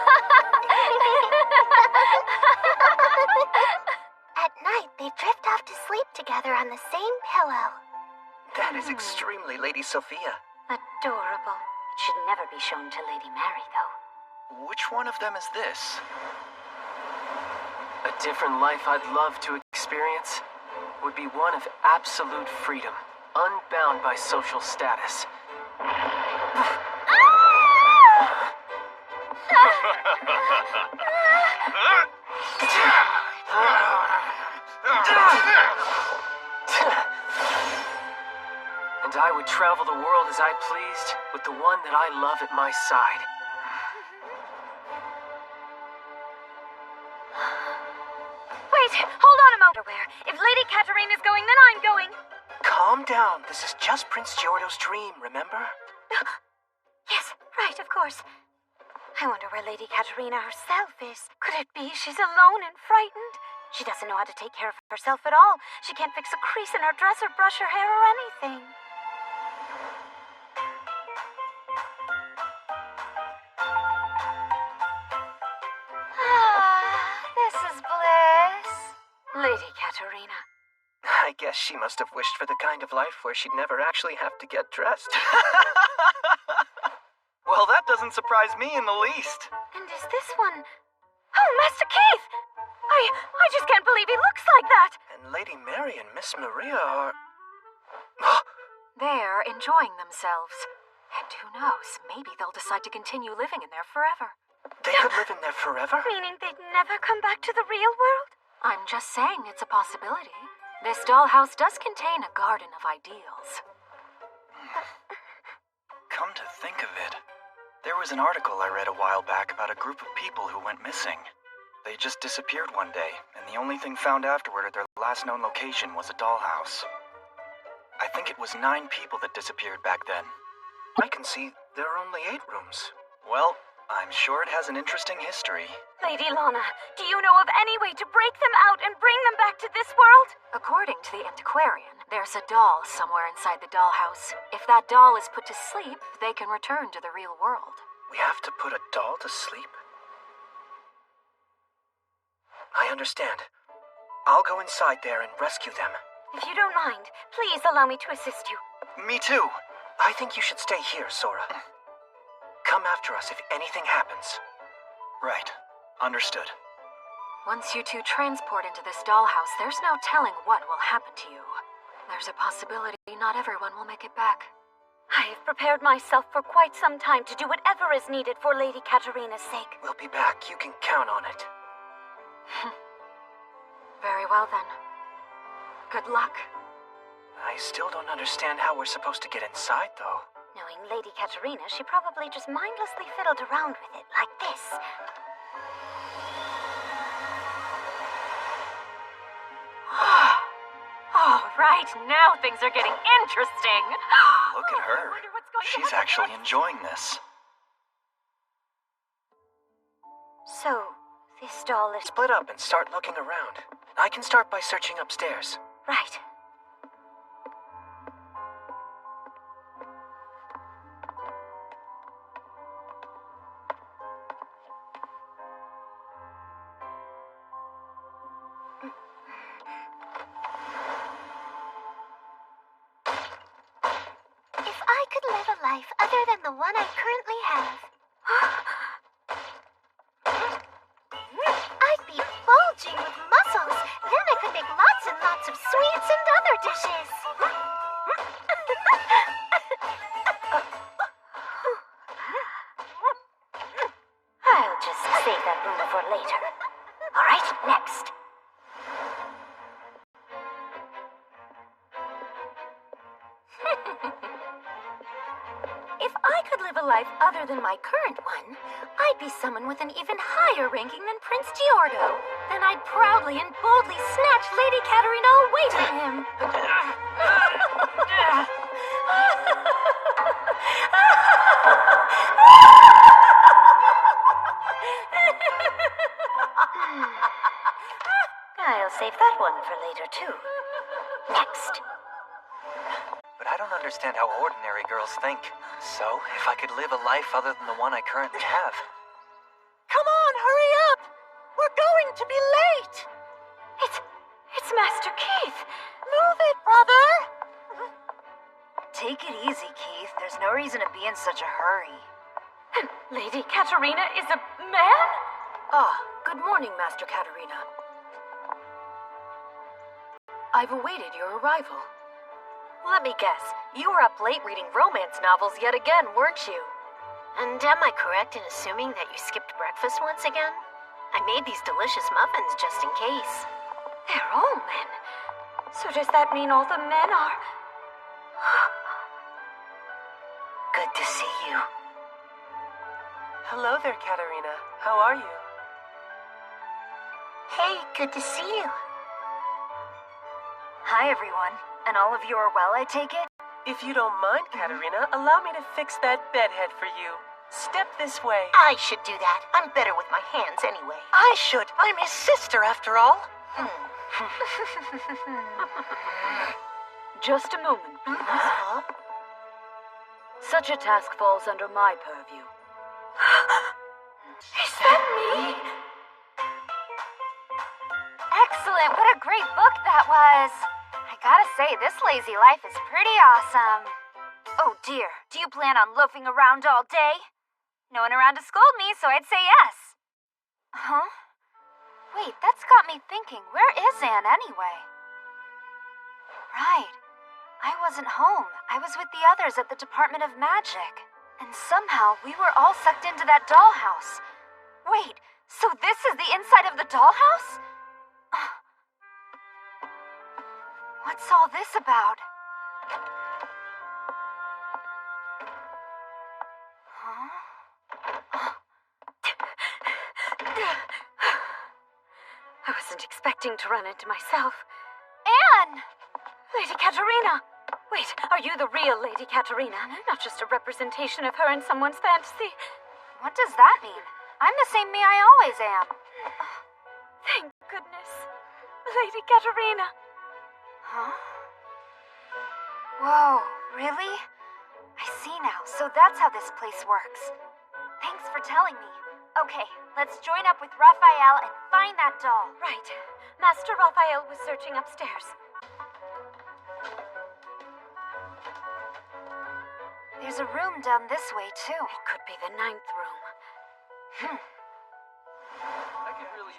At night, they drift off to sleep together on the same pillow. That is extremely Lady Sophia. Adorable. It should never be shown to Lady Mary, though. Which one of them is this? A different life I'd love to experience would be one of absolute freedom, unbound by social status. And I would travel the world as I pleased with the one that I love at my side. Wait, hold on a moment. If Lady Katarina's going, then I'm going. Calm down. This is just Prince Giordo's dream, remember? Yes, right, of course. I wonder where Lady Katarina herself is. Could it be she's alone and frightened? She doesn't know how to take care of herself at all. She can't fix a crease in her dress or brush her hair or anything. This is bliss. Lady Katarina. I guess she must have wished for the kind of life where she'd never actually have to get dressed. Well, that doesn't surprise me in the least. And is this one... Oh, Master Keith! I just can't believe he looks like that! And Lady Mary and Miss Maria are... They're enjoying themselves. And who knows, maybe they'll decide to continue living in there forever. They could live in there forever? Meaning they'd never come back to the real world? I'm just saying it's a possibility. This dollhouse does contain a garden of ideals. Come to think of it, there was an article I read a while back about a group of people who went missing. They just disappeared one day, and the only thing found afterward at their last known location was a dollhouse. I think it was 9 people that disappeared back then. I can see there are only 8 rooms. Well, I'm sure it has an interesting history. Lady Lana, do you know of any way to break them out and bring them back to this world? According to the antiquarian, there's a doll somewhere inside the dollhouse. If that doll is put to sleep, they can return to the real world. We have to put a doll to sleep? I understand. I'll go inside there and rescue them. If you don't mind, please allow me to assist you. Me too. I think you should stay here, Sora. Come after us if anything happens. Right. Understood. Once you two transport into this dollhouse, there's no telling what will happen to you. There's a possibility not everyone will make it back. I've prepared myself for quite some time to do whatever is needed for Lady Katarina's sake. We'll be back. You can count on it. Very well then. Good luck. I still don't understand how we're supposed to get inside, though. Knowing Lady Katarina, she probably just mindlessly fiddled around with it, like this. Oh, right, now things are getting interesting. Look at her. She's actually enjoying this. So, this doll is... Split up and start looking around. I can start by searching upstairs. Right. If I could live a life other than the one I currently have, I'd be bulging with muscles. Then I could make lots and lots of sweets and other dishes. I'll just save that room for later. All right, next. If I could live a life other than my current one, I'd be someone with an even higher ranking than Prince Giordo. Then I'd proudly and boldly snatch Lady Katarina away from him. I'll save that one for later, too. Next. But I don't understand how ordinary girls think. So, if I could live a life other than the one I currently have. Come on, hurry up! We're going to be late! It's Master Keith! Move it, brother! Take it easy, Keith. There's no reason to be in such a hurry. And Lady Katerina is a man? Ah, good morning, Master Katerina. I've awaited your arrival. Let me guess, you were up late reading romance novels yet again, weren't you? And am I correct in assuming that you skipped breakfast once again? I made these delicious muffins just in case. They're all men. So does that mean all the men are... Good to see you. Hello there, Katerina. How are you? Hey, good to see you. Hi, everyone. And all of you are well, I take it? If you don't mind, Katerina, allow me to fix that bedhead for you. Step this way. I should do that. I'm better with my hands anyway. I should. I'm his sister, after all. Just a moment, please. Huh? Such a task falls under my purview. Is that me? Excellent. What a great book that was. I gotta say, this lazy life is pretty awesome. Oh dear, do you plan on loafing around all day? No one around to scold me, so I'd say yes. Huh? Wait, that's got me thinking. Where is Anne anyway? Right. I wasn't home. I was with the others at the Department of Magic. And somehow we were all sucked into that dollhouse. Wait, so this is the inside of the dollhouse? What's all this about? Huh? I wasn't expecting to run into myself. Anne! Lady Katerina! Wait, are you the real Lady Katerina? Not just a representation of her in someone's fantasy? What does that mean? I'm the same me I always am. Thank goodness. Lady Katerina. Huh? Whoa, really? I see now, so that's how this place works. Thanks for telling me. Okay, let's join up with Raphael and find that doll. Right. Master Raphael was searching upstairs. There's a room down this way, too. It could be the 9th room.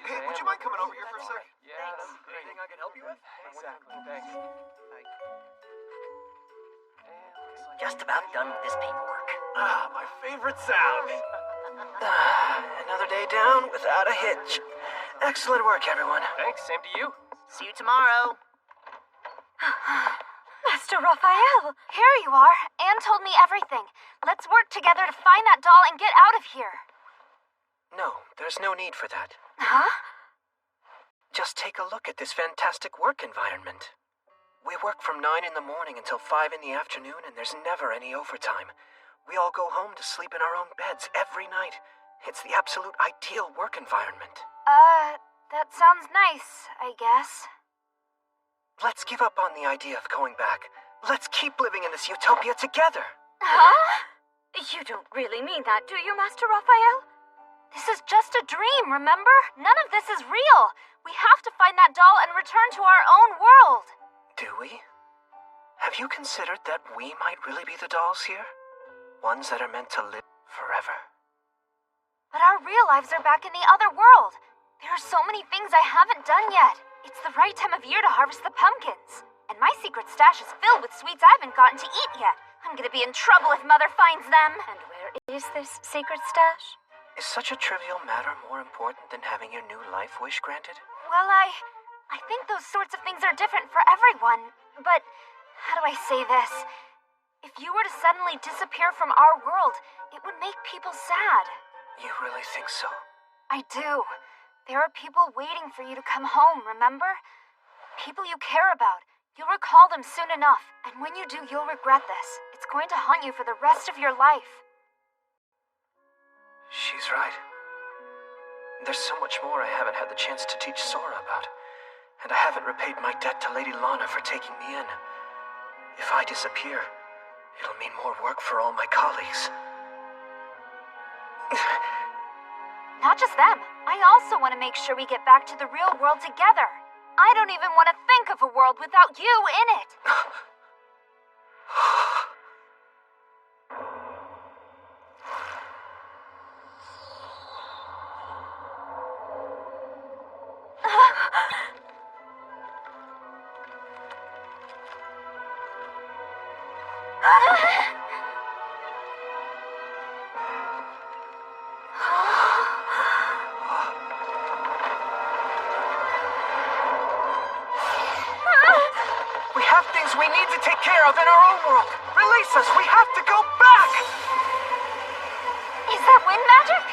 Hey, would you mind coming over here for a sec? Yeah, that'd be great. Anything I can help you with? Exactly, thanks. Just about done with this paperwork. Ah, my favorite sound. Another day down without a hitch. Excellent work, everyone. Thanks, same to you. See you tomorrow. Master Raphael! Here you are. Anne told me everything. Let's work together to find that doll and get out of here. No, there's no need for that. Huh? Just take a look at this fantastic work environment. We work from 9 in the morning until 5 in the afternoon, and there's never any overtime. We all go home to sleep in our own beds every night. It's the absolute ideal work environment. That sounds nice, I guess. Let's give up on the idea of going back. Let's keep living in this utopia together. Huh? You don't really mean that, do you, Master Raphael? This is just a dream, remember? None of this is real. We have to find that doll and return to our own world. Do we? Have you considered that we might really be the dolls here? Ones that are meant to live forever. But our real lives are back in the other world. There are so many things I haven't done yet. It's the right time of year to harvest the pumpkins. And my secret stash is filled with sweets I haven't gotten to eat yet. I'm gonna be in trouble if Mother finds them. And where is this secret stash? Is such a trivial matter more important than having your new life wish granted? Well, I think those sorts of things are different for everyone. But, how do I say this? If you were to suddenly disappear from our world, it would make people sad. You really think so? I do. There are people waiting for you to come home, remember? People you care about. You'll recall them soon enough, and when you do, you'll regret this. It's going to haunt you for the rest of your life. She's right. There's so much more I haven't had the chance to teach Sora about, and I haven't repaid my debt to Lady Lana for taking me in. If I disappear, It'll mean more work for all my colleagues. Not just them. I also want to make sure we get back to the real world together. I don't even want to think of a world without you in it. We have things we need to take care of in our own world. Release us. We have to go back. Is that wind magic?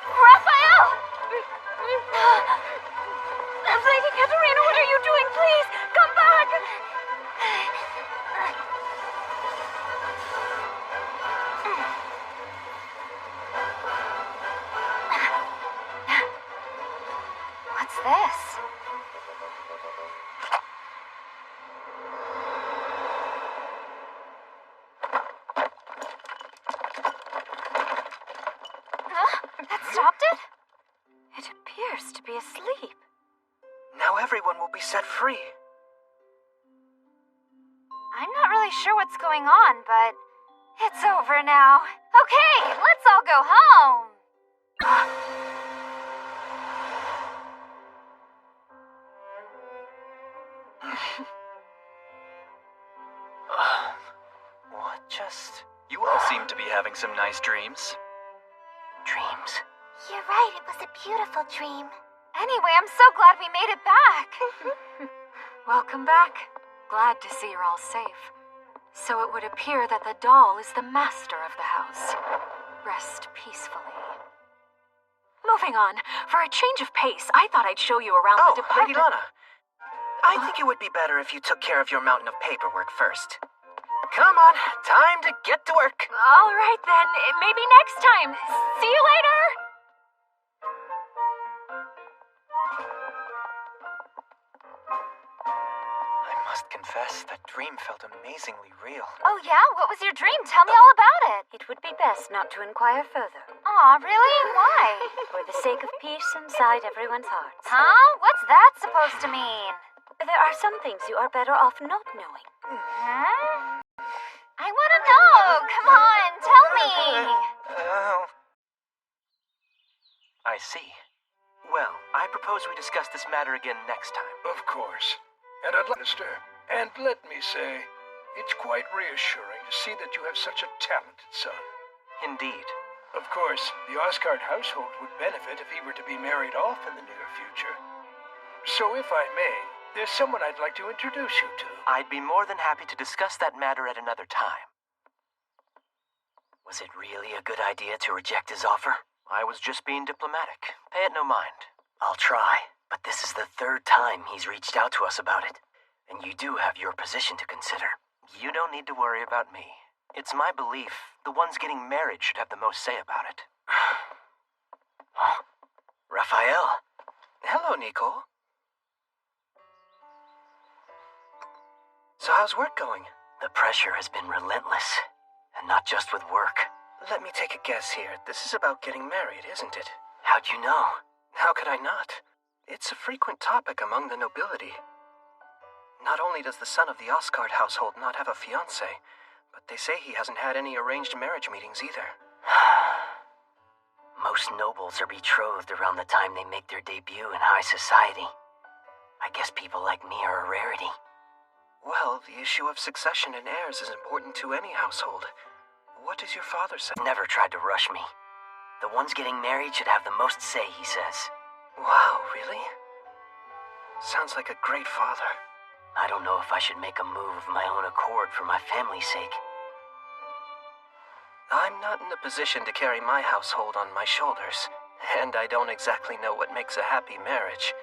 Raphael! Lady Katerina, what are you doing? Please, come back! What's this? That stopped it? It appears to be asleep. Now everyone will be set free. I'm not really sure what's going on, but it's over now. Okay, let's all go home. What just... You all seem to be having some nice dreams. Dreams? You're right, it was a beautiful dream. Anyway, I'm so glad we made it back. Welcome back. Glad to see you're all safe. So it would appear that the doll is the master of the house. Rest peacefully. Moving on, for a change of pace, I thought I'd show you around the department. Lady Lana. I think it would be better if you took care of your mountain of paperwork first. Come on, time to get to work. All right then, maybe next time. See you later! I must confess, that dream felt amazingly real. Oh yeah? What was your dream? Tell me all about it. It would be best not to inquire further. Aw, really? Why? For the sake of peace inside everyone's hearts. Huh? What's that supposed to mean? There are some things you are better off not knowing. Huh? I want to know. Come on, tell me. I see. Well, I propose we discuss this matter again next time. Of course. And I'd like to, and let me say, it's quite reassuring to see that you have such a talented son. Indeed. Of course, the Osgard household would benefit if he were to be married off in the near future. So if I may, there's someone I'd like to introduce you to. I'd be more than happy to discuss that matter at another time. Was it really a good idea to reject his offer? I was just being diplomatic. Pay it no mind. I'll try, but this is the third time he's reached out to us about it. And you do have your position to consider. You don't need to worry about me. It's my belief the ones getting married should have the most say about it. Huh? Raphael. Hello, Nico. So how's work going? The pressure has been relentless, and not just with work. Let me take a guess here. This is about getting married, isn't it? How'd you know? How could I not? It's a frequent topic among the nobility. Not only does the son of the Osgard household not have a fiancé, but they say he hasn't had any arranged marriage meetings either. Most nobles are betrothed around the time they make their debut in high society. I guess people like me are a rarity. Well, the issue of succession and heirs is important to any household. What does your father say? Never tried to rush me. The ones getting married should have the most say, he says. Wow, really? Sounds like a great father. I don't know if I should make a move of my own accord for my family's sake. I'm not in a position to carry my household on my shoulders, and I don't exactly know what makes a happy marriage.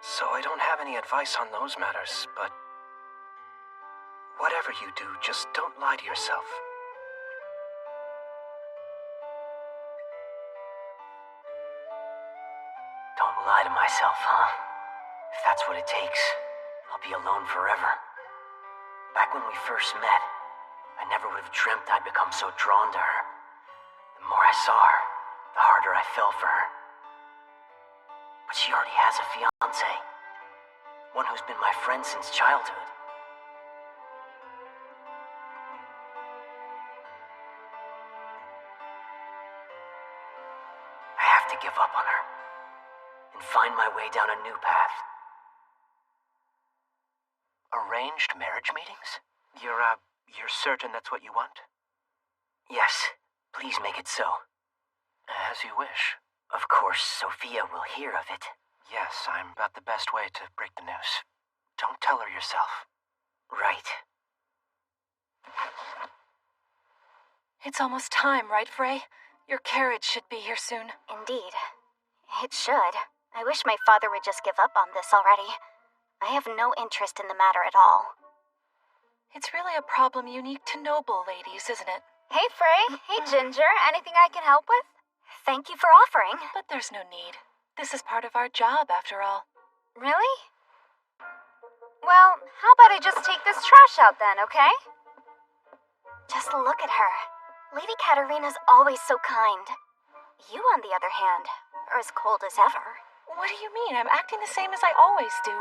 So I don't have any advice on those matters, but whatever you do, just don't lie to yourself. Lie to myself, huh? If that's what it takes, I'll be alone forever. Back when we first met, I never would have dreamt I'd become so drawn to her. The more I saw her, the harder I fell for her. But she already has a fiancé. One who's been my friend since childhood. I have to give up on her and find my way down a new path. Arranged marriage meetings? You're certain that's what you want? Yes, please make it so. As you wish. Of course, Sophia will hear of it. Yes, I'm about the best way to break the news. Don't tell her yourself. Right. It's almost time, right, Frey? Your carriage should be here soon. Indeed. It should. I wish my father would just give up on this already. I have no interest in the matter at all. It's really a problem unique to noble ladies, isn't it? Hey, Frey. Hey, Ginger. Anything I can help with? Thank you for offering. But there's no need. This is part of our job, after all. Really? Well, how about I just take this trash out then, okay? Just look at her. Lady Katerina's always so kind. You, on the other hand, are as cold as ever. What do you mean? I'm acting the same as I always do.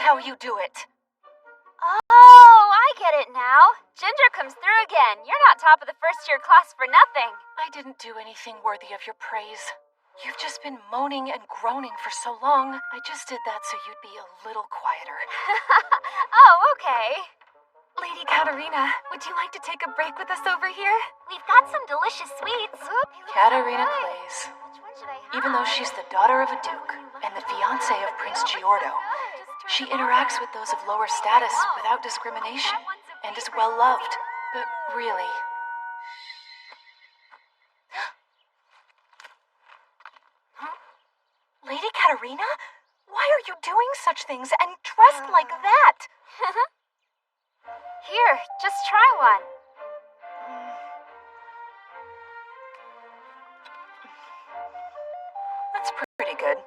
How you do it. Oh, I get it now. Ginger comes through again. You're not top of the first-year class for nothing. I didn't do anything worthy of your praise. You've just been moaning and groaning for so long. I just did that so you'd be a little quieter. Oh, okay. Lady Katerina, would you like to take a break with us over here? We've got some delicious sweets. Katerina Clays. Even though she's the daughter of a duke and the fiancé of Prince Giordo, she interacts with those of lower status without discrimination and is well loved. But really... Lady Katerina? Why are you doing such things and dressed like that? Here, just try one. That's pretty good.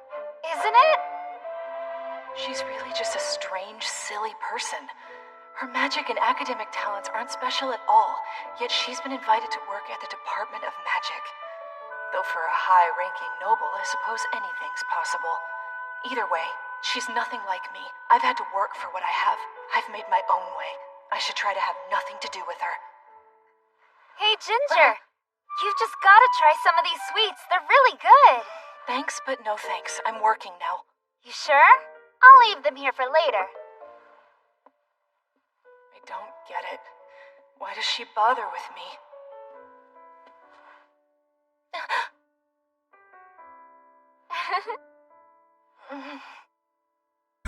Isn't it? She's really just a strange, silly person. Her magic and academic talents aren't special at all, yet she's been invited to work at the Department of Magic. Though for a high-ranking noble, I suppose anything's possible. Either way, she's nothing like me. I've had to work for what I have. I've made my own way. I should try to have nothing to do with her. Hey, Ginger. You've just gotta try some of these sweets. They're really good. Thanks, but no thanks. I'm working now. You sure? I'll leave them here for later. I don't get it. Why does she bother with me?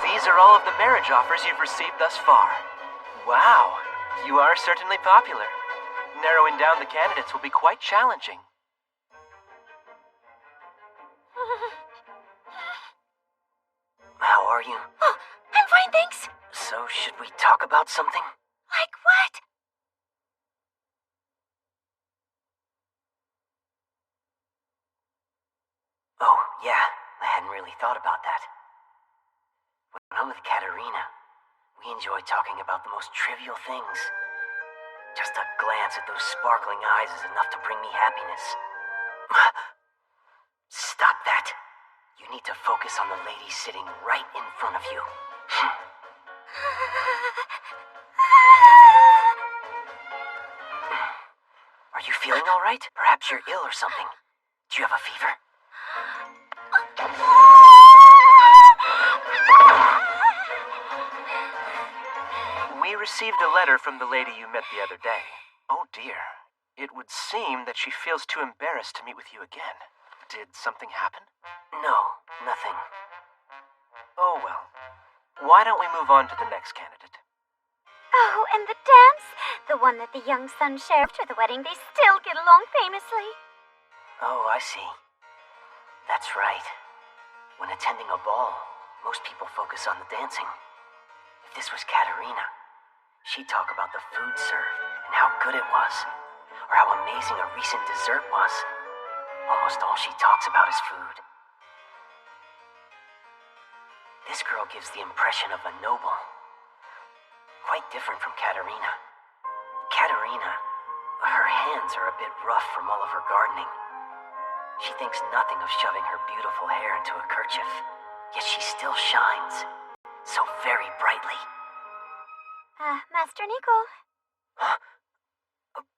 These are all of the marriage offers you've received thus far. Wow, you are certainly popular. Narrowing down the candidates will be quite challenging. How are you? Oh, I'm fine, thanks. So, should we talk about something? Like what? Oh, yeah, I hadn't really thought about that. When I'm with Katerina, we enjoy talking about the most trivial things. Just a glance at those sparkling eyes is enough to bring me happiness. Stop that. You need to focus on the lady sitting right in front of you. Are you feeling all right? Perhaps you're ill or something. Do you have a fever? We received a letter from the lady you met the other day. Oh dear. It would seem that she feels too embarrassed to meet with you again. Did something happen? No, nothing. Oh well. Why don't we move on to the next candidate? Oh, and the dance? The one that the young son shared after the wedding, they still get along famously. Oh, I see. That's right. When attending a ball, most people focus on the dancing. If If this was Katerina, she'd talk about the food served and how good it was, or how amazing a recent dessert was. Almost all she talks about is food. This girl gives the impression of a noble. Quite different from Katerina. Katerina, her hands are a bit rough from all of her gardening. She thinks nothing of shoving her beautiful hair into a kerchief, yet she still shines so very brightly. Master Nico. Huh?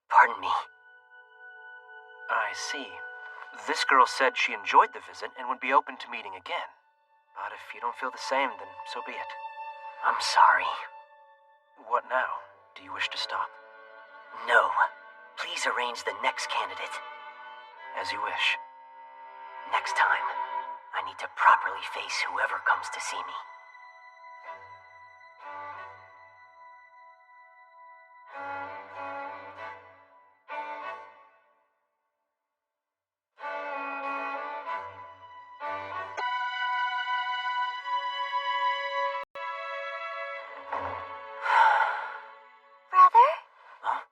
Pardon me. I see. This girl said she enjoyed the visit and would be open to meeting again. But if you don't feel the same, then so be it. I'm sorry. What now? Do you wish to stop? No. Please arrange the next candidate. As you wish. Next time, I need to properly face whoever comes to see me. Brother? Huh?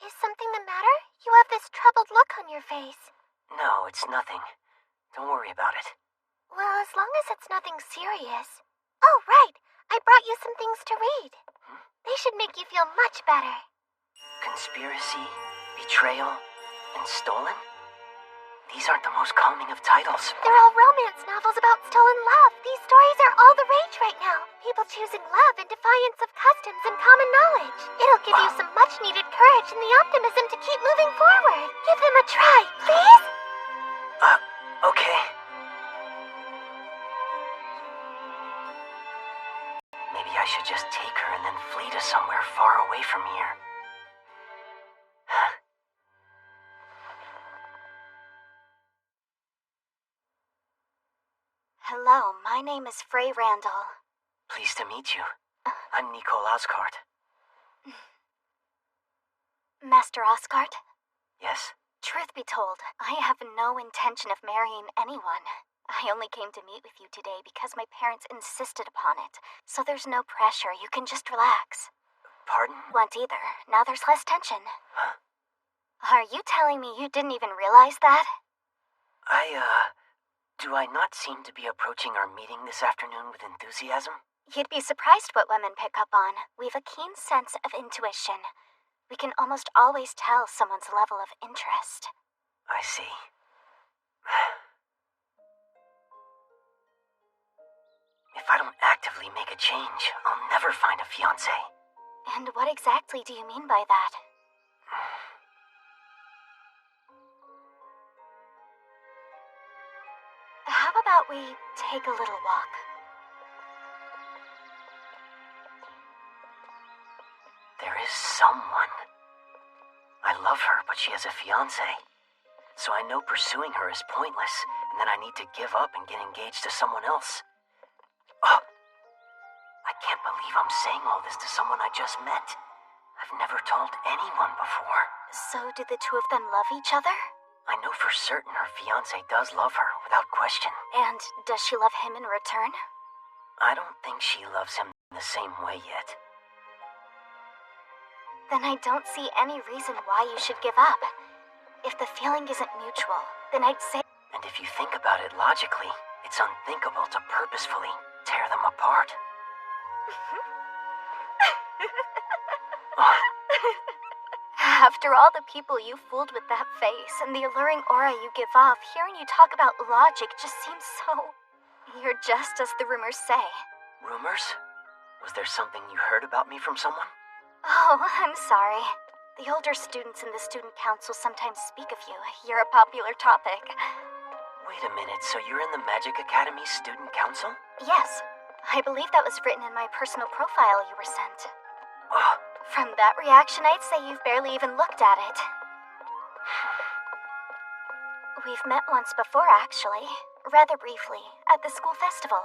Is something the matter? You have this troubled look on your face. No, it's nothing. Don't worry about it. Well, as long as it's nothing serious. Oh, right. I brought you some things to read. They should make you feel much better. Conspiracy, betrayal, and stolen? These aren't the most calming of titles. They're all romance novels about stolen love. These stories are all the rage right now. People choosing love in defiance of customs and common knowledge. It'll give you some much-needed courage and the optimism to keep moving forward. Give them a try, please? Okay. Maybe I should just take her and then flee to somewhere far away from here. Hello, my name is Frey Randall. Pleased to meet you. I'm Nicole Osgard. Master Osgard? Yes? Truth be told, I have no intention of marrying anyone. I only came to meet with you today because my parents insisted upon it. So there's no pressure, you can just relax. Pardon? Won't either. Now there's less tension. Are you telling me you didn't even realize that? Do I not seem to be approaching our meeting this afternoon with enthusiasm? You'd be surprised what women pick up on. We've a keen sense of intuition. We can almost always tell someone's level of interest. I see. If I don't actively make a change, I'll never find a fiancé. And what exactly do you mean by that? How about we take a little walk? There is someone. I love her, but she has a fiancé. So I know pursuing her is pointless, and then I need to give up and get engaged to someone else. Oh, I can't believe I'm saying all this to someone I just met. I've never told anyone before. So did the two of them love each other? I know for certain her fiancé does love her, without question. And does she love him in return? I don't think she loves him the same way yet. Then I don't see any reason why you should give up. If the feeling isn't mutual, then I'd say... And if you think about it logically, it's unthinkable to purposefully tear them apart. After all the people you fooled with that face and the alluring aura you give off, hearing you talk about logic just seems so... You're just as the rumors say. Rumors? Was there something you heard about me from someone? Oh, I'm sorry. The older students in the student council sometimes speak of you. You're a popular topic. Wait a minute, so you're in the Magic Academy student council? Yes. I believe that was written in my personal profile you were sent. Oh. From that reaction, I'd say you've barely even looked at it. We've met once before, actually. Rather briefly, at the school festival.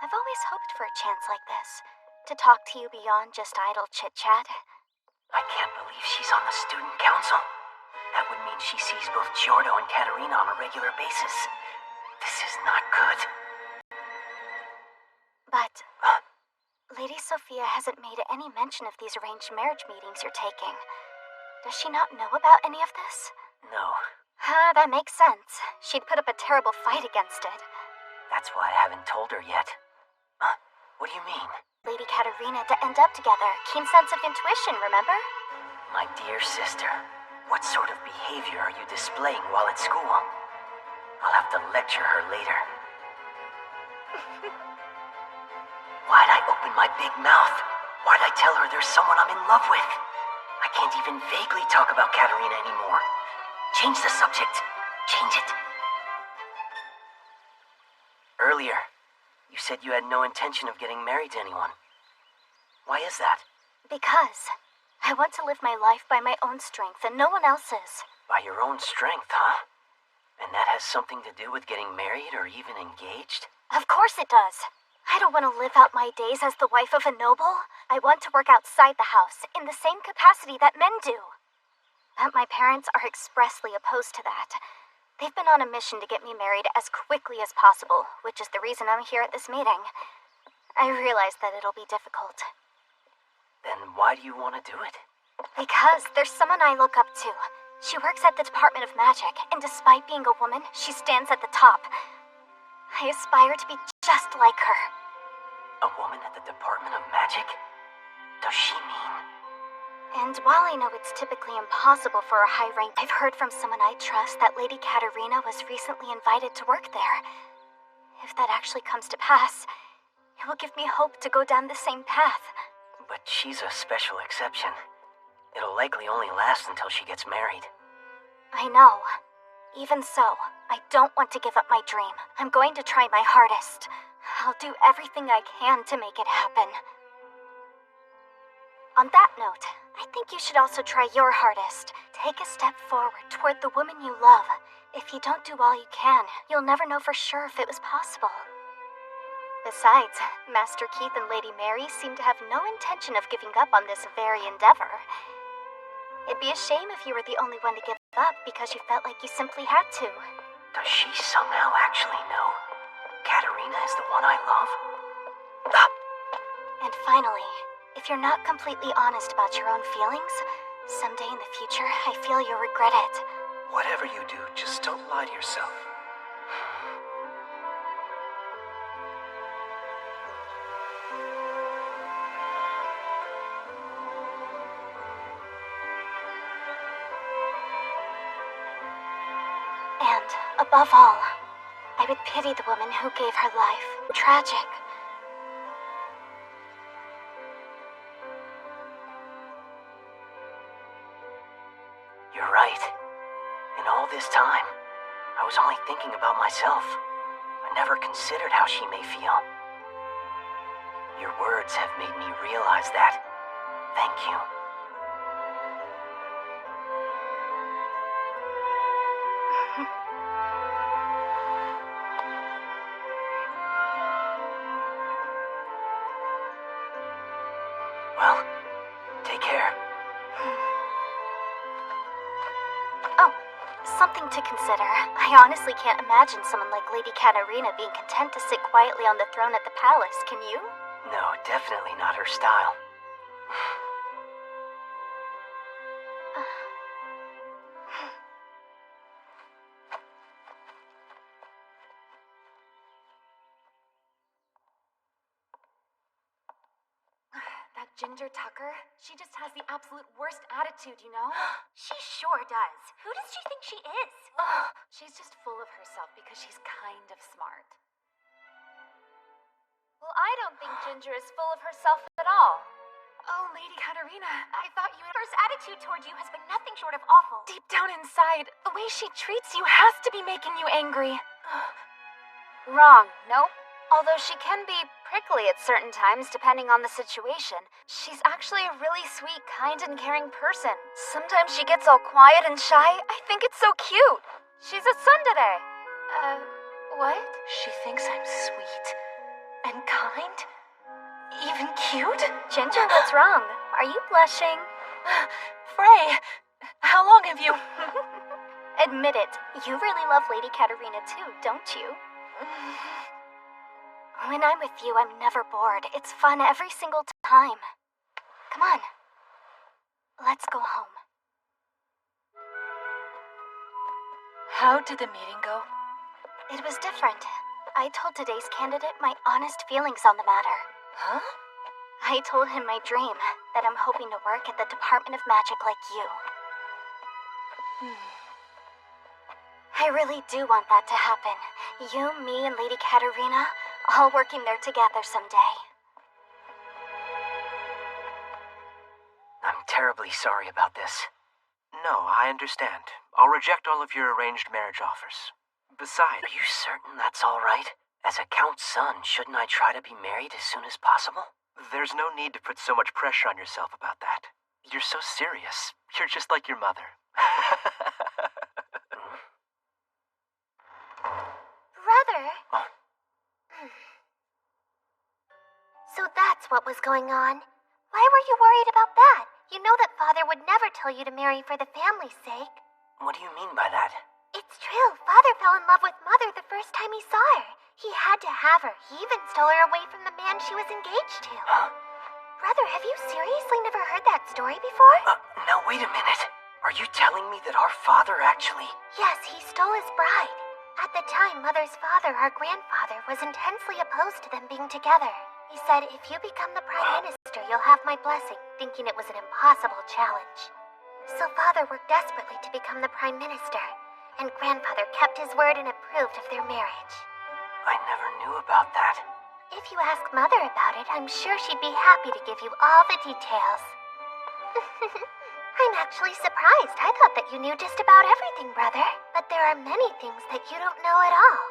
I've always hoped for a chance like this. To talk to you beyond just idle chit-chat. I can't believe she's on the student council. That would mean she sees both Giordo and Katerina on a regular basis. This is not good. But Lady Sophia hasn't made any mention of these arranged marriage meetings you're taking. Does she not know about any of this? No. That makes sense. She'd put up a terrible fight against it. That's why I haven't told her yet. Huh? What do you mean? Lady Katerina to end up together. Keen sense of intuition, remember? My dear sister, what sort of behavior are you displaying while at school? I'll have to lecture her later. Why'd I open my big mouth? Why'd I tell her there's someone I'm in love with? I can't even vaguely talk about Katerina anymore. Change the subject. Change it. Earlier, you said you had no intention of getting married to anyone. Why is that? Because I want to live my life by my own strength and no one else's. By your own strength, huh? And that has something to do with getting married or even engaged? Of course it does. I don't want to live out my days as the wife of a noble. I want to work outside the house in the same capacity that men do. But my parents are expressly opposed to that. They've been on a mission to get me married as quickly as possible, which is the reason I'm here at this meeting. I realize that it'll be difficult. Then why do you want to do it? Because there's someone I look up to. She works at the Department of Magic, and despite being a woman, she stands at the top. I aspire to be just like her. A woman at the Department of Magic? Does she mean? And while I know it's typically impossible for a high rank, I've heard from someone I trust that Lady Katerina was recently invited to work there. If that actually comes to pass, it will give me hope to go down the same path. But she's a special exception. It'll likely only last until she gets married. I know. Even so, I don't want to give up my dream. I'm going to try my hardest. I'll do everything I can to make it happen. On that note, I think you should also try your hardest. Take a step forward toward the woman you love. If you don't do all you can, you'll never know for sure if it was possible. Besides, Master Keith and Lady Mary seem to have no intention of giving up on this very endeavor. It'd be a shame if you were the only one to give up because you felt like you simply had to. Does she somehow actually know Katerina is the one I love? And finally, if you're not completely honest about your own feelings, someday in the future, I feel you'll regret it. Whatever you do, just don't lie to yourself. And, above all, I would pity the woman who gave her life. Tragic. You're right. In all this time, I was only thinking about myself. I never considered how she may feel. Your words have made me realize that. Thank you. Well, take care. Oh, something to consider. I honestly can't imagine someone like Lady Katerina being content to sit quietly on the throne at the palace, can you? No, definitely not her style. That Ginger Tucker, she just has the absolute worst attitude, you know? She sure does. Who does she think she is? She's just full of herself because she's kind of smart. Well, I don't think Ginger is full of herself at all. Oh, Lady Katerina, I thought her attitude toward you has been nothing short of awful. Deep down inside, the way she treats you has to be making you angry. Wrong. Nope. Although she can be prickly at certain times depending on the situation, she's actually a really sweet, kind, and caring person. Sometimes she gets all quiet and shy. I think it's so cute. She's a tsundere. What? She thinks I'm sweet and kind, even cute. Ginger, what's wrong? Are you blushing? Frey, how long have you... Admit it, you really love Lady Katerina too, don't you? When I'm with you, I'm never bored. It's fun every single time. Come on. Let's go home. How did the meeting go? It was different. I told today's candidate my honest feelings on the matter. Huh? I told him my dream, that I'm hoping to work at the Department of Magic like you. I really do want that to happen. You, me, and Lady Katarina, all working there together someday. I'm terribly sorry about this. No, I understand. I'll reject all of your arranged marriage offers. Besides, are you certain that's all right? As a Count's son, shouldn't I try to be married as soon as possible? There's no need to put so much pressure on yourself about that. You're so serious. You're just like your mother. Brother? So that's what was going on. Why were you worried about that? You know that Father would never tell you to marry for the family's sake. What do you mean by that? It's true. Father fell in love with Mother the first time he saw her. He had to have her. He even stole her away from the man she was engaged to. Huh? Brother, have you seriously never heard that story before? Now wait a minute. Are you telling me that our father actually... Yes, he stole his bride. At the time, Mother's father, our grandfather, was intensely opposed to them being together. He said, if you become the Prime Minister, you'll have my blessing, thinking it was an impossible challenge. So Father worked desperately to become the Prime Minister, and Grandfather kept his word and approved of their marriage. I never knew about that. If you ask Mother about it, I'm sure she'd be happy to give you all the details. I'm actually surprised. I thought that you knew just about everything, Brother. But there are many things that you don't know at all.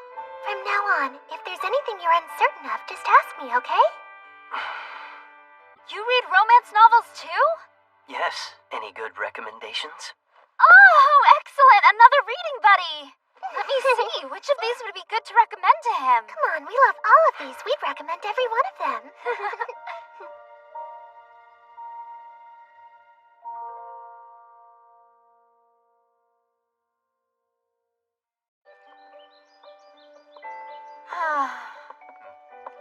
From now on, if there's anything you're uncertain of, just ask me, okay? You read romance novels too? Yes. Any good recommendations? Oh, excellent! Another reading buddy! Let me see, which of these would be good to recommend to him? Come on, we love all of these. We'd recommend every one of them.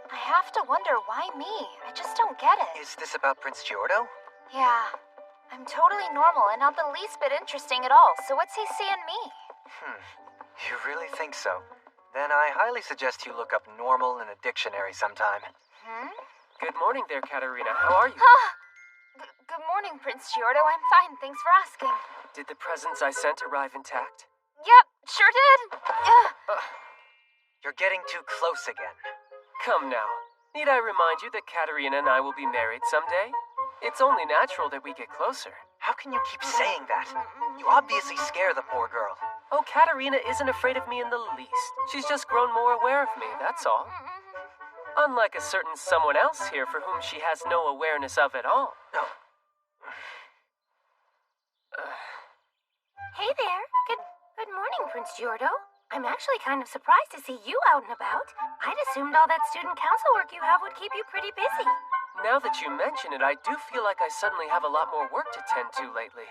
I have to wonder, why me? I just don't get it. Is this about Prince Giordo? Yeah. I'm totally normal and not the least bit interesting at all, so what's he see in me? You really think so? Then I highly suggest you look up normal in a dictionary sometime. Good morning there, Katarina. How are you? Good morning, Prince Giordo. I'm fine, thanks for asking. Did the presents I sent arrive intact? Yep, sure did. You're getting too close again. Come now. Need I remind you that Katarina and I will be married someday? It's only natural that we get closer. How can you keep saying that? You obviously scare the poor girl. Oh, Katarina isn't afraid of me in the least. She's just grown more aware of me, that's all. Unlike a certain someone else here for whom she has no awareness of at all. No. Hey there. Good morning, Prince Giordo. I'm actually kind of surprised to see you out and about. I'd assumed all that student council work you have would keep you pretty busy. Now that you mention it, I do feel like I suddenly have a lot more work to tend to lately.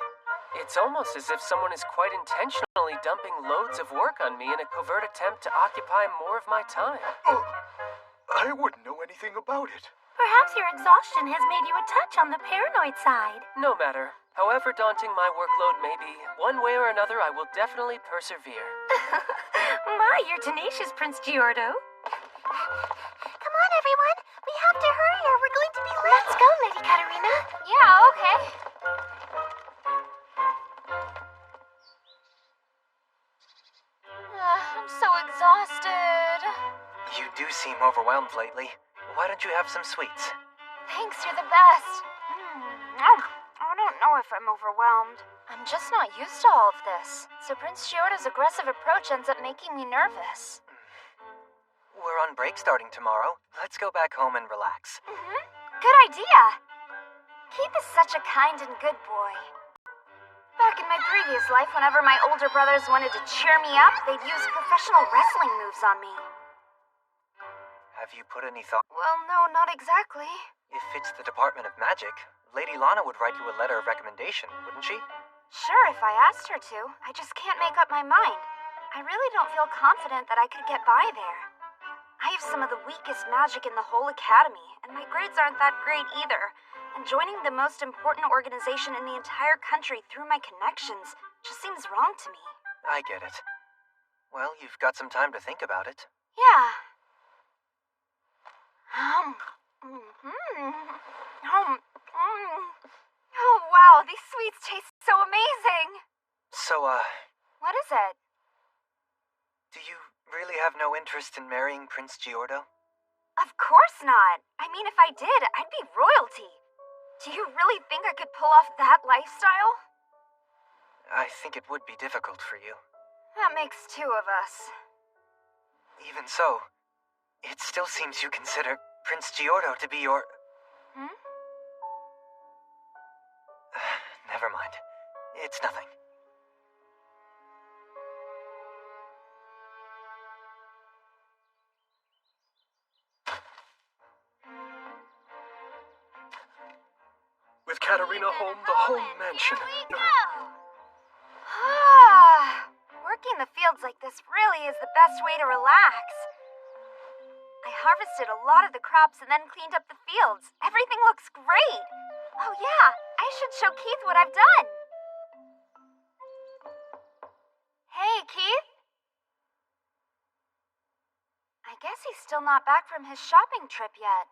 It's almost as if someone is quite intentionally dumping loads of work on me in a covert attempt to occupy more of my time. I wouldn't know anything about it. Perhaps your exhaustion has made you a touch on the paranoid side. No matter. However daunting my workload may be, one way or another I will definitely persevere. My, you're tenacious, Prince Giordo. Come on, everyone. We have to hurry or we're going to be late. Let's go, Lady Katarina. Yeah, okay. I'm so exhausted. You do seem overwhelmed lately. Why don't you have some sweets? Thanks, you're the best. I don't know if I'm overwhelmed. I'm just not used to all of this. So Prince Giordo's aggressive approach ends up making me nervous. We're on break starting tomorrow. Let's go back home and relax. Good idea. Keith is such a kind and good boy. Back in my previous life, whenever my older brothers wanted to cheer me up, they'd use professional wrestling moves on me. Have you put any thought? Well, no, not exactly. If it's the Department of Magic, Lady Lana would write you a letter of recommendation, wouldn't she? Sure, if I asked her to. I just can't make up my mind. I really don't feel confident that I could get by there. I have some of the weakest magic in the whole academy, and my grades aren't that great either. And joining the most important organization in the entire country through my connections just seems wrong to me. I get it. Well, you've got some time to think about it. Yeah. Oh, wow, these sweets taste so amazing. So, What is it? do you really have no interest in marrying Prince Giordo? Of course not. I mean, if I did, I'd be royalty. Do you really think I could pull off that lifestyle? I think it would be difficult for you. That makes two of us. Even so, it still seems you consider Prince Giordo to be your... Never mind. It's nothing. With Katerina home, the whole mansion. Working the fields like this really is the best way to relax. I harvested a lot of the crops and then cleaned up the fields. Everything looks great. Oh yeah, I should show Keith what I've done. Hey, Keith. I guess he's still not back from his shopping trip yet.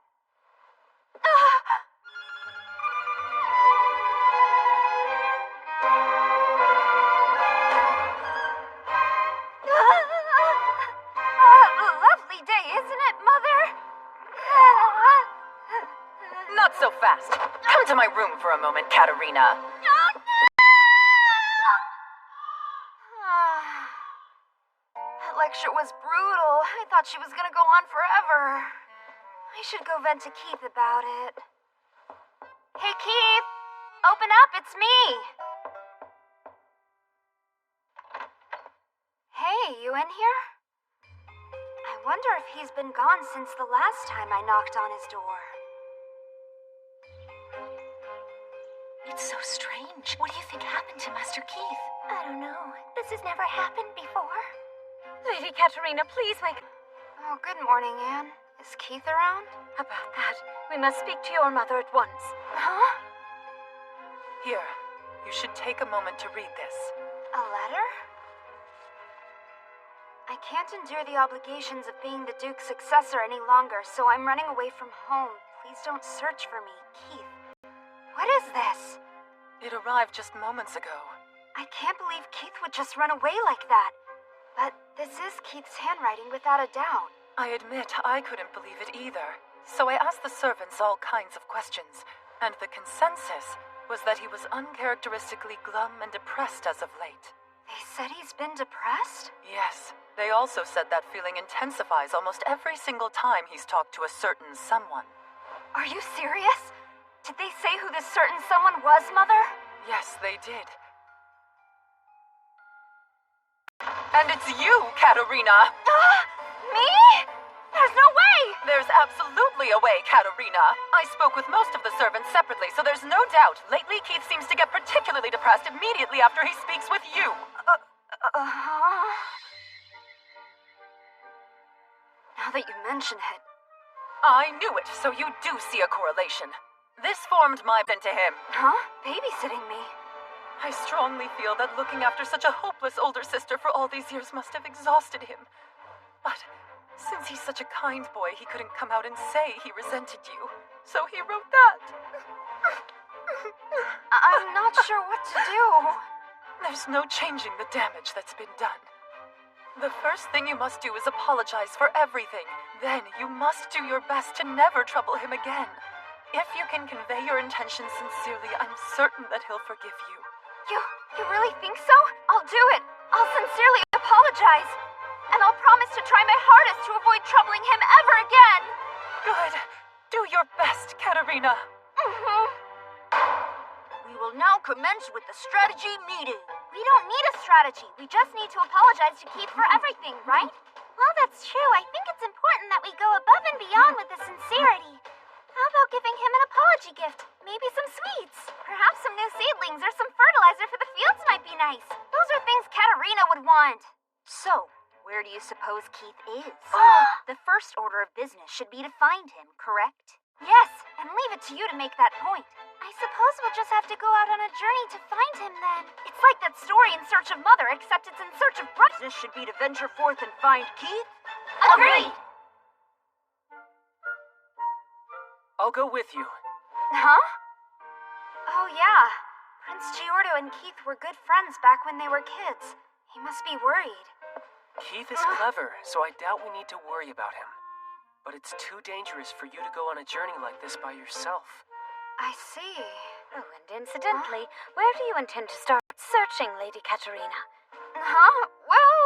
Lovely day, isn't it, Mother? Not so fast. Come to my room for a moment, Katerina. That lecture was brutal. I thought she was gonna go on forever. I should go vent to Keith about it. Hey, Keith! Open up, it's me! Hey, you in here? I wonder if he's been gone since the last time I knocked on his door. It's so strange. What do you think happened to Master Keith? I don't know. This has never happened before. Lady Katerina, please wake... Oh, good morning, Anne. Is Keith around? About that, we must speak to your mother at once. Huh? Here, you should take a moment to read this. A letter? I can't endure the obligations of being the Duke's successor any longer, so I'm running away from home. Please don't search for me, Keith. What is this? It arrived just moments ago. I can't believe Keith would just run away like that. But this is Keith's handwriting without a doubt. I admit I couldn't believe it either. So I asked the servants all kinds of questions, and the consensus was that he was uncharacteristically glum and depressed as of late. They said he's been depressed? Yes. They also said that feeling intensifies almost every single time he's talked to a certain someone. Are you serious? Did they say who this certain someone was, Mother? Yes, they did. And it's you, Katerina! Me? There's no way! There's absolutely a way, Katerina. I spoke with most of the servants separately, so there's no doubt. Lately, Keith seems to get particularly depressed immediately after he speaks with you. Now that you mention it... I knew it, so you do see a correlation. This formed my bent to him. Huh? Babysitting me? I strongly feel that looking after such a hopeless older sister for all these years must have exhausted him. But since he's such a kind boy, he couldn't come out and say he resented you. So he wrote that. I'm not sure what to do. There's no changing the damage that's been done. The first thing you must do is apologize for everything. Then you must do your best to never trouble him again. If you can convey your intentions sincerely, I'm certain that he'll forgive you. You really think so? I'll do it. I'll sincerely apologize. And I'll promise to try my hardest to avoid troubling him ever again. Good. Do your best, Katerina. We will now commence with the strategy meeting. We don't need a strategy. We just need to apologize to Keith for everything, right? Well, that's true. I think it's important that we go above and beyond with the sincerity. How about giving him an apology gift? Maybe some sweets. Perhaps some new seedlings or some fertilizer for the fields might be nice. Those are things Katerina would want. So, Where do you suppose Keith is? The first order of business should be to find him, correct? Yes, and leave it to you to make that point. I suppose we'll just have to go out on a journey to find him then. It's like that story In Search of Mother, except it's In Search of Brother. Business should be to venture forth and find Keith? Agreed! I'll go with you. Huh? Oh yeah. Prince Giordo and Keith were good friends back when they were kids. He must be worried. Keith is clever, so I doubt we need to worry about him. But it's too dangerous for you to go on a journey like this by yourself. I see. Oh, and incidentally, where do you intend to start searching, Lady Katerina? Huh? Well,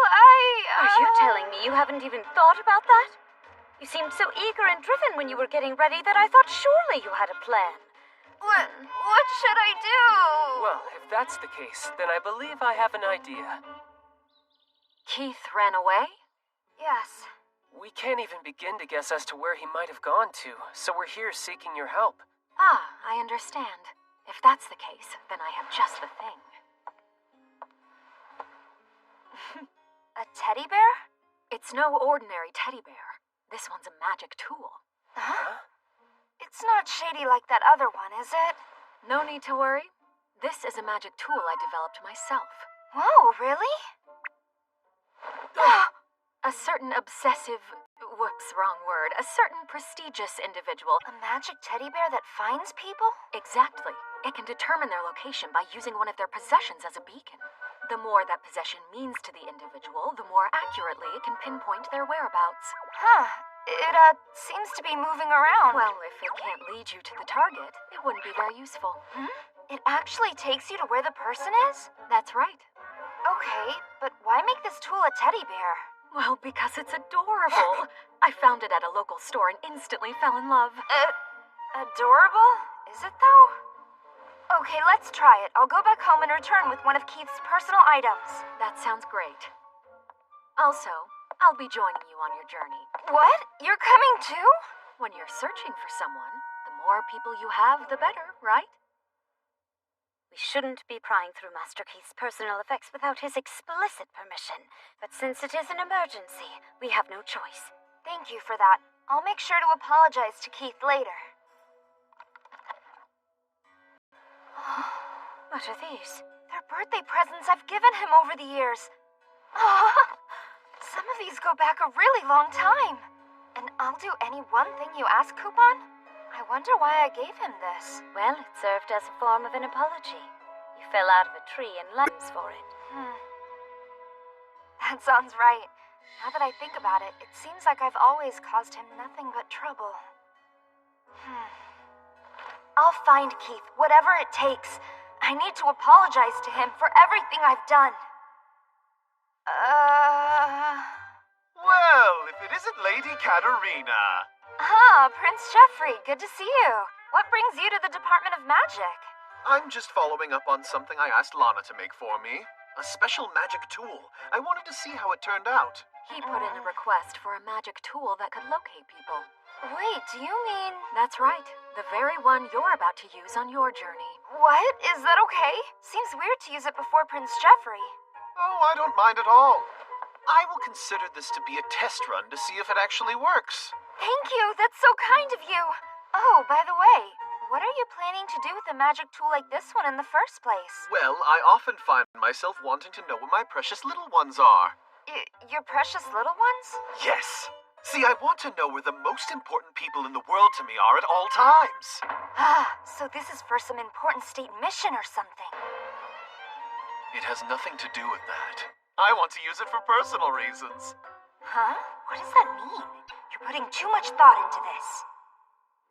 Are you telling me you haven't even thought about that? You seemed so eager and driven when you were getting ready that I thought surely you had a plan. What should I do? Well, if that's the case, then I believe I have an idea. Keith ran away? Yes. We can't even begin to guess as to where he might have gone to, so we're here seeking your help. Ah, I understand. If that's the case, then I have just the thing. A teddy bear? It's no ordinary teddy bear. This one's a magic tool. Huh? It's not shady like that other one, is it? No need to worry. This is a magic tool I developed myself. Whoa, really? A certain obsessive... Whoops, wrong word. A certain prestigious individual. A magic teddy bear that finds people? Exactly. It can determine their location by using one of their possessions as a beacon. The more that possession means to the individual, the more accurately it can pinpoint their whereabouts. Huh. It, seems to be moving around. Well, if it can't lead you to the target, it wouldn't be very useful. It actually takes you to where the person is? That's right. Okay, but why make this tool a teddy bear? Well, because it's adorable. I found it at a local store and instantly fell in love. Adorable? Is it though? Okay, let's try it. I'll go back home and return with one of Keith's personal items. That sounds great. Also, I'll be joining you on your journey. What? You're coming too? When you're searching for someone, the more people you have, the better, right? We shouldn't be prying through Master Keith's personal effects without his explicit permission. But since it is an emergency, we have no choice. Thank you for that. I'll make sure to apologize to Keith later. What are these? They're birthday presents I've given him over the years. Some of these go back a really long time. And I'll do any one thing you ask, Coupon? I wonder why I gave him this. Well, it served as a form of an apology. You fell out of a tree and lambs for it. That sounds right. Now that I think about it, it seems like I've always caused him nothing but trouble. I'll find Keith, whatever it takes. I need to apologize to him for everything I've done. Well, if it isn't Lady Katerina. Prince Jeffrey, good to see you. What brings you to the Department of Magic? I'm just following up on something I asked Lana to make for me. A special magic tool. I wanted to see how it turned out. He put in a request for a magic tool that could locate people. Wait, do you mean... That's right. The very one you're about to use on your journey. What? Is that okay? Seems weird to use it before Prince Jeffrey. Oh, I don't mind at all. I will consider this to be a test run to see if it actually works. Thank you. That's so kind of you. Oh, by the way, what are you planning to do with a magic tool like this one in the first place? Well, I often find myself wanting to know where my precious little ones are. Your precious little ones? Yes. See, I want to know where the most important people in the world to me are at all times. So this is for some important state mission or something. It has nothing to do with that. I want to use it for personal reasons. Huh? What does that mean? You're putting too much thought into this.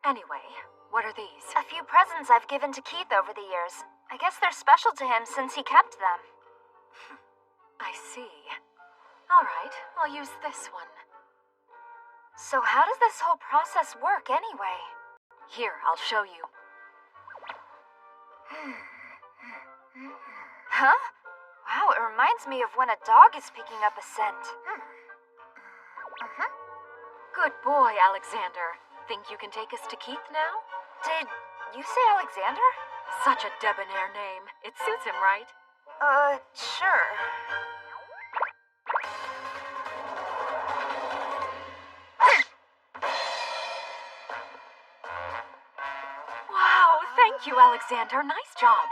Anyway, what are these? A few presents I've given to Keith over the years. I guess they're special to him since he kept them. I see. All right, I'll use this one. So how does this whole process work anyway? Here, I'll show you. Huh? Wow, it reminds me of when a dog is picking up a scent. Good boy, Alexander. Think you can take us to Keith now? Did you say Alexander? Such a debonair name. It suits him, right? Sure. Thank you, Alexander. Nice job.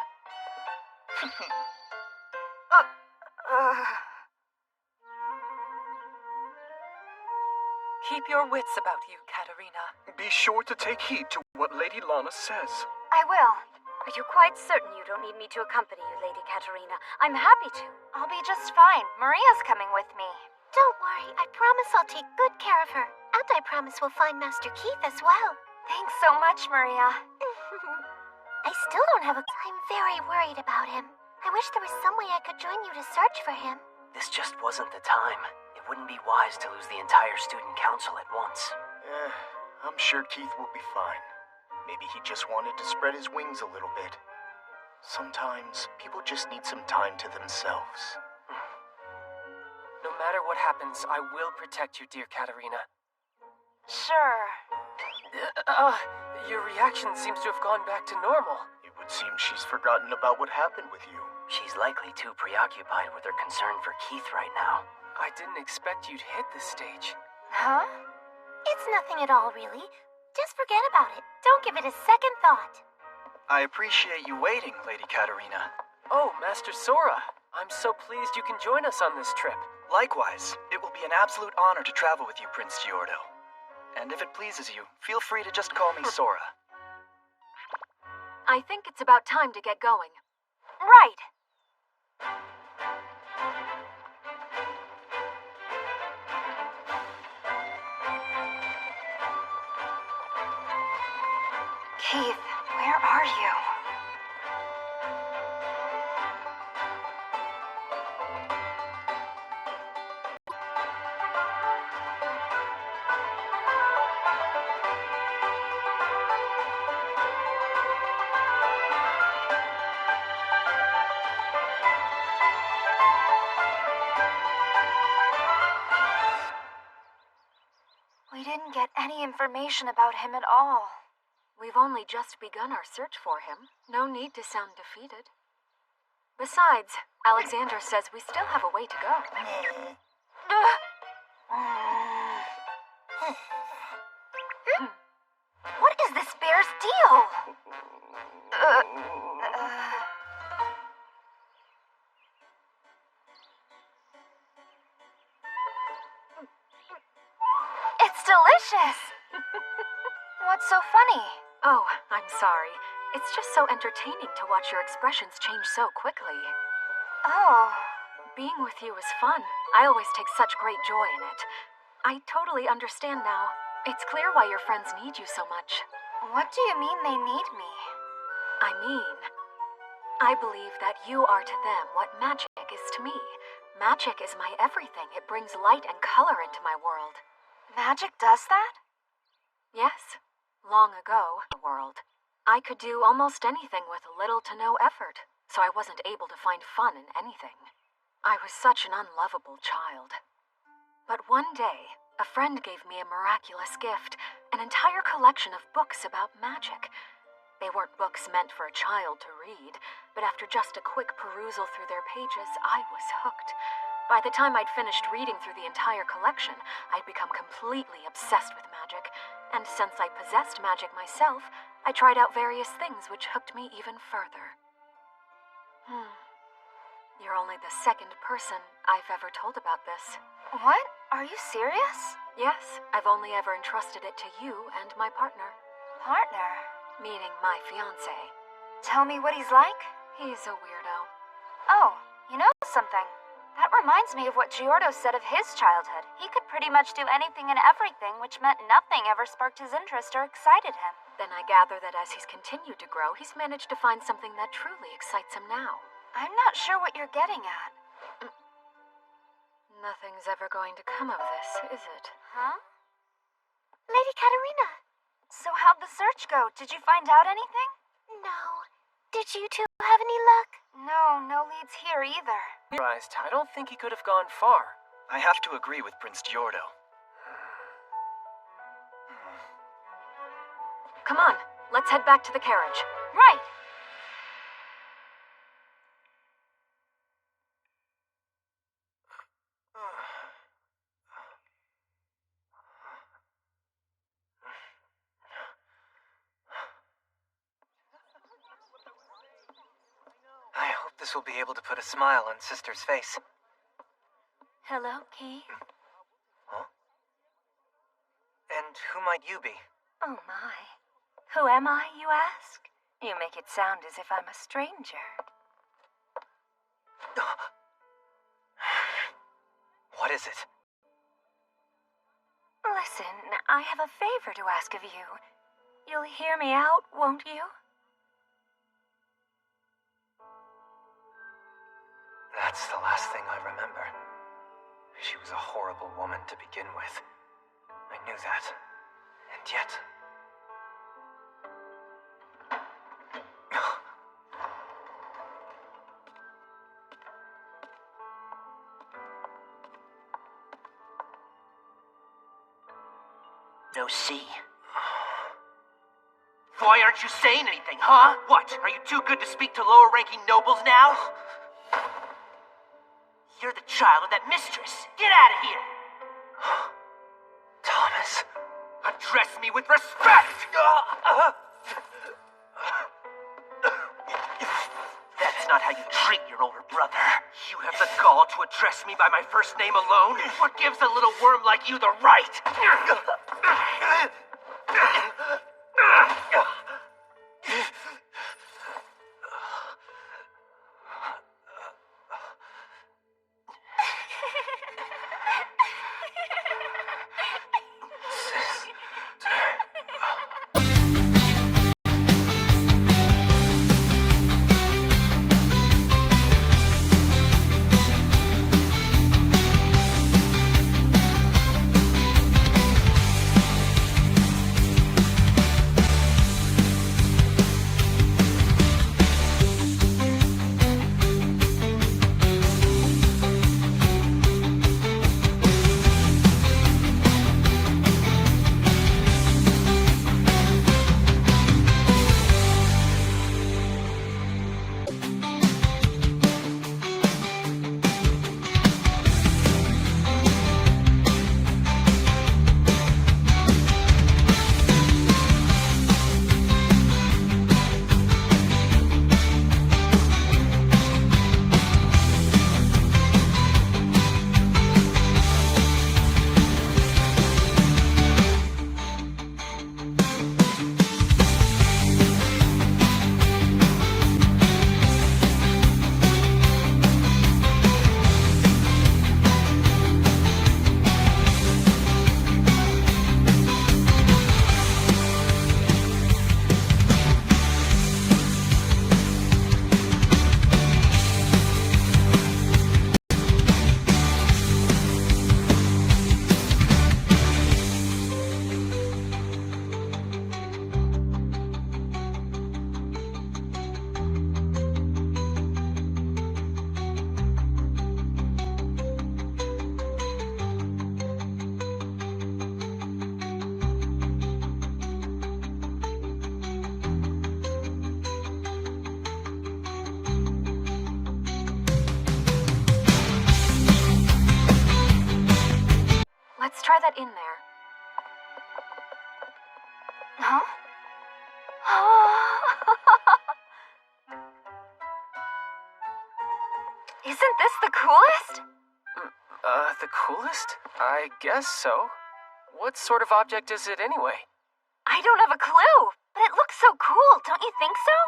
Keep your wits about you, Katerina. Be sure to take heed to what Lady Lana says. I will. Are you quite certain you don't need me to accompany you, Lady Katerina? I'm happy to. I'll be just fine. Maria's coming with me. Don't worry, I promise I'll take good care of her. And I promise we'll find Master Keith as well. Thanks so much, Maria. I still don't have a... I'm very worried about him. I wish there was some way I could join you to search for him. This just wasn't the time. It wouldn't be wise to lose the entire student council at once. I'm sure Keith will be fine. Maybe he just wanted to spread his wings a little bit. Sometimes people just need some time to themselves. No matter what happens, I will protect you, dear Katerina. Sure. Your reaction seems to have gone back to normal. It would seem she's forgotten about what happened with you. She's likely too preoccupied with her concern for Keith right now. I didn't expect you'd hit this stage. Huh? It's nothing at all, really. Just forget about it. Don't give it a second thought. I appreciate you waiting, Lady Katerina. Oh, Master Sora. I'm so pleased you can join us on this trip. Likewise, it will be an absolute honor to travel with you, Prince Giordo. And if it pleases you, feel free to just call me Sora. I think it's about time to get going. Right. Keith, where are you? We didn't get any information about him at all. We've only just begun our search for him. No need to sound defeated. Besides, Alexander says we still have a way to go. What is this bear's deal? It's delicious. What's so funny? Oh, I'm sorry. It's just so entertaining to watch your expressions change so quickly. Oh. Being with you is fun. I always take such great joy in it. I totally understand now. It's clear why your friends need you so much. What do you mean they need me? I believe that you are to them what magic is to me. Magic is my everything. It brings light and color into my world. Magic does that? Yes. Long ago, the world. I could do almost anything with little to no effort, so I wasn't able to find fun in anything. I was such an unlovable child. But one day, a friend gave me a miraculous gift, an entire collection of books about magic. They weren't books meant for a child to read, but after just a quick perusal through their pages, I was hooked. By the time I'd finished reading through the entire collection, I'd become completely obsessed with magic, and since I possessed magic myself, I tried out various things which hooked me even further. You're only the second person I've ever told about this. What? Are you serious? Yes, I've only ever entrusted it to you and my partner. Partner? Meaning my fiancé. Tell me what he's like? He's a weirdo. Oh, you know something? That reminds me of what Giordo said of his childhood. He could pretty much do anything and everything, which meant nothing ever sparked his interest or excited him. Then I gather that as he's continued to grow, he's managed to find something that truly excites him now. I'm not sure what you're getting at. Nothing's ever going to come of this, is it? Huh? Lady Katerina. So how'd the search go? Did you find out anything? No. Did you two have any luck? No leads here either. Surprised. I don't think he could have gone far. I have to agree with Prince Giordo. Come on, let's head back to the carriage. Right. we'll be able to put a smile on Sister's face. Hello, Key. Huh? And who might you be? Oh my. Who am I, you ask? You make it sound as if I'm a stranger. What is it? Listen, I have a favor to ask of you. You'll hear me out, won't you? That's the last thing I remember. She was a horrible woman to begin with. I knew that. And yet... No C. Why aren't you saying anything, huh? What, are you too good to speak to lower-ranking nobles now? You're the child of that mistress. Get out of here! Thomas. Address me with respect! That's not how you treat your older brother. You have the gall to address me by my first name alone? What gives a little worm like you the right? Let's try that in there. Huh? Isn't this the coolest? The coolest? I guess so. What sort of object is it anyway? I don't have a clue, but it looks so cool, don't you think so?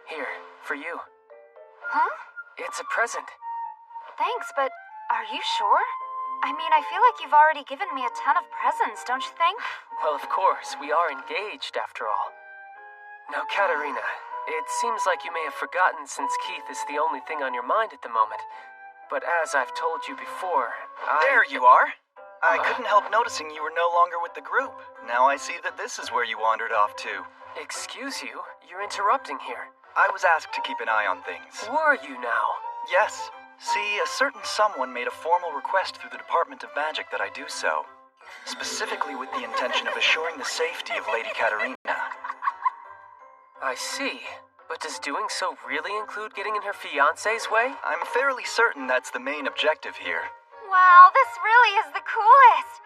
Here, for you. Huh? It's a present. Thanks, but are you sure? I mean, I feel like you've already given me a ton of presents, don't you think? Well, of course, we are engaged after all. Now, Katerina, it seems like you may have forgotten since Keith is the only thing on your mind at the moment. But as I've told you before, There you are. I couldn't help noticing you were no longer with the group. Now I see that this is where you wandered off to. Excuse you, you're interrupting here. I was asked to keep an eye on things. Were you now? Yes. See, a certain someone made a formal request through the Department of Magic that I do so. Specifically with the intention of assuring the safety of Lady Katerina. I see. But does doing so really include getting in her fiancé's way? I'm fairly certain that's the main objective here. Wow, this really is the coolest!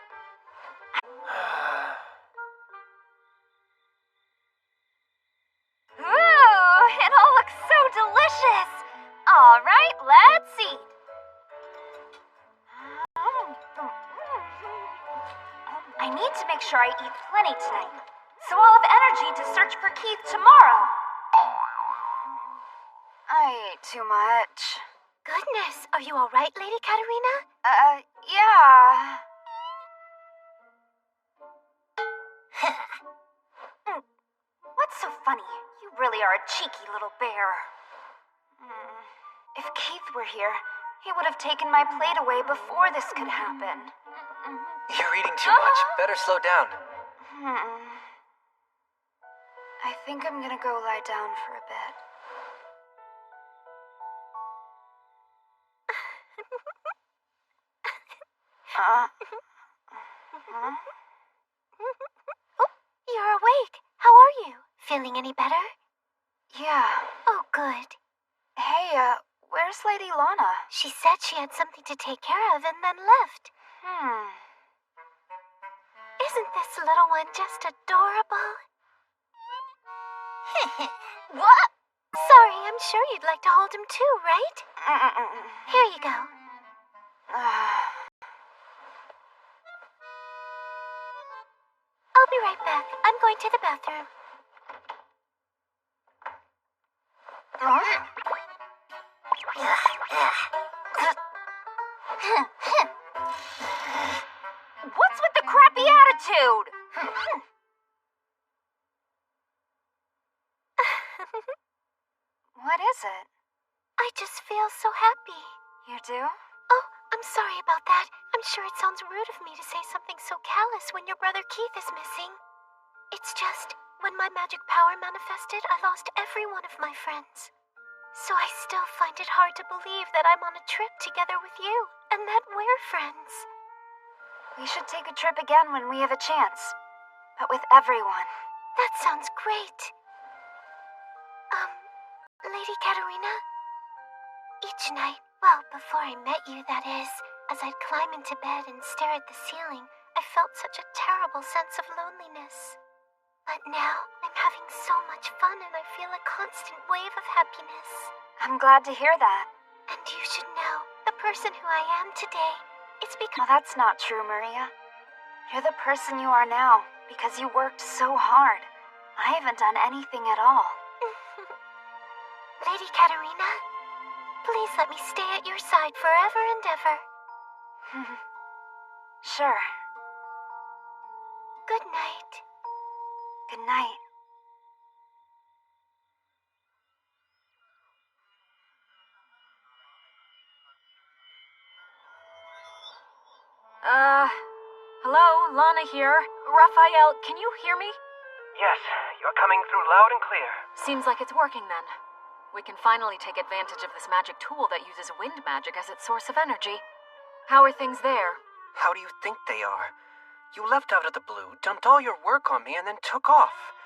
to make sure I eat plenty tonight, so I'll have energy to search for Keith tomorrow. I ate too much. Goodness, are you all right, Lady Katerina? Yeah. What's so funny? You really are a cheeky little bear. If Keith were here, he would have taken my plate away before this could happen. You're eating too much. Better slow down. I think I'm gonna go lie down for a bit. You're awake. How are you? Feeling any better? Yeah. Oh, good. Hey, where's Lady Lana? She said she had something to take care of and then left. Isn't this little one just adorable? What? Sorry, I'm sure you'd like to hold him too, right? Here you go. I'll be right back. I'm going to the bathroom. What's with the crappy attitude? What is it? I just feel so happy. You do? Oh, I'm sorry about that. I'm sure it sounds rude of me to say something so callous when your brother Keith is missing. It's just, when my magic power manifested, I lost every one of my friends. So I still find it hard to believe that I'm on a trip together with you, and that we're friends. We should take a trip again when we have a chance. But with everyone. That sounds great. Lady Katerina? Each night, well, before I met you, that is, as I'd climb into bed and stare at the ceiling, I felt such a terrible sense of loneliness. But now, I'm having so much fun and I feel a constant wave of happiness. I'm glad to hear that. And you should know, the person who I am today, it's because... Well, that's not true, Maria. You're the person you are now because you worked so hard. I haven't done anything at all. Lady Katerina, please let me stay at your side forever and ever. Sure. Good night. Good night. Hello, Lana here. Raphael, can you hear me? Yes, you're coming through loud and clear. Seems like it's working then. We can finally take advantage of this magic tool that uses wind magic as its source of energy. How are things there? How do you think they are? You left out of the blue, dumped all your work on me, and then took off.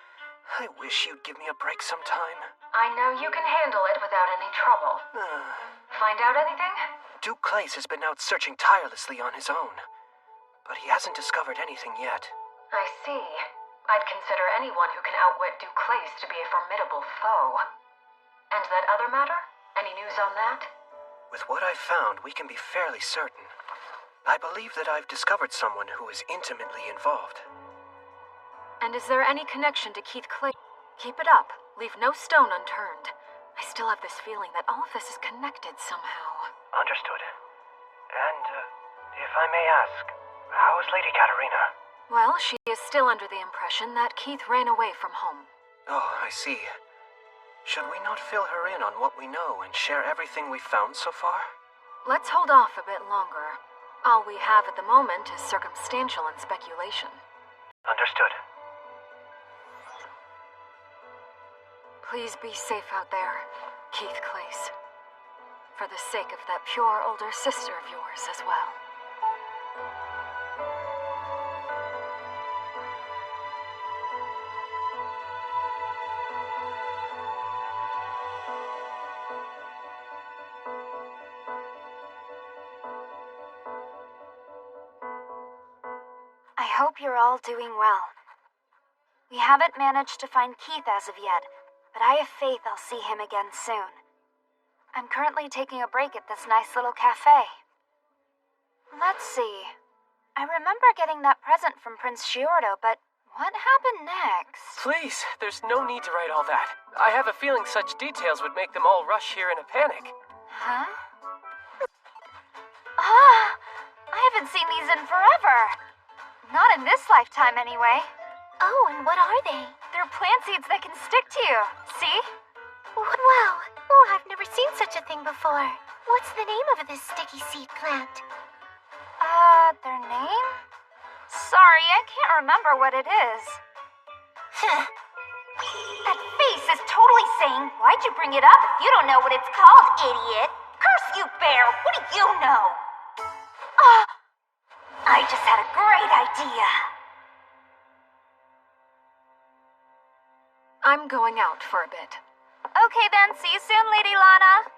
I wish you'd give me a break sometime. I know you can handle it without any trouble. Find out anything? Duke Clace has been out searching tirelessly on his own. But he hasn't discovered anything yet. I see. I'd consider anyone who can outwit Duke Clace to be a formidable foe. And that other matter? Any news on that? With what I've found, we can be fairly certain. I believe that I've discovered someone who is intimately involved. And is there any connection to Keith Clace? Keep it up. Leave no stone unturned. I still have this feeling that all of this is connected somehow. Understood. And, if I may ask, how is Lady Katerina? Well, she is still under the impression that Keith ran away from home. Oh, I see. Should we not fill her in on what we know and share everything we've found so far? Let's hold off a bit longer. All we have at the moment is circumstantial and speculation. Understood. Please be safe out there, Keith Clace. For the sake of that pure older sister of yours as well. I hope you're all doing well. We haven't managed to find Keith as of yet, but I have faith I'll see him again soon. I'm currently taking a break at this nice little cafe. Let's see. I remember getting that present from Prince Giordo, but what happened next? Please, there's no need to write all that. I have a feeling such details would make them all rush here in a panic. Huh? Ah, I haven't seen these in forever. Not in this lifetime, anyway. Oh, and what are they? They're plant seeds that can stick to you. See? Wow. Oh, I've never seen such a thing before. What's the name of this sticky seed plant? Their name? Sorry, I can't remember what it is. That face is totally saying, why'd you bring it up if you don't know what it's called, idiot? Curse you, Bear! What do you know? I just had a great idea. I'm going out for a bit. Okay then, see you soon, Lady Lana.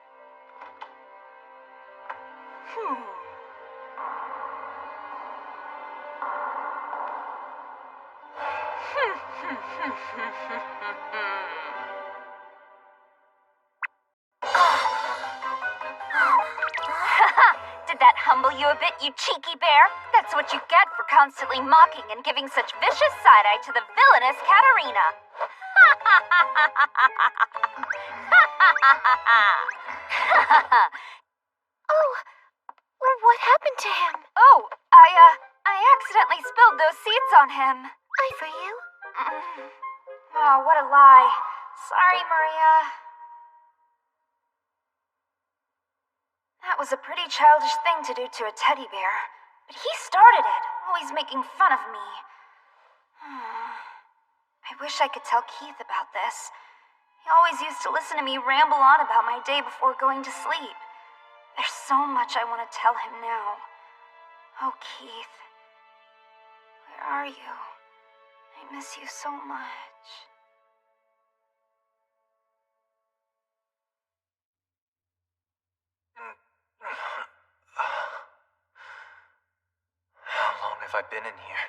Did that humble you a bit, you cheeky bear? That's what you get for constantly mocking and giving such vicious side-eye to the villainous Katarina. Oh, what happened to him? Oh, I accidentally spilled those seeds on him. For you? Oh, what a lie. Sorry, Maria. That was a pretty childish thing to do to a teddy bear. But he started it, always making fun of me. I wish I could tell Keith about this. He always used to listen to me ramble on about my day before going to sleep. There's so much I want to tell him now. Oh, Keith. Where are you? I miss you so much. How long have I been in here?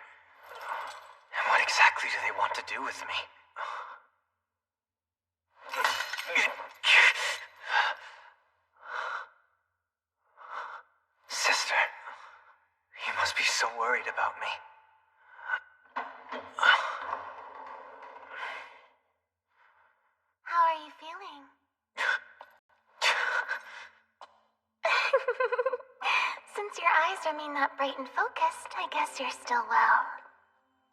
And what exactly do they want to do with me? Sister, you must be so worried about me. How are you feeling? Since your eyes remain that bright and focused, I guess you're still well.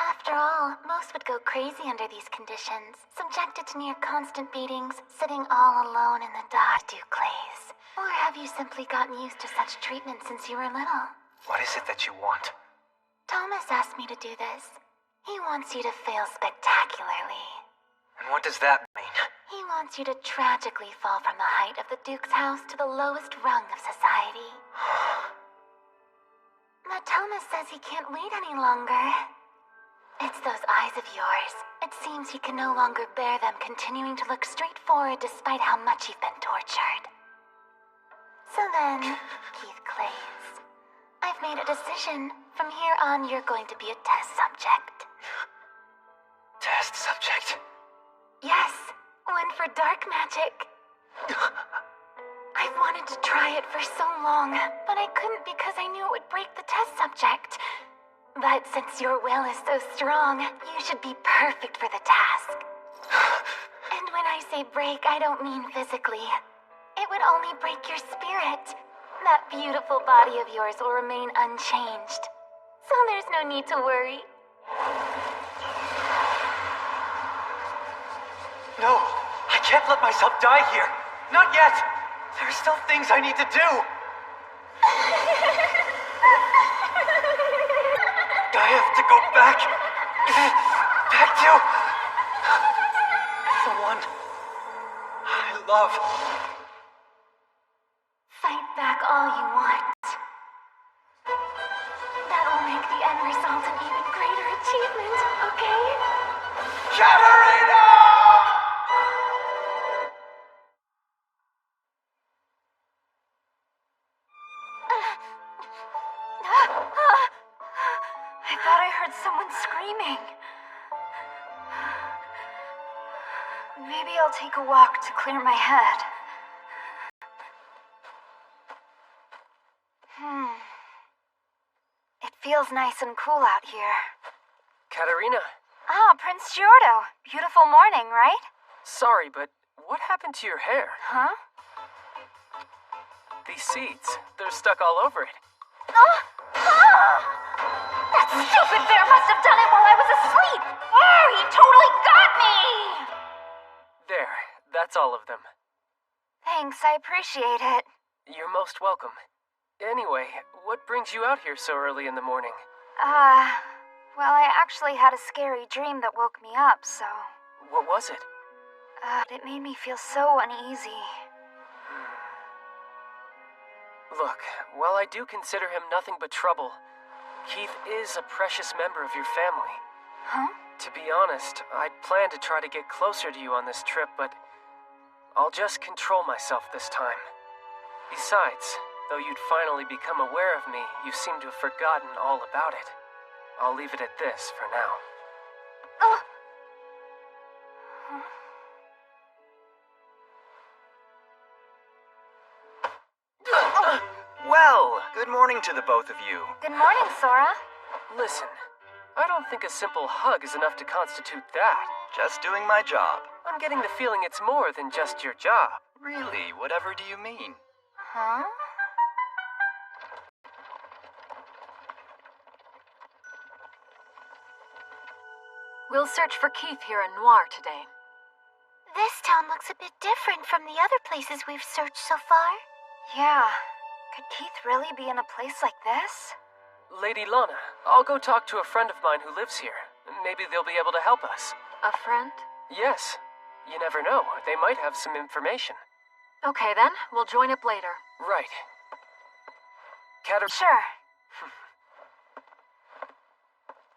After all, most would go crazy under these conditions, subjected to near constant beatings, sitting all alone in the dark. Duclays. Or have you simply gotten used to such treatment since you were little? What is it that you want? Thomas asked me to do this. He wants you to fail spectacularly. And what does that mean? He wants you to tragically fall from the height of the Duke's house to the lowest rung of society. But Thomas says he can't wait any longer. It's those eyes of yours. It seems he can no longer bear them continuing to look straight forward despite how much you've been tortured. So then, Keith Clays, I've made a decision. From here on, you're going to be a test subject. Test subject? Yes, one for dark magic. I've wanted to try it for so long, but I couldn't because I knew it would break the test subject. But since your will is so strong, you should be perfect for the task. And when I say break, I don't mean physically. It would only break your spirit. That beautiful body of yours will remain unchanged. So there's no need to worry. No, I can't let myself die here. Not yet. There are still things I need to do. I have to go back. Back to the one I love. Fight back all you want. That will make the end result an even greater achievement, okay? Katarina! I thought I heard someone screaming. Maybe I'll take a walk to clear my head. It Feels nice and cool out here. Katerina. Ah, Prince Giordo. Beautiful morning, right? Sorry, but what happened to your hair? Huh? These seeds, they're stuck all over it. That stupid bear must have done it while I was asleep! Oh, he totally got me! There, that's all of them. Thanks, I appreciate it. You're most welcome. Anyway, what brings you out here so early in the morning? Well, I actually had a scary dream that woke me up, so... What was it? It made me feel so uneasy. Look, while I do consider him nothing but trouble, Keith is a precious member of your family. Huh? To be honest, I'd planned to try to get closer to you on this trip, but I'll just control myself this time. Besides, though you'd finally become aware of me, you seem to have forgotten all about it. I'll leave it at this for now. Well, good morning to the both of you. Good morning, Sora. Listen, I don't think a simple hug is enough to constitute that. Just doing my job. I'm getting the feeling it's more than just your job. Really? Whatever do you mean? Huh? We'll search for Keith here in Noir today. This town looks a bit different from the other places we've searched so far. Yeah. Could Keith really be in a place like this? Lady Lana, I'll go talk to a friend of mine who lives here. Maybe they'll be able to help us. A friend? Yes. You never know. They might have some information. Okay then, we'll join up later. Right. Sure.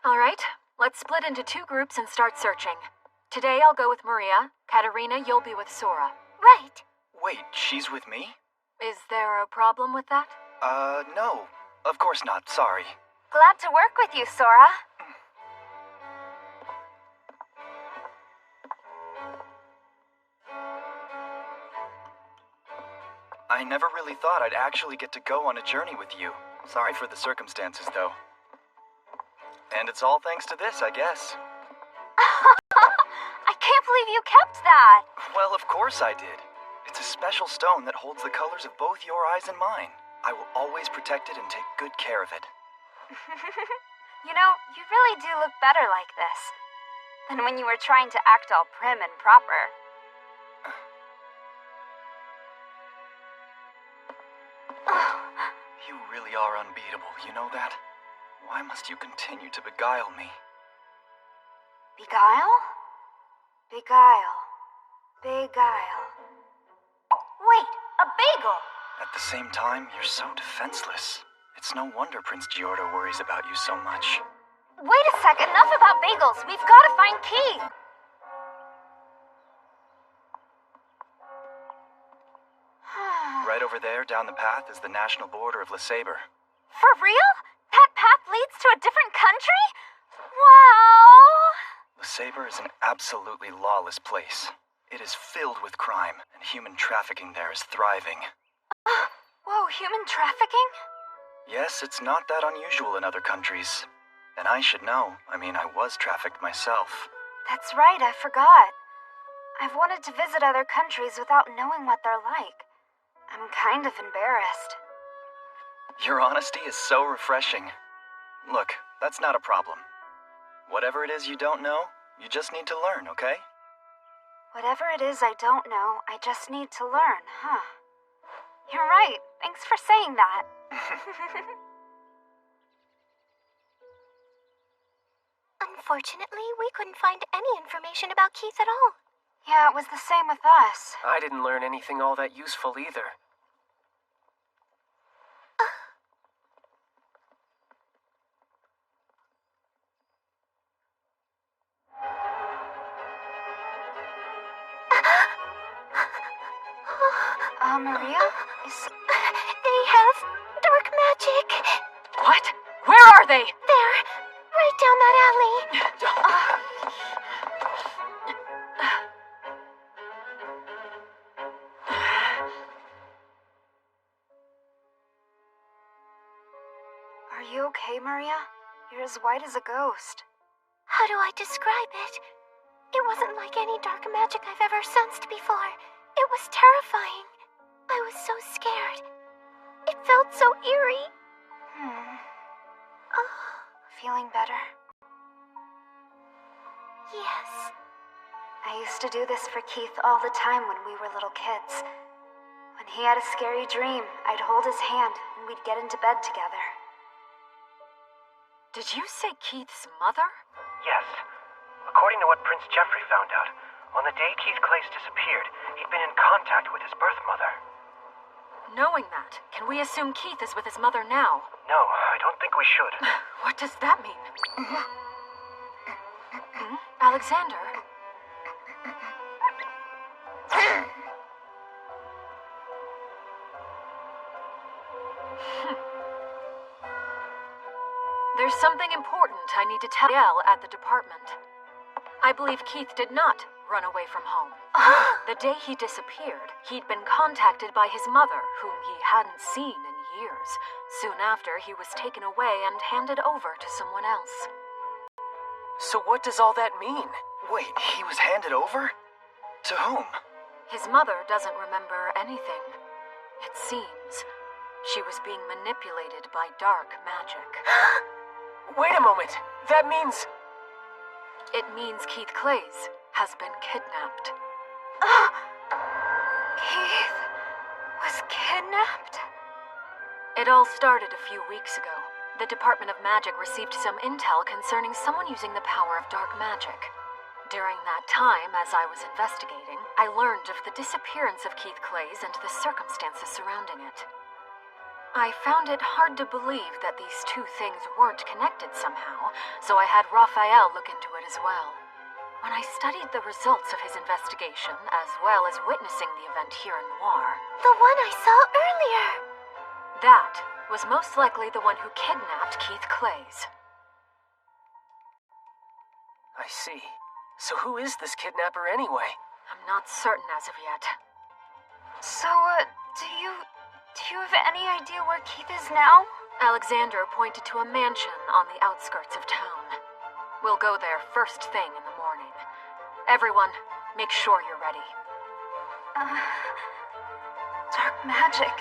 Alright, let's split into 2 groups and start searching. Today I'll go with Maria. Katerina, you'll be with Sora. Right. Wait, she's with me? Is there a problem with that? No. Of course not, sorry. Glad to work with you, Sora. I never really thought I'd actually get to go on a journey with you. Sorry for the circumstances, though. And it's all thanks to this, I guess. I can't believe you kept that! Well, of course I did. It's a special stone that holds the colors of both your eyes and mine. I will always protect it and take good care of it. You know, you really do look better like this than when you were trying to act all prim and proper. You really are unbeatable, you know that? Why must you continue to beguile me? Beguile? Beguile. Beguile. Wait, a bagel! At the same time, you're so defenseless. It's no wonder Prince Giordo worries about you so much. Wait a sec, enough about bagels. We've got to find Keith. Right over there, down the path, is the national border of LeSabre. For real? That path leads to a different country? Wow! LeSabre is an absolutely lawless place. It is filled with crime, and human trafficking there is thriving. Whoa, human trafficking? Yes, it's not that unusual in other countries. And I should know. I mean, I was trafficked myself. That's right, I forgot. I've wanted to visit other countries without knowing what they're like. I'm kind of embarrassed. Your honesty is so refreshing. Look, that's not a problem. Whatever it is you don't know, you just need to learn, okay? Whatever it is I don't know, I just need to learn, huh? You're right. Thanks for saying that. Unfortunately, we couldn't find any information about Keith at all. Yeah, it was the same with us. I didn't learn anything all that useful either. Maria? They have dark magic. What? Where are they? There. Right down that alley. Are you okay, okay, Maria? You're as white as a ghost. How do I describe it? It wasn't like any dark magic I've ever sensed before. It was terrifying. I was so scared. It felt so eerie. Feeling better? Yes. I used to do this for Keith all the time when we were little kids. When he had a scary dream, I'd hold his hand and we'd get into bed together. Did you say Keith's mother? Yes. According to what Prince Jeffrey found out, on the day Keith Clays disappeared, he'd been in contact with his birth mother. Knowing that, can we assume Keith is with his mother now? No, I don't think we should. What does that mean? Alexander? There's something important I need to tell Yale at the department. I believe Keith did not run away from home. The day he disappeared, he'd been contacted by his mother, whom he hadn't seen in years. Soon after, he was taken away and handed over to someone else. So what does all that mean? Wait, he was handed over? To whom? His mother doesn't remember anything. It seems she was being manipulated by dark magic. Wait a moment. That means... It means Keith Clays has been kidnapped. Keith was kidnapped? It all started a few weeks ago. The Department of Magic received some intel concerning someone using the power of dark magic. During that time, as I was investigating, I learned of the disappearance of Keith Clays and the circumstances surrounding it. I found it hard to believe that these two things weren't connected somehow, so I had Raphael look into it as well. When I studied the results of his investigation, as well as witnessing the event here in Noir... The one I saw earlier! That was most likely the one who kidnapped Keith Clays. I see. So who is this kidnapper anyway? I'm not certain as of yet. So, do you have any idea where Keith is now? Alexander pointed to a mansion on the outskirts of town. We'll go there first thing in the morning. Everyone, make sure you're ready. Dark magic.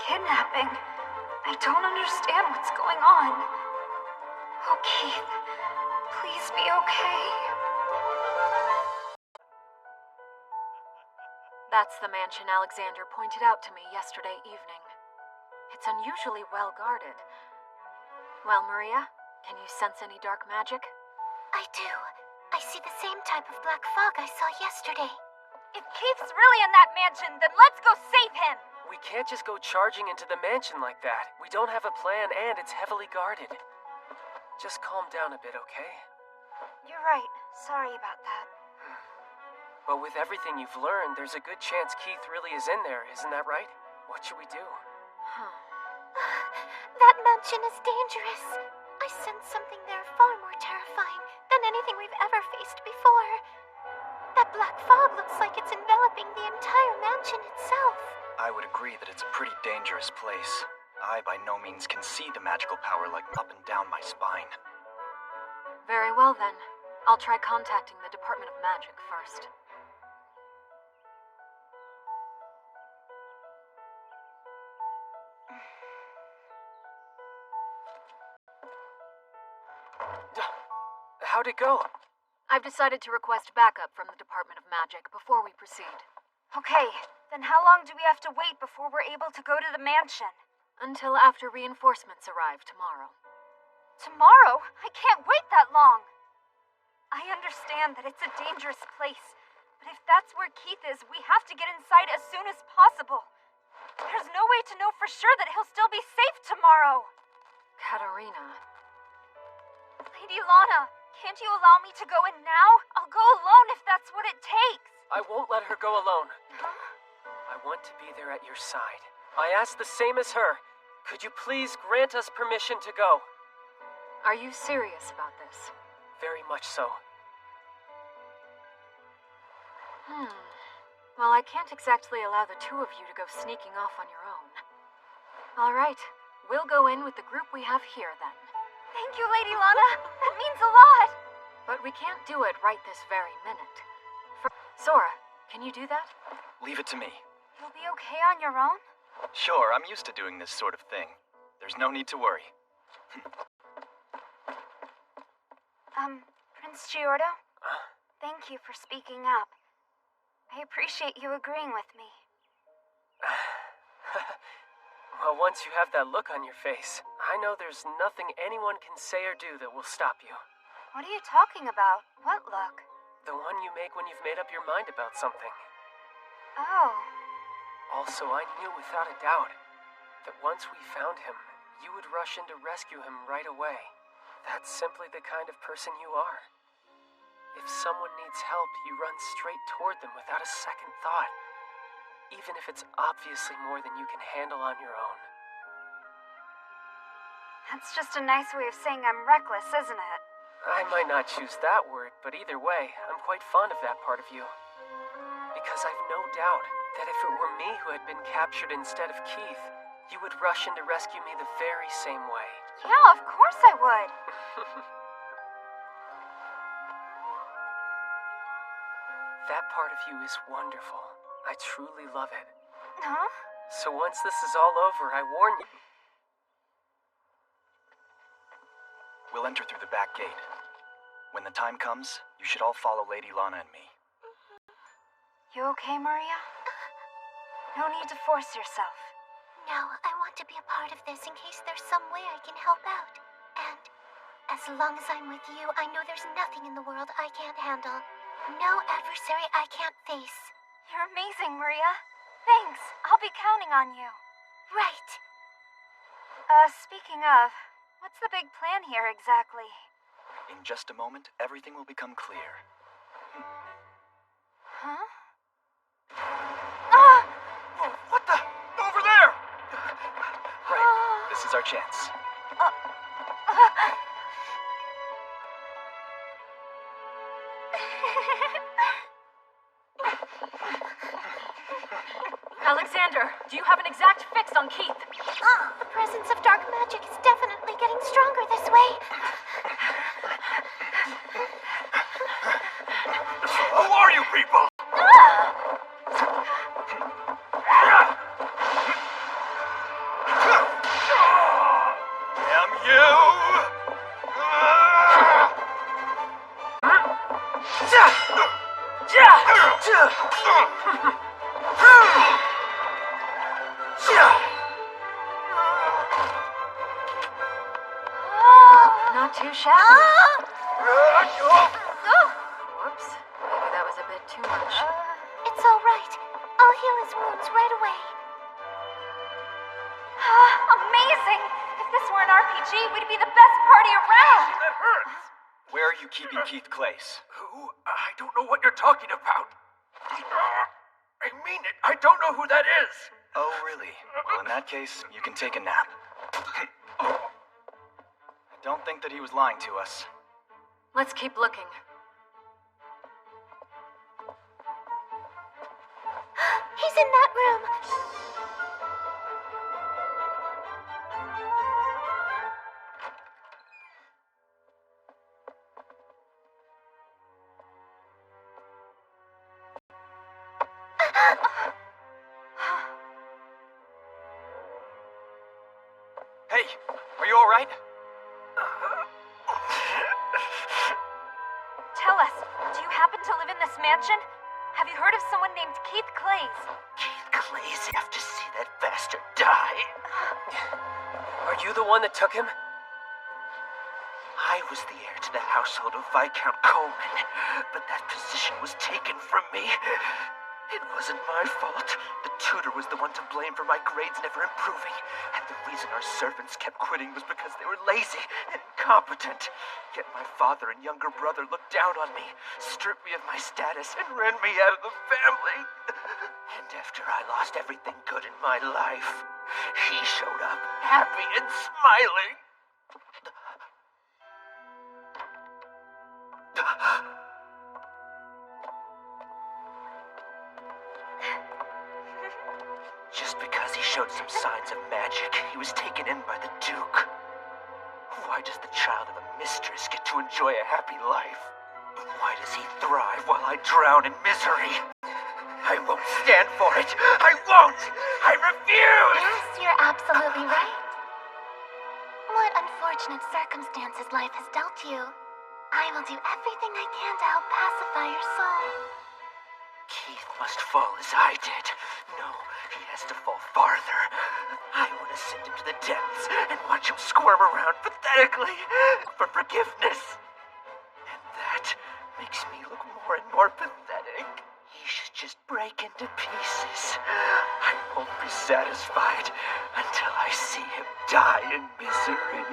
Kidnapping. I don't understand what's going on. Oh, Keith. Please be okay. That's the mansion Alexander pointed out to me yesterday evening. It's unusually well guarded. Well, Maria, can you sense any dark magic? I do. I see the same type of black fog I saw yesterday. If Keith's really in that mansion, then let's go save him! We can't just go charging into the mansion like that. We don't have a plan and it's heavily guarded. Just calm down a bit, okay? You're right. Sorry about that. But with everything you've learned, there's a good chance Keith really is in there, isn't that right? What should we do? That mansion is dangerous. I sense something there far more terrifying than anything we've ever faced before. That black fog looks like it's enveloping the entire mansion itself. I would agree that it's a pretty dangerous place. I by no means can see the magical power like up and down my spine. Very well then. I'll try contacting the Department of Magic first. How'd it go? I've decided to request backup from the Department of Magic before we proceed. Okay, then how long do we have to wait before we're able to go to the mansion? Until after reinforcements arrive tomorrow. Tomorrow? I can't wait that long! I understand that it's a dangerous place, but if that's where Keith is, we have to get inside as soon as possible. There's no way to know for sure that he'll still be safe tomorrow! Katerina... Lady Lana, can't you allow me to go in now? I'll go alone if that's what it takes. I won't let her go alone. I want to be there at your side. I asked the same as her. Could you please grant us permission to go? Are you serious about this? Very much so. Well, I can't exactly allow the two of you to go sneaking off on your own. All right, we'll go in with the group we have here then. Thank you, Lady Lana. That means a lot. But we can't do it right this very minute. Sora, can you do that? Leave it to me. You'll be okay on your own? Sure, I'm used to doing this sort of thing. There's no need to worry. Prince Giordo? Thank you for speaking up. I appreciate you agreeing with me. Well, once you have that look on your face, I know there's nothing anyone can say or do that will stop you. What are you talking about? What look? The one you make when you've made up your mind about something. Oh. Also, I knew without a doubt that once we found him, you would rush in to rescue him right away. That's simply the kind of person you are. If someone needs help, you run straight toward them without a second thought, even if it's obviously more than you can handle on your own. That's just a nice way of saying I'm reckless, isn't it? I might not choose that word, but either way, I'm quite fond of that part of you. Because I've no doubt that if it were me who had been captured instead of Keith, you would rush in to rescue me the very same way. Yeah, of course I would. That part of you is wonderful. I truly love it. Huh? So once this is all over, I warn you. We'll enter through the back gate. When the time comes, you should all follow Lady Lana and me. You okay, Maria? No need to force yourself. No, I want to be a part of this in case there's some way I can help out. And as long as I'm with you, I know there's nothing in the world I can't handle. No adversary I can't face. You're amazing, Maria. Thanks. I'll be counting on you. Right. Speaking of, what's the big plan here exactly? In just a moment, everything will become clear. Huh? Whoa, what the? Over there! Right. This is our chance. Alexander, do you have an exact fix on Keith? The presence of dark magic is definitely getting stronger this way. Who are you people? Damn you! Not too shabby. Whoops. Maybe that was a bit too much. It's all right. I'll heal his wounds right away. Amazing! If this were an RPG, we'd be the best party around! That hurts! Where are you keeping Keith Clace? Who? I don't know what you're talking about. I mean it. I don't know who that is. Oh, really? Well, in that case, you can take a nap. I don't think that he was lying to us. Let's keep looking. He's in that room. Hey, are you all right? Tell us, do you happen to live in this mansion? Have you heard of someone named Keith Claze? Keith Claze, I have to see that bastard die. Are you the one that took him? I was the heir to the household of Viscount Coleman, but that position was taken from me. It wasn't my fault. The tutor was the one to blame for my grades never improving, and the reason our servants kept quitting was because they were lazy and incompetent. Yet my father and younger brother looked down on me, stripped me of my status, and ran me out of the family. And after I lost everything good in my life, he showed up, happy and smiling. Just because he showed some signs of magic, he was taken in by the Duke. Why Why does the child of a mistress get to enjoy a happy life? Why does he thrive while I drown in misery? I won't stand for it! I won't! I refuse! Yes, you're absolutely right. What unfortunate circumstances life has dealt you. I will do everything I can to help pacify your soul. Keith must fall as I did. No, he has to fall farther. I want to send him to the depths and watch him squirm around pathetically for forgiveness. And that makes me look more and more pathetic. He should just break into pieces. I won't be satisfied until I see him die in misery.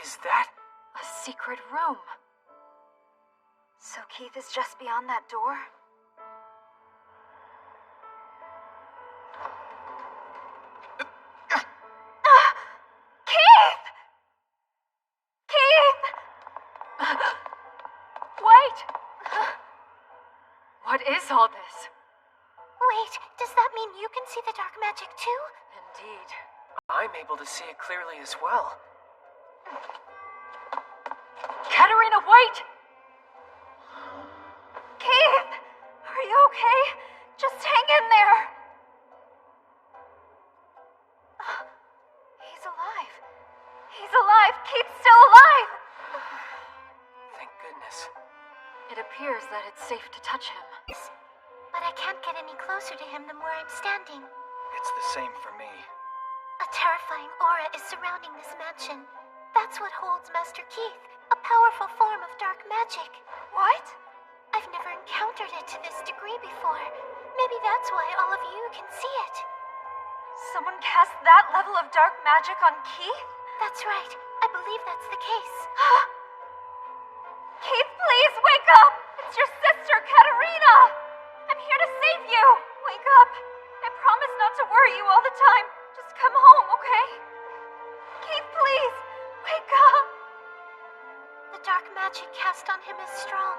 Is that a secret room? So Keith is just beyond that door? Keith! Keith! Wait! What is all this? Wait, does that mean you can see the dark magic too? indeed? I'm able to see it clearly as well. Katerina, wait! Keith! Are you okay? Just hang in there! He's alive. He's alive! Keith's still alive! Thank goodness. It appears that it's safe to touch him. But I can't get any closer to him than where I'm standing. It's the same for me. A terrifying aura is surrounding this mansion. That's what holds Master Keith, a powerful form of dark magic. What? I've never encountered it to this degree before. Maybe that's why all of you can see it. Someone cast that level of dark magic on Keith? That's right. I believe that's the case. Keith, please wake up! It's your sister, Katerina! I'm here to save you! Wake up! I promise not to worry you all the time. Just come home, okay? Keith, please! Wake up! The dark magic cast on him is strong.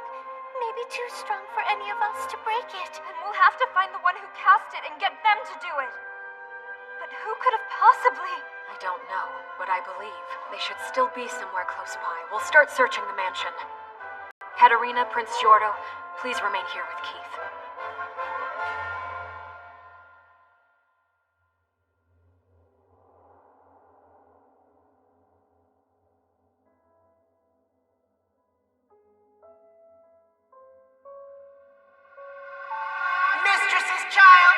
Maybe too strong for any of us to break it. And we'll have to find the one who cast it and get them to do it. But who could have possibly? I don't know, but I believe they should still be somewhere close by. We'll start searching the mansion. Katerina, Prince Giordo, please remain here with Keith. Mistress's child!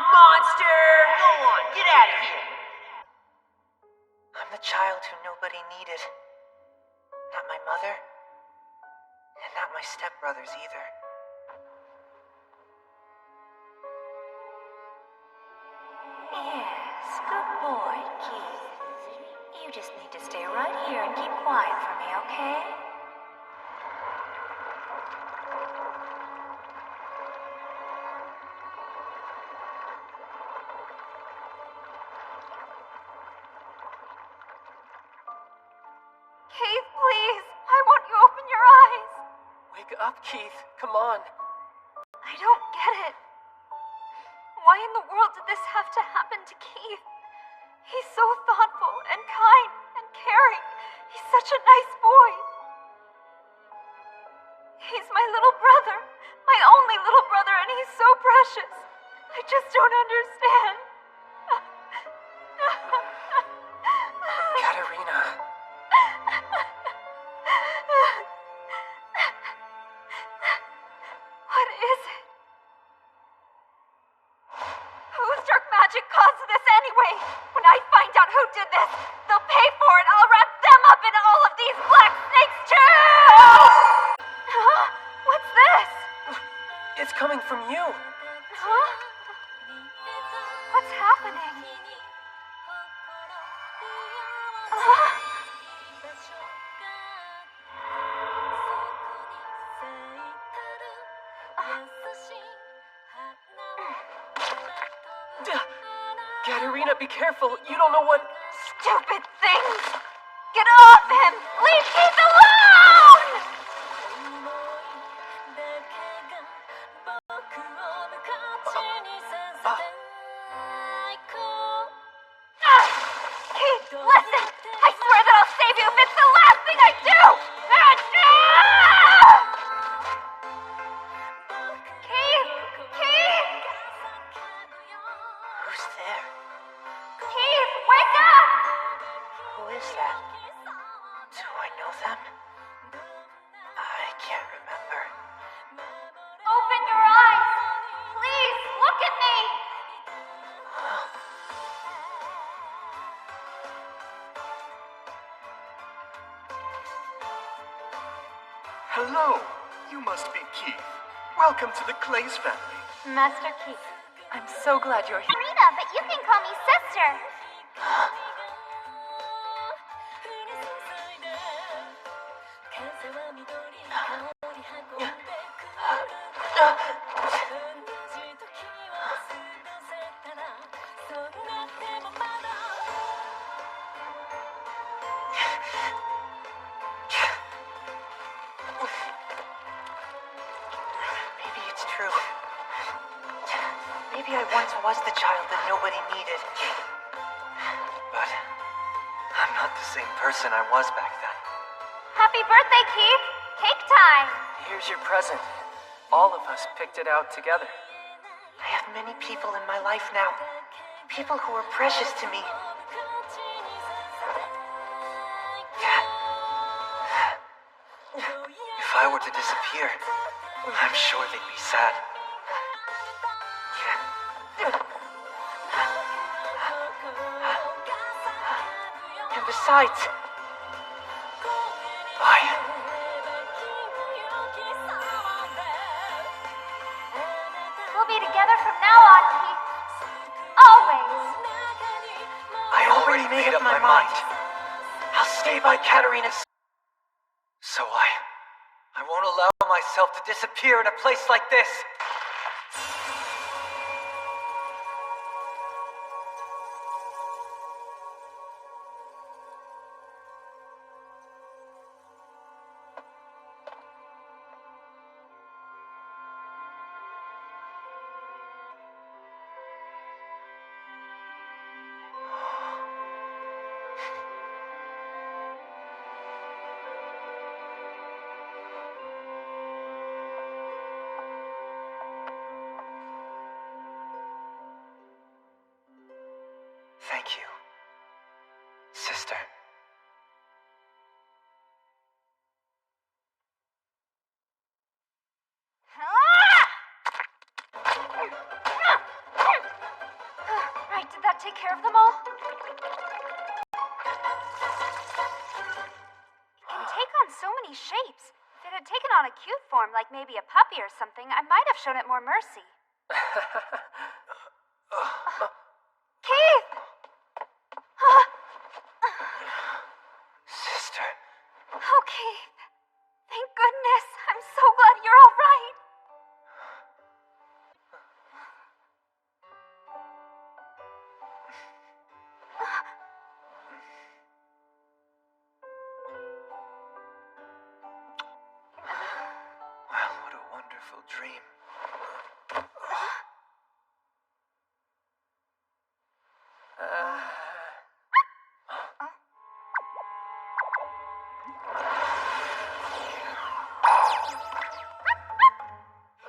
Monster! Go on, get out of here! I'm the child who nobody needed. Not my mother, and not my stepbrothers either. Yes, good boy, Keith. You just need to stay right here and keep quiet for me, okay? Keith, please! I want you to open your eyes! Wake up, Keith. Come on. I don't get it. Why in the world did this have to happen to Keith? He's so thoughtful and kind and caring. He's such a nice boy. He's my little brother. My only little brother, and he's so precious. I just don't understand. Katerina. What is it? Whose dark magic caused this anyway? When I find out who did this, they'll pay for it. I'll wrap them up in all of these black snakes too! Huh? What's this? It's coming from you. Huh? What's happening? Katerina, be careful. You don't know what... Stupid things! Get off him! Leave Keith alone! Keith, listen! I swear that I'll save you if it's the last thing I do! Keith! Keith! Who's there? Keith, wake up! Who is that? Do I know them? I can't remember. Open your eyes! Please, look at me! Hello! You must be Keith. Welcome to the Clays family. Master Keith, I'm so glad you're here. Rita, but you can call me sister. Maybe it's true. Maybe I once was the child that nobody needed. But I'm not the same person I was back then. Happy birthday, Keith! Cake time! Here's your present. All of us picked it out together. I have many people in my life now. People who are precious to me. If I were to disappear, I'm sure they'd be sad. And besides, We'll be together from now on, Keith. Always. I already made up my mind. I'll stay by Katarina's. So I won't allow myself to disappear in a place like this. Thank you, sister. Right, did that take care of them all? It can take on so many shapes. If it had taken on a cute form, like maybe a puppy or something, I might have shown it more mercy. Keith! Sister. Oh, Keith. Thank goodness. I'm so glad you're all right. Well, what a wonderful dream.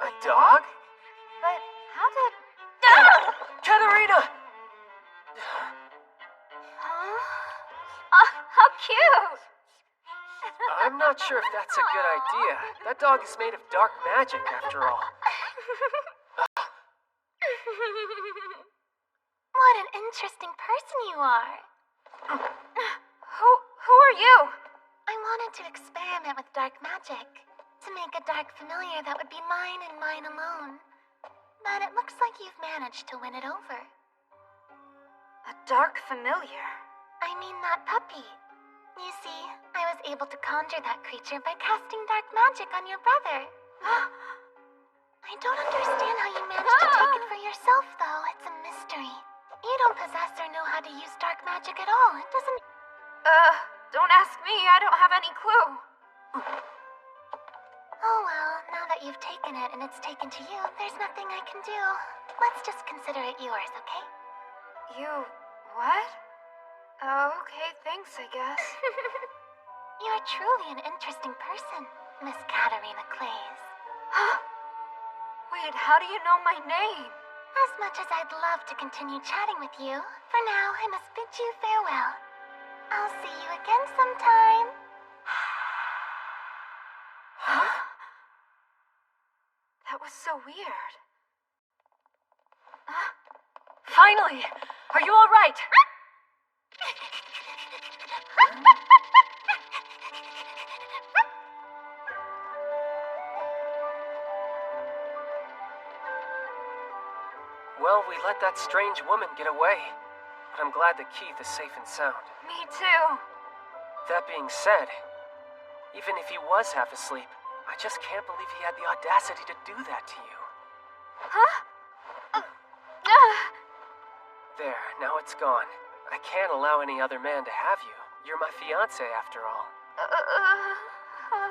A dog? But how did... Katarina! Huh? How cute! I'm not sure if that's a good idea. That dog is made of dark magic, after all. What an interesting person you are. Who are you? I wanted to experiment with dark magic. To make a dark familiar that would be mine and mine alone. But it looks like you've managed to win it over. A dark familiar? I mean that puppy. You see, I was able to conjure that creature by casting dark magic on your brother. I don't understand how you managed to take it for yourself, though. It's a mystery. You don't possess or know how to use dark magic at all. It doesn't... Don't ask me. I don't have any clue. Oh well, now that you've taken it and it's taken to you, there's nothing I can do. Let's just consider it yours, okay? You... what? Oh, okay, thanks, I guess. You're truly an interesting person, Miss Katarina Clays. Wait, how do you know my name? As much as I'd love to continue chatting with you, for now I must bid you farewell. I'll see you again sometime. Huh? That was so weird. Finally! Are you all right? Well, we let that strange woman get away. But I'm glad that Keith is safe and sound. Me too. That being said, even if he was half asleep, I just can't believe he had the audacity to do that to you. Huh? There, now it's gone. I can't allow any other man to have you. You're my fiancé, after all.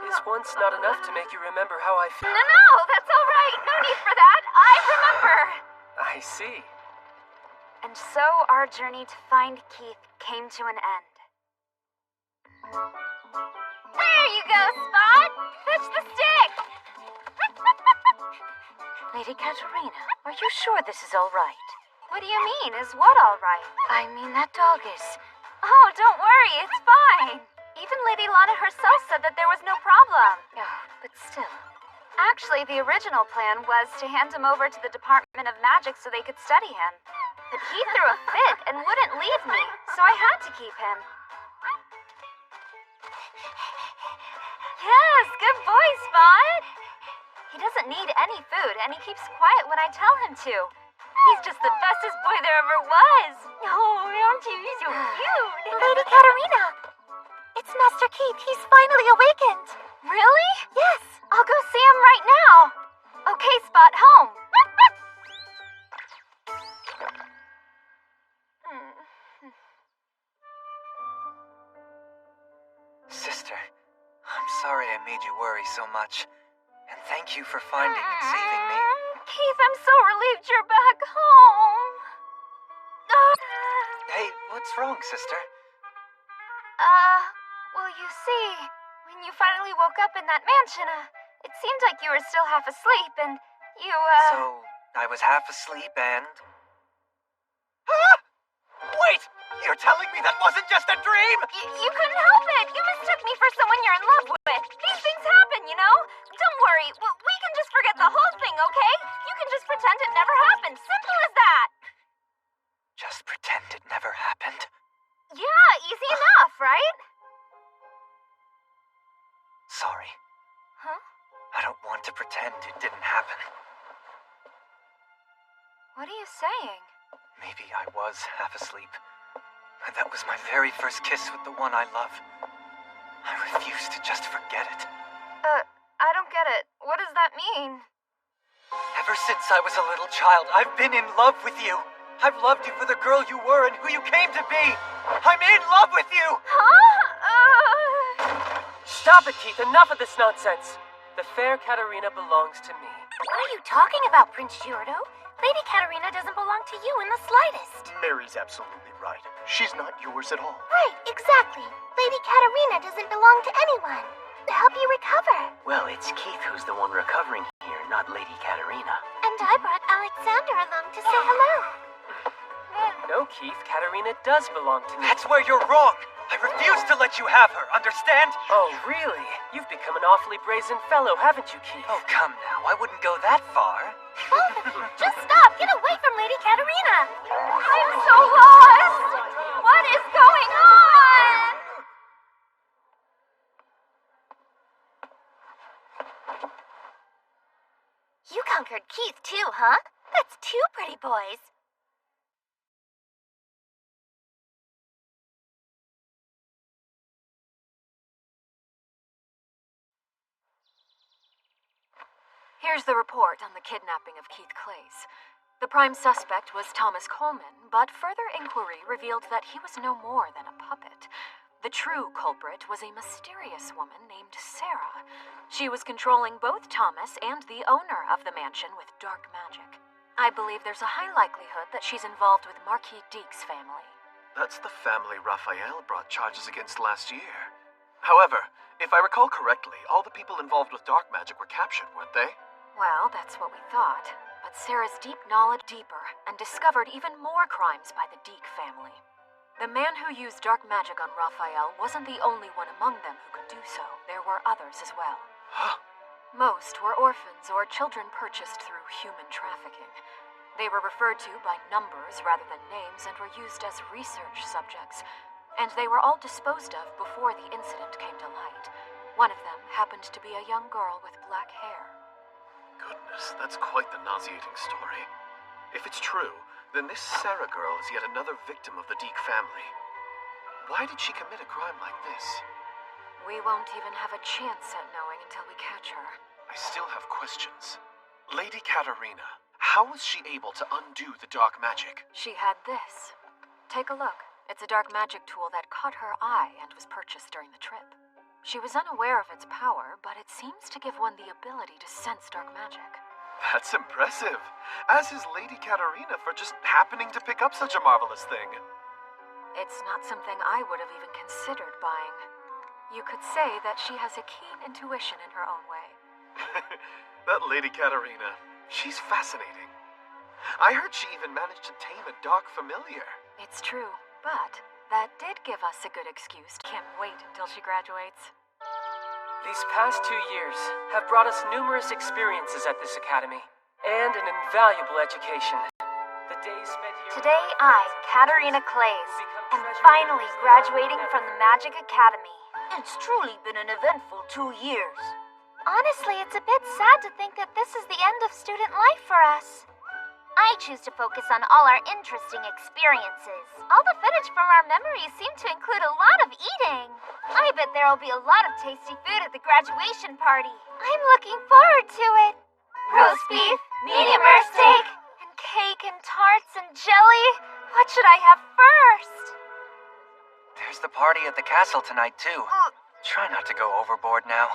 Is once not enough to make you remember how I feel? No, that's all right. No need for that. I remember. I see. And so our journey to find Keith came to an end. There you go, Spot! Fetch the stick! Lady Katarina, are you sure this is all right? What do you mean? Is what all right? I mean, that dog is... Oh, don't worry. It's fine. Even Lady Lana herself said that there was no problem. Oh, but still... Actually, the original plan was to hand him over to the Department of Magic so they could study him. But he threw a fit and wouldn't leave me, so I had to keep him. Yes, good boy, Spot! He doesn't need any food, and he keeps quiet when I tell him to. He's just the bestest boy there ever was. Oh, aren't you? He's so cute. Lady Katarina! It's Master Keith. He's finally awakened. Really? Yes. I'll go see him right now. Okay, Spot, home. Sister, I'm sorry I made you worry so much. And thank you for finding and saving me. Keith, I'm so relieved you're back home. Hey, what's wrong, sister? Well, you see, when you finally woke up in that mansion, it seemed like you were still half asleep, and you, So, I was half asleep and... Wait! You're telling me that wasn't just a dream? You couldn't help it! You mistook me for someone you're in love with! These things happen, you know? Don't worry, we can just forget the whole thing, okay? You can just pretend it never happened. Simple as that! Just pretend it never happened? Yeah, easy enough, right? Sorry. Huh? I don't want to pretend it didn't happen. What are you saying? Maybe I was half asleep. And that was my very first kiss with the one I love. I refuse to just forget it. I don't get it. What does that mean? Ever since I was a little child, I've been in love with you. I've loved you for the girl you were and who you came to be. I'm in love with you! Huh? Stop it, Keith. Enough of this nonsense. The fair Katarina belongs to me. What are you talking about, Prince Giordo? Lady Katarina doesn't belong to you in the slightest. Mary's absolutely right. She's not yours at all. Right, exactly. Lady Katarina doesn't belong to anyone. To help you recover. Well, it's Keith who's the one recovering here, not Lady Katarina. And I brought Alexander along to say hello. No, Keith. Katarina does belong to me. That's where you're wrong. I refuse to let you have her, understand? Oh, really? You've become an awfully brazen fellow, haven't you, Keith? Oh, come now. I wouldn't go that far. Both of you, just stop. Get away from Lady Katarina. I'm so lost. What is going on? You conquered Keith too, huh? That's two pretty boys. Here's the report on the kidnapping of Keith Clays. The prime suspect was Thomas Coleman, but further inquiry revealed that he was no more than a puppet. The true culprit was a mysterious woman named Sarah. She was controlling both Thomas and the owner of the mansion with dark magic. I believe there's a high likelihood that she's involved with Marquis Deek's family. That's the family Raphael brought charges against last year. However, if I recall correctly, all the people involved with dark magic were captured, weren't they? Well, that's what we thought. But Sarah's deep knowledge deeper and discovered even more crimes by the Deek family. The man who used dark magic on Raphael wasn't the only one among them who could do so. There were others as well. Huh? Most were orphans or children purchased through human trafficking. They were referred to by numbers rather than names and were used as research subjects. And they were all disposed of before the incident came to light. One of them happened to be a young girl with black hair. Goodness, that's quite the nauseating story. If it's true, then this Sarah girl is yet another victim of the Deek family. Why did she commit a crime like this? We won't even have a chance at knowing until we catch her. I still have questions. Lady Katerina, how was she able to undo the dark magic? She had this. Take a look. It's a dark magic tool that caught her eye and was purchased during the trip. She was unaware of its power, but it seems to give one the ability to sense dark magic. That's impressive. As is Lady Katerina for just happening to pick up such a marvelous thing. It's not something I would have even considered buying. You could say that she has a keen intuition in her own way. That Lady Katerina, she's fascinating. I heard she even managed to tame a dark familiar. It's true, but that did give us a good excuse. Can't wait until she graduates. These past 2 years have brought us numerous experiences at this academy, and an invaluable education. The days spent here... Today I, Katerina Clays, am finally graduating from the Magic Academy. It's truly been an eventful 2 years. Honestly, it's a bit sad to think that this is the end of student life for us. I choose to focus on all our interesting experiences. All the footage from our memories seem to include a lot of eating. I bet there'll be a lot of tasty food at the graduation party. I'm looking forward to it. Roast beef, medium rare steak, and cake and tarts and jelly. What should I have first? There's the party at the castle tonight, too. Try not to go overboard now.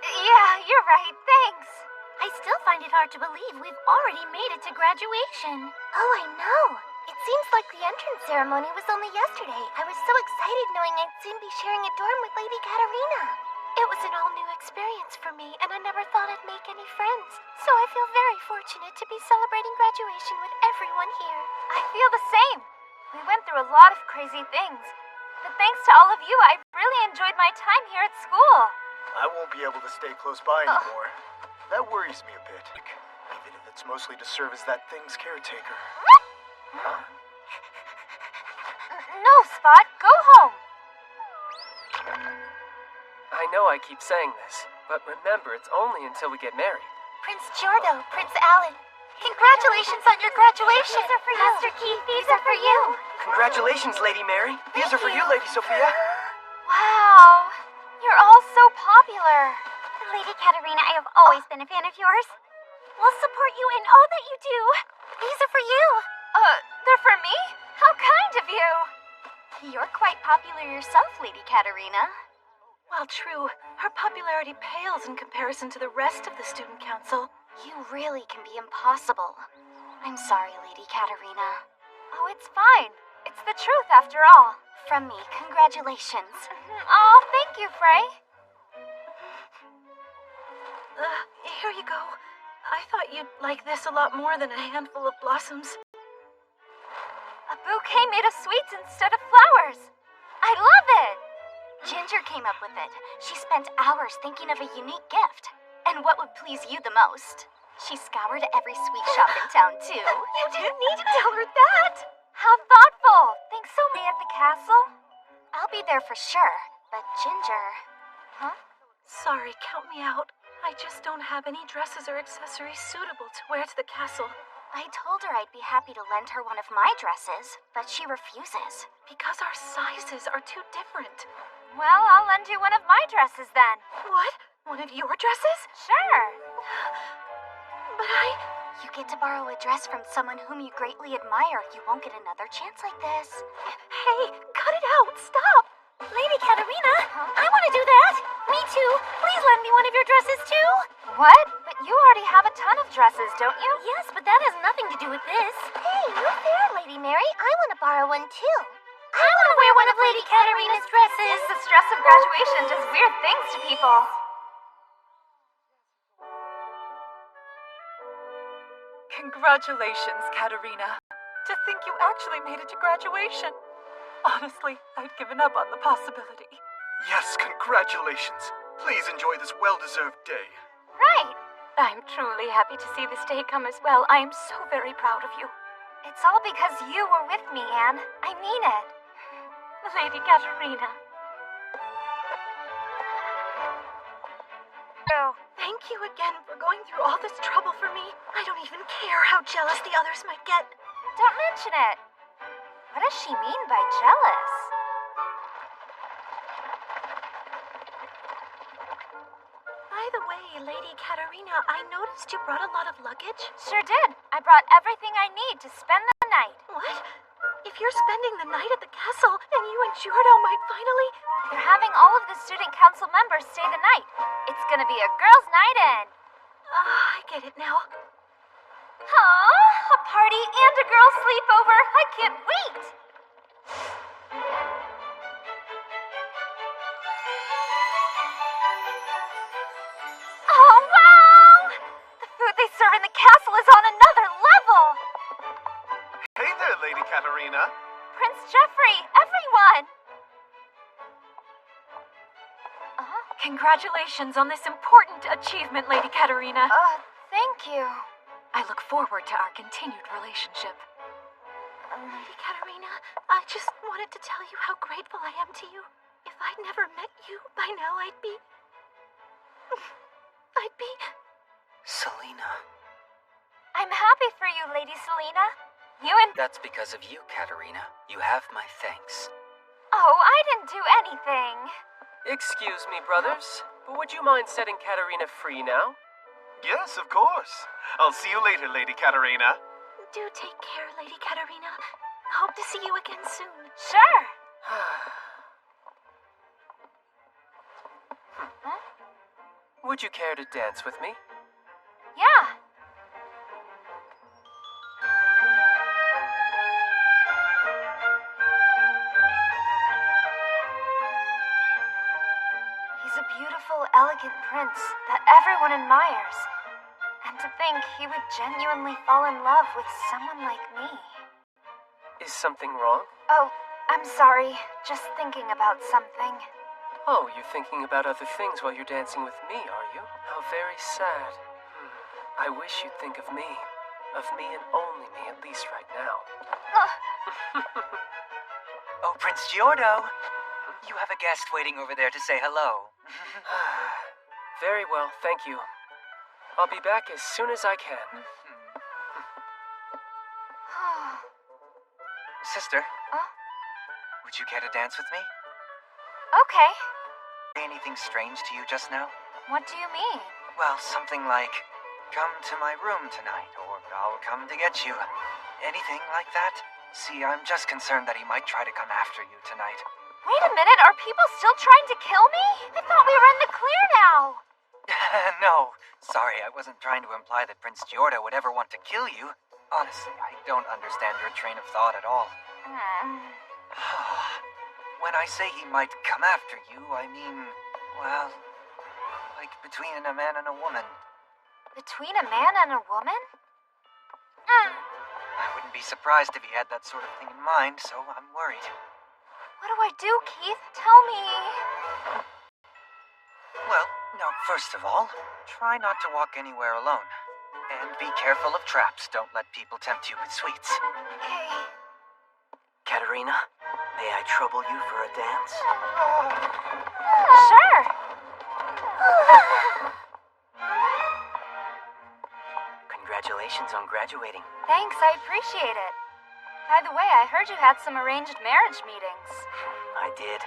Yeah, you're right, thanks. I still find it hard to believe we've already made it to graduation. Oh, I know. It seems like the entrance ceremony was only yesterday. I was so excited knowing I'd soon be sharing a dorm with Lady Katerina. It was an all-new experience for me, and I never thought I'd make any friends. So I feel very fortunate to be celebrating graduation with everyone here. I feel the same. We went through a lot of crazy things. But thanks to all of you, I've really enjoyed my time here at school. I won't be able to stay close by anymore. That worries me a bit. Even if it's mostly to serve as that thing's caretaker. Huh? No, Spot, go home. I know I keep saying this, but remember, it's only until we get married. Prince Giordo, Prince Alan, congratulations on your graduation. These are for you. Master Keith, these are for you. Congratulations, Lady Mary. These are for you, Lady Sophia. Wow, you're all so popular. Lady Katerina, I have always been a fan of yours. We'll support you in all that you do. These are for you. They're for me? How kind of you. You're quite popular yourself, Lady Katerina. While true, her popularity pales in comparison to the rest of the student council. You really can be impossible. I'm sorry, Lady Katerina. Oh, it's fine. It's the truth after all. From me, congratulations. Oh, thank you, Frey. Here you go. I thought you'd like this a lot more than a handful of blossoms. A bouquet made of sweets instead of flowers. I love it. Ginger came up with it. She spent hours thinking of a unique gift. And what would please you the most? She scoured every sweet shop in town, too. You didn't need to tell her that. How thoughtful. Thanks so much. At the castle? I'll be there for sure. But Ginger... Huh? Sorry, count me out. I just don't have any dresses or accessories suitable to wear to the castle. I told her I'd be happy to lend her one of my dresses, but she refuses. Because our sizes are too different. Well, I'll lend you one of my dresses then. What? One of your dresses? Sure. But You get to borrow a dress from someone whom you greatly admire, you won't get another chance like this. Hey, cut it out! Stop! Lady Katerina, I want to do that! Me too! Please lend me one of your dresses too! What? But you already have a ton of dresses, don't you? Yes, but that has nothing to do with this. Hey, you're fair, Lady Mary. I want to borrow one too. I want to wear one of Lady Katerina's dresses. The stress of graduation does weird things to people. Congratulations, Katerina. To think you actually made it to graduation. Honestly, I'd given up on the possibility. Yes, congratulations. Please enjoy this well-deserved day. Right. I'm truly happy to see this day come as well. I am so very proud of you. It's all because you were with me, Anne. I mean it. Lady Katerina. Oh. Thank you again for going through all this trouble for me. I don't even care how jealous the others might get. Don't mention it. What does she mean by jealous? By the way, Lady Katerina, I noticed you brought a lot of luggage. Sure did. I brought everything I need to spend the night. What? If you're spending the night at the castle, then you and Giordo might finally... They're having all of the student council members stay the night. It's gonna be a girls' night in. I get it now. Huh? A party and a girls' sleepover. I can't wait. Oh, wow! The food they serve in the castle is on another level. Hey there, Lady Katerina. Prince Jeffrey, everyone. Congratulations on this important achievement, Lady Katerina. Thank you. I look forward to our continued relationship. Lady Katerina, I just wanted to tell you how grateful I am to you. If I'd never met you, by now I'd be... Selena. I'm happy for you, Lady Selena. You and... That's because of you, Katerina. You have my thanks. Oh, I didn't do anything. Excuse me, brothers, but would you mind setting Katerina free now? Yes, of course. I'll see you later, Lady Katerina. Do take care, Lady Katerina. Hope to see you again soon. Sure. Would you care to dance with me? Yeah. He's a beautiful, elegant prince that everyone admires. And to think he would genuinely fall in love with someone like me. Is something wrong? Oh, I'm sorry. Just thinking about something. Oh, you're thinking about other things while you're dancing with me, are you? How very sad. I wish you'd think of me. Of me and only me, at least right now. Oh, Prince Giordo. You have a guest waiting over there to say hello. Very well, thank you. I'll be back as soon as I can. Sister, would you care to dance with me? Okay. Anything strange to you just now? What do you mean? Well, something like, come to my room tonight, or I'll come to get you. Anything like that? See, I'm just concerned that he might try to come after you tonight. Wait a minute, are people still trying to kill me? I thought we were in the clear now. No, sorry, I wasn't trying to imply that Prince Giordo would ever want to kill you. Honestly, I don't understand your train of thought at all. When I say he might come after you, I mean, well, like between a man and a woman. Between a man and a woman? I wouldn't be surprised if he had that sort of thing in mind, so I'm worried. What do I do, Keith? Tell me. Well, now, first of all, try not to walk anywhere alone. And be careful of traps. Don't let people tempt you with sweets. Okay. Katerina, may I trouble you for a dance? Sure. Congratulations on graduating. Thanks, I appreciate it. By the way, I heard you had some arranged marriage meetings. I did,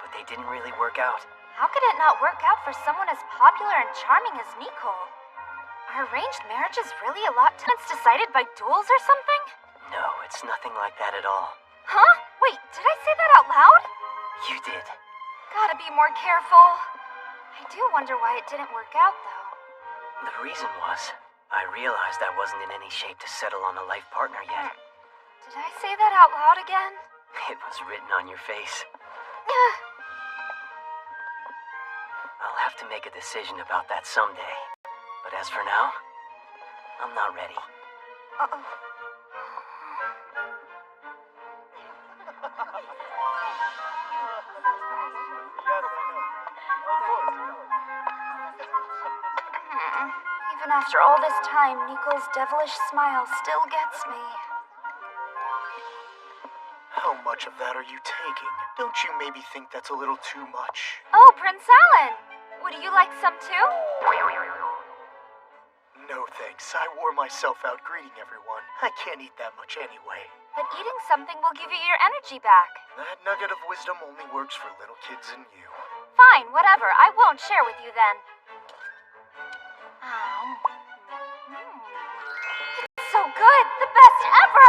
but they didn't really work out. How could it not work out for someone as popular and charming as Nicole? Are arranged marriages really a lot it's decided by duels or something? No, it's nothing like that at all. Huh? Wait, did I say that out loud? You did. Gotta be more careful. I do wonder why it didn't work out, though. The reason was, I realized I wasn't in any shape to settle on a life partner yet. Did I say that out loud again? It was written on your face. I'll have to make a decision about that someday. But as for now, I'm not ready. Uh-oh. Even after all this time, Nico's devilish smile still gets me. How much of that are you taking? Don't you maybe think that's a little too much? Oh, Prince Alan! Would you like some too? No thanks. I wore myself out greeting everyone. I can't eat that much anyway. But eating something will give you your energy back. That nugget of wisdom only works for little kids and you. Fine, whatever. I won't share with you then. It's so good! The best ever!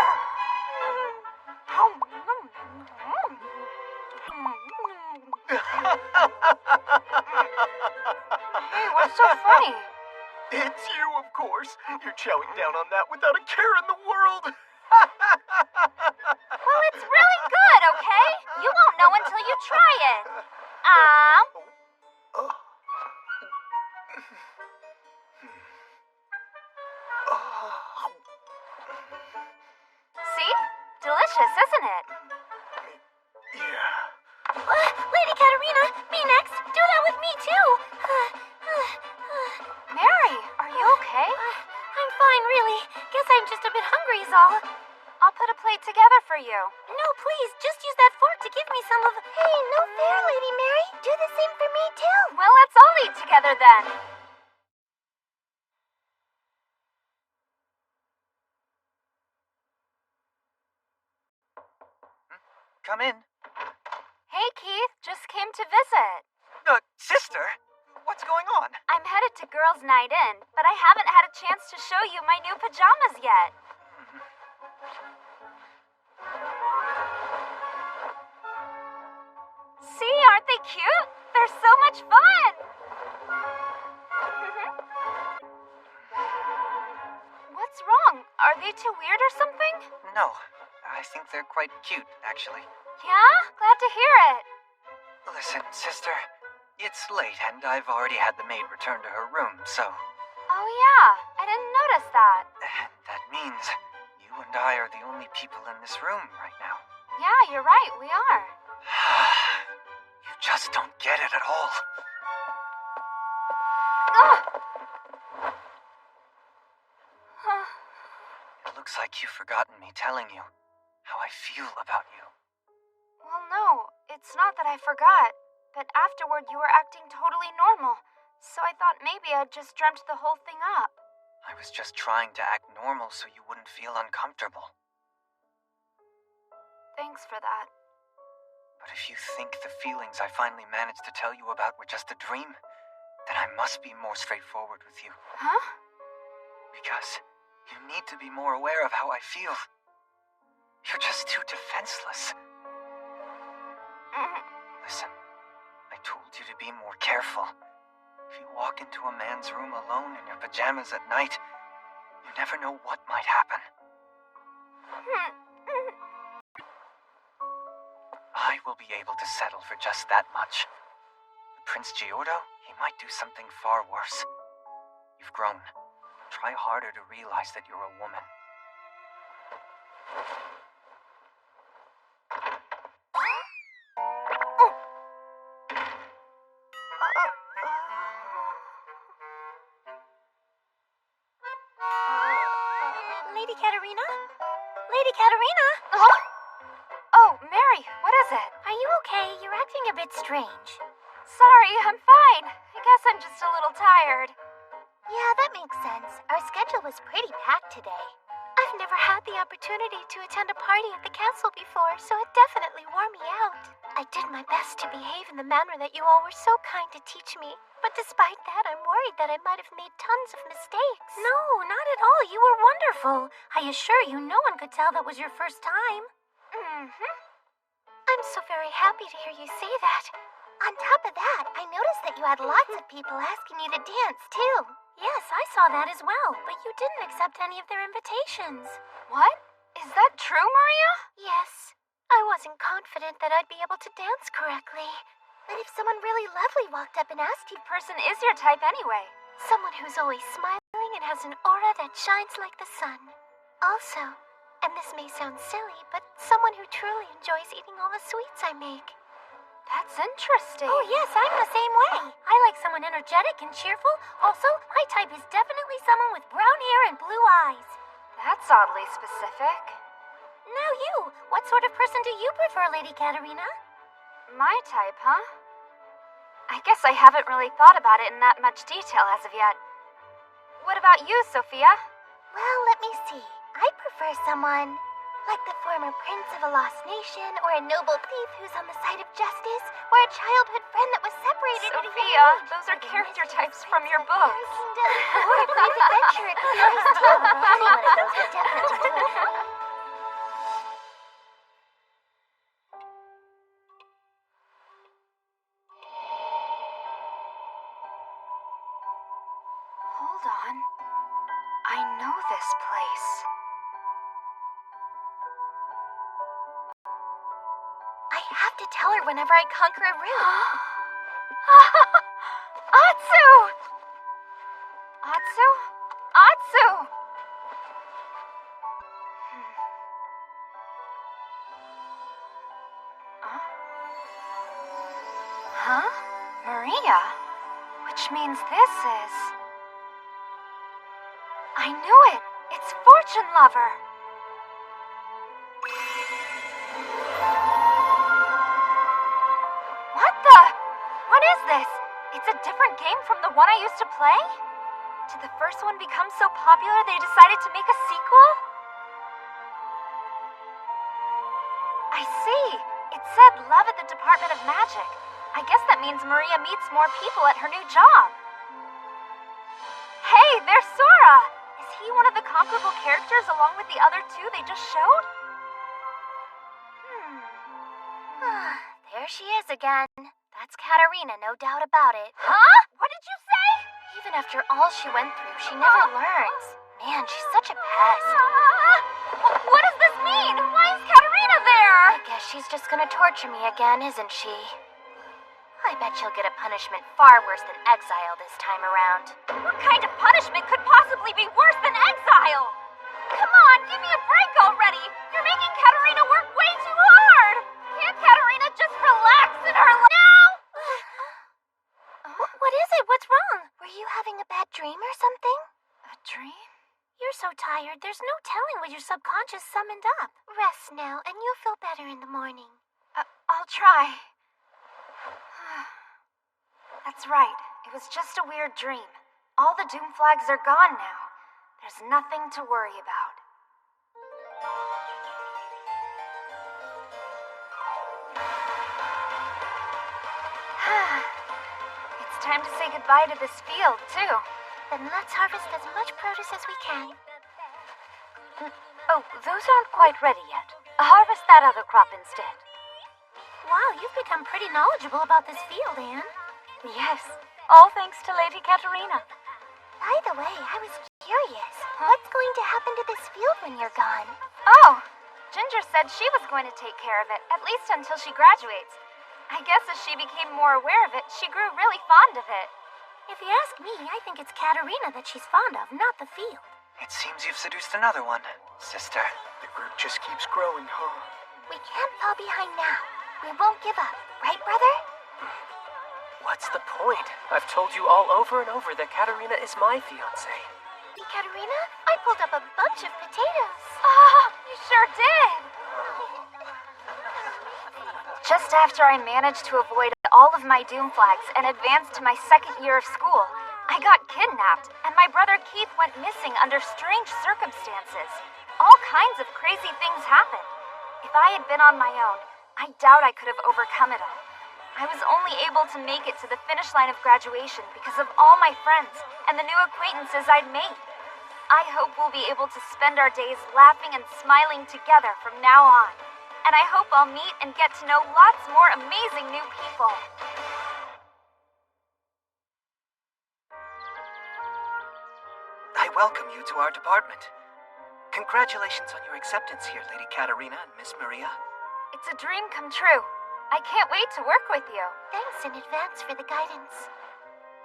Hey, what's so funny? It's you, of course. You're chowing down on that without a care in the world. Well, it's really good, okay? You won't know until you try it. See? Delicious, isn't it? Yeah. Lady Katerina, me next. Do that with me, too. Mary, are you okay? I'm fine, really. Guess I'm just a bit hungry is all. I'll put a plate together for you. No, please, just use that fork to give me some of... Hey, no fair, Lady Mary. Do the same for me, too. Well, let's all eat together then. Come in. Hey, Keith, just came to visit. Sister? What's going on? I'm headed to girls' night in, but I haven't had a chance to show you my new pajamas yet. See, aren't they cute? They're so much fun! What's wrong? Are they too weird or something? No, I think they're quite cute, actually. Yeah? Glad to hear it. Listen, sister, it's late and I've already had the maid return to her room, so... Oh yeah, I didn't notice that. That means you and I are the only people in this room right now. Yeah, you're right, we are. You just don't get it at all. It looks like you've forgotten me telling you how I feel about you. Well, no, it's not that I forgot. But afterward, you were acting totally normal. So I thought maybe I'd just dreamt the whole thing up. I was just trying to act normal so you wouldn't feel uncomfortable. Thanks for that. But if you think the feelings I finally managed to tell you about were just a dream, then I must be more straightforward with you. Huh? Because you need to be more aware of how I feel. You're just too defenseless. Listen, I told you to be more careful. If you walk into a man's room alone in your pajamas at night, you never know what might happen. I will be able to settle for just that much. Prince Giordo, he might do something far worse. You've grown. Try harder to realize that you're a woman. Lady Katerina? Lady Katerina? Huh? Oh, Mary, what is it? Are you okay? You're acting a bit strange. Sorry, I'm fine. I guess I'm just a little tired. Yeah, that makes sense. Our schedule was pretty packed today. I've never had the opportunity to attend a party at the castle before, so it definitely wore me out. I did my best to behave in the manner that you all were so kind to teach me, but despite that, I'm worried that I might have made tons of mistakes. No, not at all. You were wonderful. I assure you, no one could tell that was your first time. I'm so very happy to hear you say that. On top of that, I noticed that you had lots of people asking you to dance, too. Yes, I saw that as well, but you didn't accept any of their invitations. What? Is that true, Maria? Yes. I wasn't confident that I'd be able to dance correctly. But if someone really lovely walked up and asked you... Person is your type anyway. Someone who's always smiling and has an aura that shines like the sun. Also, and this may sound silly, but someone who truly enjoys eating all the sweets I make. That's interesting. Oh, yes, I'm the same way. I like someone energetic and cheerful. Also, my type is definitely someone with brown hair and blue eyes. That's oddly specific. Now you, what sort of person do you prefer, Lady Katerina? My type, huh? I guess I haven't really thought about it in that much detail as of yet. What about you, Sophia? Well, let me see. I prefer someone like the former prince of a lost nation, or a noble thief who's on the side of justice, or a childhood friend that was separated at a young Sophia, age. those are character types from your books. Or a brave adventurer at Paris, too. Any one of those would definitely do it for me. Hold on. I know this place. I have to tell her whenever I conquer a room. Atsu! Atsu? Atsu! Huh? Maria? Which means this is... I knew it! It's Fortune Lover! What the? What is this? It's a different game from the one I used to play? Did the first one become so popular they decided to make a sequel? I see. It said love at the Department of Magic. I guess that means Maria meets more people at her new job. Hey, there's Sora! Is he one of the comparable characters along with the other two they just showed? There she is again. That's Katerina, no doubt about it. Huh? What did you say? Even after all she went through, she never learns. Man, she's such a pest. What does this mean? Why is Katerina there? I guess she's just gonna torture me again, isn't she? I bet she'll get a punishment far worse than exile this time around. What kind of punishment could possibly be worse than exile? Come on, give me a break already! You're making Katerina work way too hard! Can't Katerina just relax in her now? What is it? What's wrong? Were you having a bad dream or something? A dream? You're so tired, there's no telling what your subconscious summoned up. Rest now, and you'll feel better in the morning. I'll try. That's right. It was just a weird dream. All the doom flags are gone now. There's nothing to worry about. It's time to say goodbye to this field, too. Then let's harvest as much produce as we can. Oh, those aren't quite ready yet. Harvest that other crop instead. Wow, you've become pretty knowledgeable about this field, Anne. Yes, all thanks to Lady Katerina. By the way, I was curious. What's going to happen to this field when you're gone? Oh, Ginger said she was going to take care of it, at least until she graduates. I guess as she became more aware of it, she grew really fond of it. If you ask me, I think it's Katerina that she's fond of, not the field. It seems you've seduced another one, sister. The group just keeps growing, huh? We can't fall behind now. We won't give up, right, brother? What's the point? I've told you all over and over that Katerina is my fiancée. Katerina, I pulled up a bunch of potatoes. Oh, you sure did. Just after I managed to avoid all of my doom flags and advance to my second year of school, I I got kidnapped, and my brother Keith went missing under strange circumstances. All kinds of crazy things happened. If I had been on my own, I doubt I could have overcome it all. I was only able to make it to the finish line of graduation because of all my friends and the new acquaintances I'd made. I hope we'll be able to spend our days laughing and smiling together from now on. And I hope I'll meet and get to know lots more amazing new people. I welcome you to our department. Congratulations on your acceptance here, Lady Katerina and Miss Maria. It's a dream come true. I can't wait to work with you. Thanks in advance for the guidance.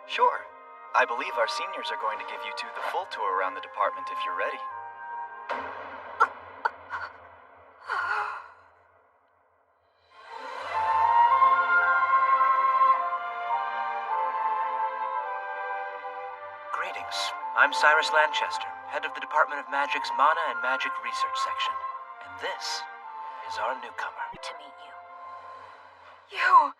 Sure. I believe our seniors are going to give you two the full tour around the department if you're ready. Greetings. I'm Cyrus Lanchester, head of the Department of Magic's Mana and Magic Research Section. And this is our newcomer. To meet you. You!